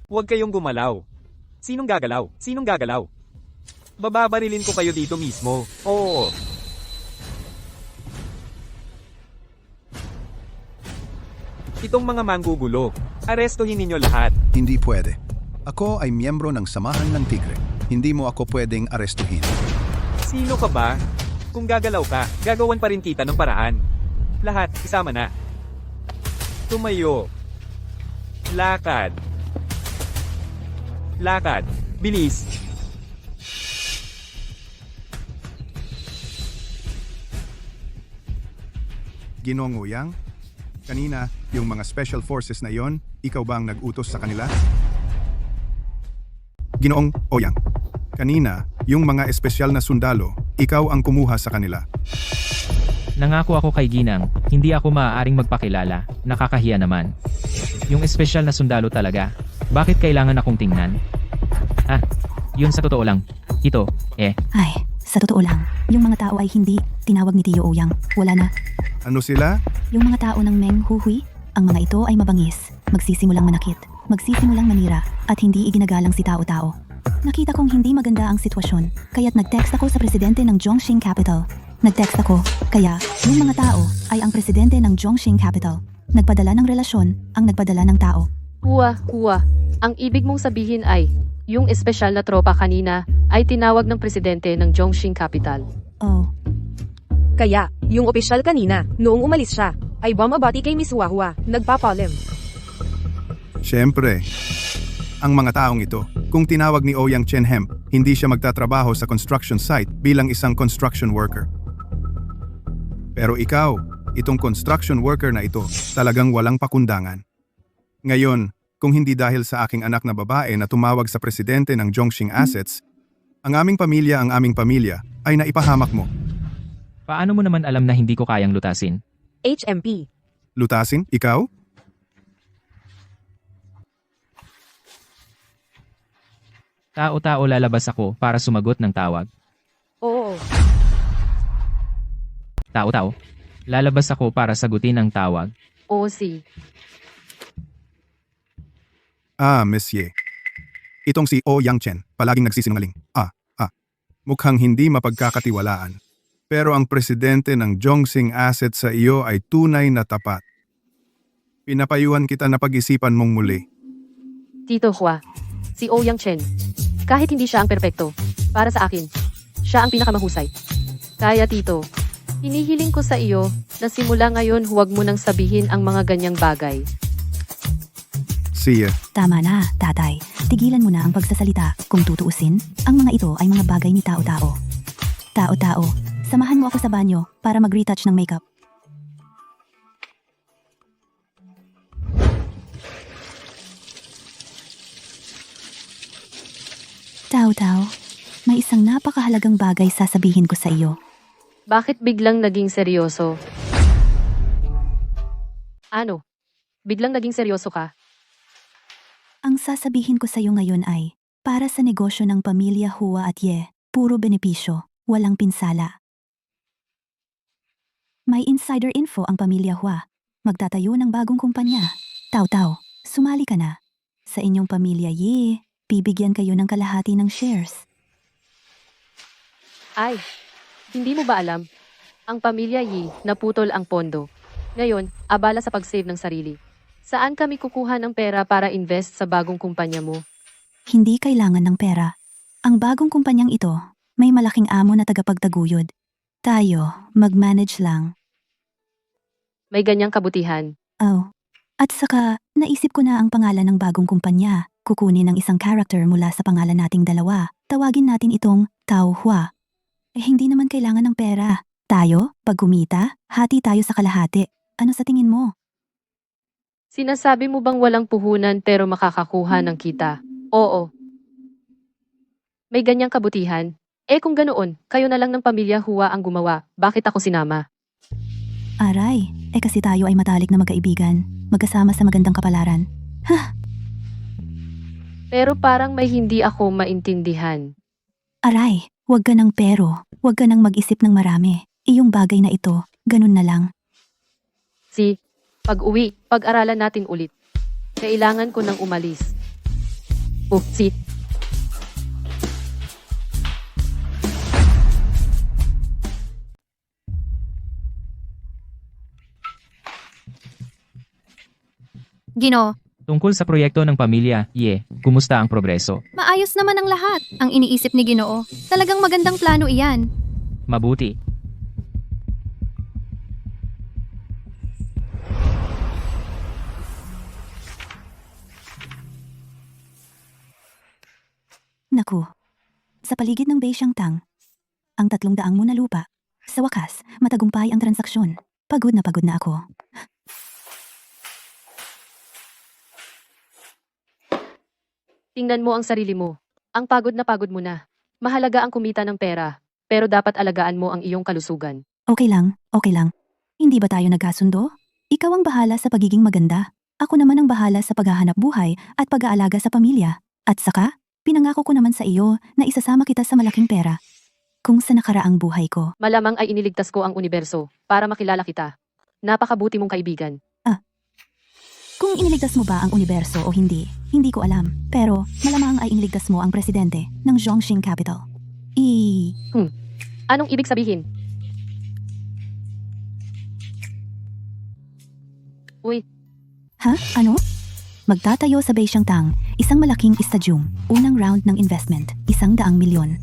Huwag kayong gumalaw. Sinong gagalaw? Sinong gagalaw? Bababarilin ko kayo dito mismo. Oo. Itong mga manggugulo, arestuhin ninyo lahat. Hindi pwede. Ako ay miyembro ng Samahan ng Tigre. Hindi mo ako pwedeng arestuhin. Sino ka ba? Kung gagalaw ka, gagawan pa rin kita ng paraan. Lahat, isama na. Tumayo. Lakad. Lakad. Bilis. Ginoong Uyang, kanina, yung mga special forces na yon, ikaw ba ang nag-utos sa kanila? Ginoong Oyang, kanina, yung mga espesyal na sundalo, ikaw ang kumuha sa kanila. Nangako ako kay Ginang, hindi ako maaaring magpakilala, nakakahiya naman. Yung espesyal na sundalo talaga, bakit kailangan akong tingnan? Yun sa totoo lang. Ito, Ay, sa totoo lang, yung mga tao ay hindi tinawag ni Tio Oyang. Wala na. Ano sila? Yung mga tao ng Meng Huhui, ang mga ito ay mabangis, magsisimulang manakit, magsisimulang manira, at hindi iginagalang si tao-tao. Nakita kong hindi maganda ang sitwasyon, kaya't nag-text ako sa presidente ng Zhongxing Capital. Nag-text ako, kaya yung mga tao ay ang presidente ng Zhongxing Capital. Nagpadala ng relasyon, ang nagpadala ng tao. Huwa. Ang ibig mong sabihin ay, yung espesyal na tropa kanina ay tinawag ng presidente ng Zhongxing Capital. Oh, Kaya, yung opisyal kanina, noong umalis siya, ay bumabati kay Miss Huahua, nagpapalim. Siyempre. Ang mga taong ito, kung tinawag ni Ouyang Chen Hemp, hindi siya magtatrabaho sa construction site bilang isang construction worker. Pero ikaw, itong construction worker na ito, talagang walang pakundangan. Ngayon, kung hindi dahil sa aking anak na babae na tumawag sa presidente ng Zhongxing Assets, ang aming pamilya ay naipahamak mo. paano mo naman alam na hindi ko kayang lutasin? HMP. Lutasin? Ikaw? Tao-tao lalabas ako para sumagot ng tawag. Oo. Tao-tao, lalabas ako para sagutin ang tawag. OC. Monsieur. Itong si Ouyang Chen, palaging nagsisinungaling. Mukhang hindi mapagkakatiwalaan. Pero ang presidente ng Zhongxing Assets sa iyo ay tunay na tapat. Pinapayuhan kita na pag-isipan mong muli. Tito Hua. Si Ouyang Chen. Kahit hindi siya ang perpekto, para sa akin, siya ang pinakamahusay. Kaya Tito, hinihiling ko sa iyo na simula ngayon huwag mo nang sabihin ang mga ganyang bagay. See ya. tama na, tatay. Tigilan mo na ang pagsasalita. Kung tutuusin, ang mga ito ay mga bagay ni tao-tao. Tao-tao, samahan mo ako sa banyo para mag-retouch ng makeup. Tao-tao, may isang napakahalagang bagay sasabihin ko sa iyo. Bakit biglang naging seryoso? Ano? Biglang naging seryoso ka? Ang sasabihin ko sa iyo ngayon ay, para sa negosyo ng pamilya Hua at Ye, puro benepisyo, walang pinsala. May insider info ang pamilya Hua. Magtatayo ng bagong kumpanya. Tao-tao, sumali ka na. Sa inyong pamilya Ye, bibigyan kayo ng kalahati ng shares. Ay, hindi mo ba alam? Ang pamilya Yi naputol ang pondo. Ngayon, abala sa pag-save ng sarili. Saan kami kukuha ng pera para invest sa bagong kumpanya mo? Hindi kailangan ng pera. Ang bagong kumpanyang ito, may malaking amo na tagapagtaguyod. Tayo, mag-manage lang. May ganyang kabutihan. Oh. At saka, naisip ko na ang pangalan ng bagong kumpanya. Kukunin ang isang character mula sa pangalan nating dalawa. Tawagin natin itong Tao Hua. Hindi naman kailangan ng pera. Tayo, pag kumita, hati tayo sa kalahati. Ano sa tingin mo? Sinasabi mo bang walang puhunan pero makakakuha ng kita? Oo. May ganyang kabutihan. Kung ganoon, kayo na lang ng pamilya Hua ang gumawa. Bakit ako sinama? Aray, kasi tayo ay matalik na magkaibigan. Magkasama sa magandang kapalaran. Pero parang may hindi ako maintindihan. Aray, wag ka ng pero. Wag ka nang mag-isip ng marami. Iyong bagay na ito, ganun na lang. Pag-uwi, pag-aralan natin ulit. Kailangan ko nang umalis. Gino, Tungkol sa proyekto ng pamilya, kumusta ang progreso? maayos naman ang lahat. Ang iniisip ni Ginoo. Talagang magandang plano iyan. Mabuti. Naku, sa paligid ng Beisyangtang, ang 300 mo na lupa. Sa wakas, matagumpay ang transaksyon. Pagod na ako. Tingnan mo ang sarili mo. Ang pagod mo na. Mahalaga ang kumita ng pera, pero dapat alagaan mo ang iyong kalusugan. Okay lang. Hindi ba tayo nagkasundo? Ikaw ang bahala sa pagiging maganda. Ako naman ang bahala sa paghahanap buhay at pag-aalaga sa pamilya. At saka, pinangako ko naman sa iyo na isasama kita sa malaking pera. Kung sa nakaraang buhay ko. Malamang ay iniligtas ko ang universo para makilala kita. Napakabuti mong kaibigan. Kung iniligtas mo ba ang universo o hindi, hindi ko alam. Pero, malamang ay iniligtas mo ang presidente ng Zhongxing Capital. Anong ibig sabihin? Ha? Ano? Magtatayo sa Beisyangtang, isang malaking estadyum, unang round ng investment, 100 milyon.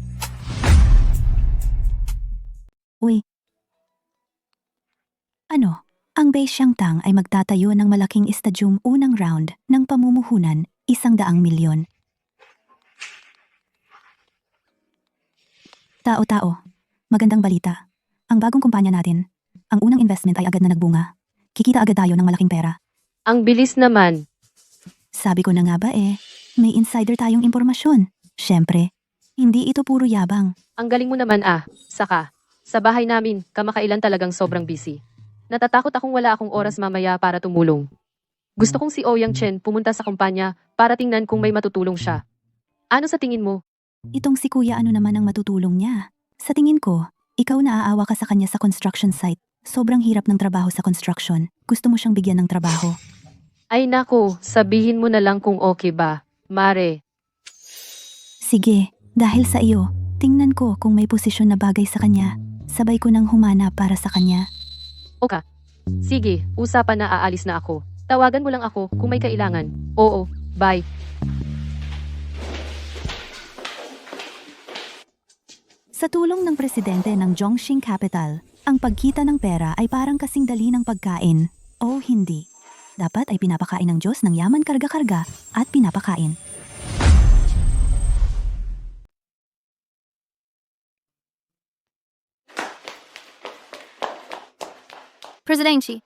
Ano? Ang Beisyangtang ay magtatayo ng malaking estadyum unang round ng pamumuhunan, 100 milyon. Tao, magandang balita. Ang bagong kumpanya natin, ang unang investment ay agad na nagbunga. Kikita agad tayo ng malaking pera. Ang bilis naman. Sabi ko na nga ba may insider tayong impormasyon. Siyempre, hindi ito puro yabang. Ang galing mo naman Saka, sa bahay namin, kamakailan talagang sobrang busy. Natatakot akong wala akong oras mamaya para tumulong. Gusto kong si Ouyang Chen pumunta sa kumpanya para tingnan kung may matutulong siya. Ano sa tingin mo? Itong si kuya ano naman ang matutulong niya. Sa tingin ko, ikaw naaawa ka sa kanya sa construction site. Sobrang hirap ng trabaho sa construction. Gusto mo siyang bigyan ng trabaho. Ay nako, sabihin mo na lang kung okay ba. Mare, Sige, dahil sa iyo, tingnan ko kung may posisyon na bagay sa kanya. Sabay ko nang humana para sa kanya. sige, usapan na aalis na ako. Tawagan mo lang ako kung may kailangan. Oo, bye. Sa tulong ng presidente ng Zhongxing Capital, ang pagkita ng pera ay parang kasing dali ng pagkain. O hindi. Dapat ay pinapakain ng Diyos ng yaman karga-karga at pinapakain. Presidente,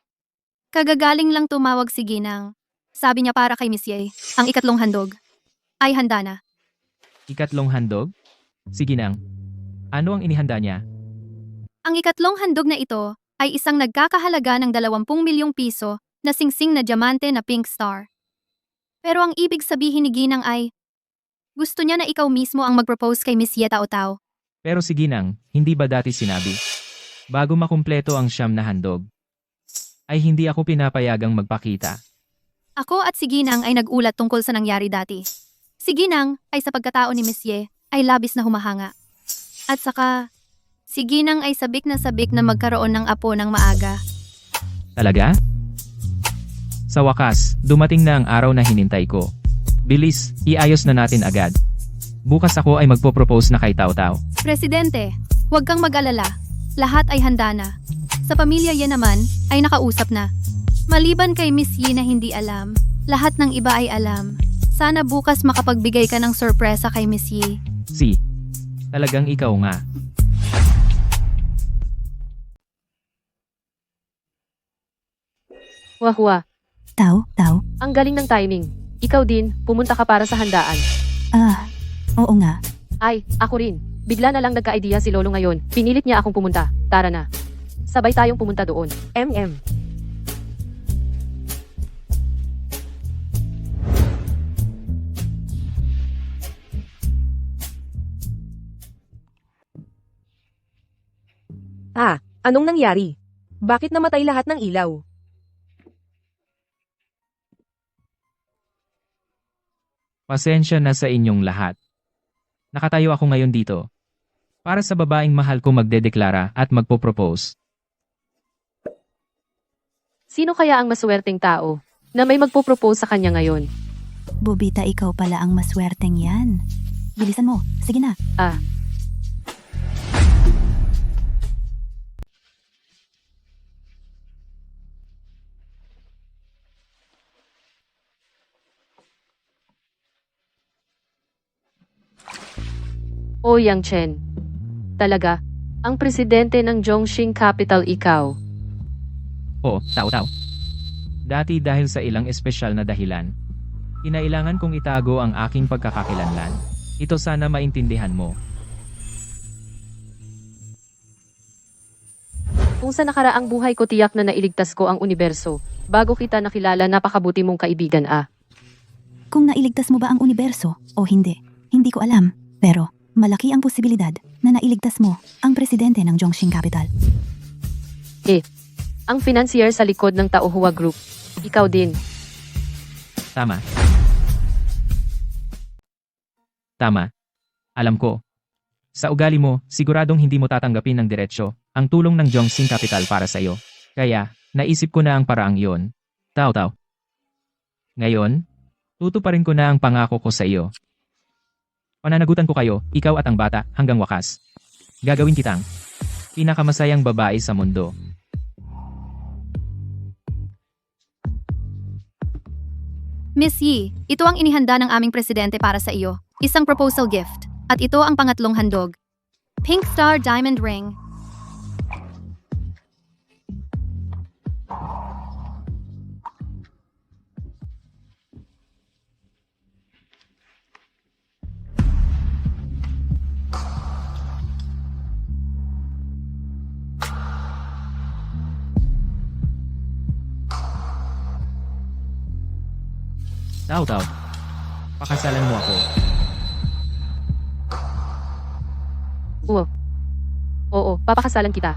kagagaling lang tumawag si Ginang. Sabi niya para kay Miss Ye, ang ikatlong handog ay handa na. Ikatlong handog? Sige nang. Ano ang inihanda niya? Ang ikatlong handog na ito ay isang nagkakahalaga ng 20 milyong piso na singsing na diamante na pink star. Pero ang ibig sabihin ni Ginang ay, gusto niya na ikaw mismo ang mag-propose kay Miss Ye Tao Tao. Pero sige nang, hindi ba dati sinabi? Bago makumpleto ang siyam na handog, ay hindi ako pinapayagang magpakita. Ako at si Ginang ay nagulat tungkol sa nangyari dati. Si Ginang ay sa pagkatao ni Miss Ye ay labis na humahanga. At saka, si Ginang ay sabik na magkaroon ng apo ng maaga. Talaga? Sa wakas, dumating na ang araw na hinintay ko. Bilis, iayos na natin agad. Bukas ako ay magpo-propose na kay Tao Tao. Presidente, huwag kang mag-alala. Lahat ay handa na. Sa pamilya Ye naman, ay nakausap na. Maliban kay Miss Yi na hindi alam, lahat ng iba ay alam. Sana bukas makapagbigay ka ng sorpresa kay Miss Yi. Si, talagang ikaw nga. Wah, Tao, Tao. ang galing ng timing. Ikaw din, pumunta ka para sa handaan. Oo nga. Ay, ako rin. Bigla na lang nagka-idea si Lolo ngayon. Pinilit niya akong pumunta. Tara na. Sabay tayong pumunta doon. Anong nangyari? Bakit namatay lahat ng ilaw? Pasensya na sa inyong lahat. Nakatayo ako ngayon dito. Para sa babaeng mahal ko magdedeklara at magpo-propose. Sino kaya ang maswerteng tao na may magpo-propose sa kanya ngayon? Bobita, ikaw pala ang maswerteng yan. Bilisan mo. Sige na. O Yang Chen. Talaga, ang presidente ng Zhongxing Capital ikaw. O, Tao Tao. Dati dahil sa ilang espesyal na dahilan, kinailangan kong itago ang aking pagkakakilanlan. Ito sana maintindihan mo. Kung sa nakaraang buhay ko tiyak na nailigtas ko ang universo, bago kita nakilala napakabuti mong kaibigan Kung nailigtas mo ba ang universo o hindi, hindi ko alam. Pero, malaki ang posibilidad na nailigtas mo ang presidente ng Zhongxing Capital. Ang financier sa likod ng Tauhua Group. Ikaw din. Tama. Tama. Alam ko. Sa ugali mo, siguradong hindi mo tatanggapin ng diretsyo ang tulong ng Zhongxing Capital para sa iyo. Kaya, naisip ko na ang paraang iyon. Tao Tao. Ngayon, tutuparin ko na ang pangako ko sa iyo. Pananagutan ko kayo, ikaw at ang bata, hanggang wakas. Gagawin kitang pinakamasayang babae sa mundo. Miss Yi, ito ang inihanda ng aming presidente para sa iyo. Isang proposal gift. At ito ang pangatlong handog. Pink Star Diamond Ring. Tao Tao. Pakasalan mo ako. Oo, papakasalan kita.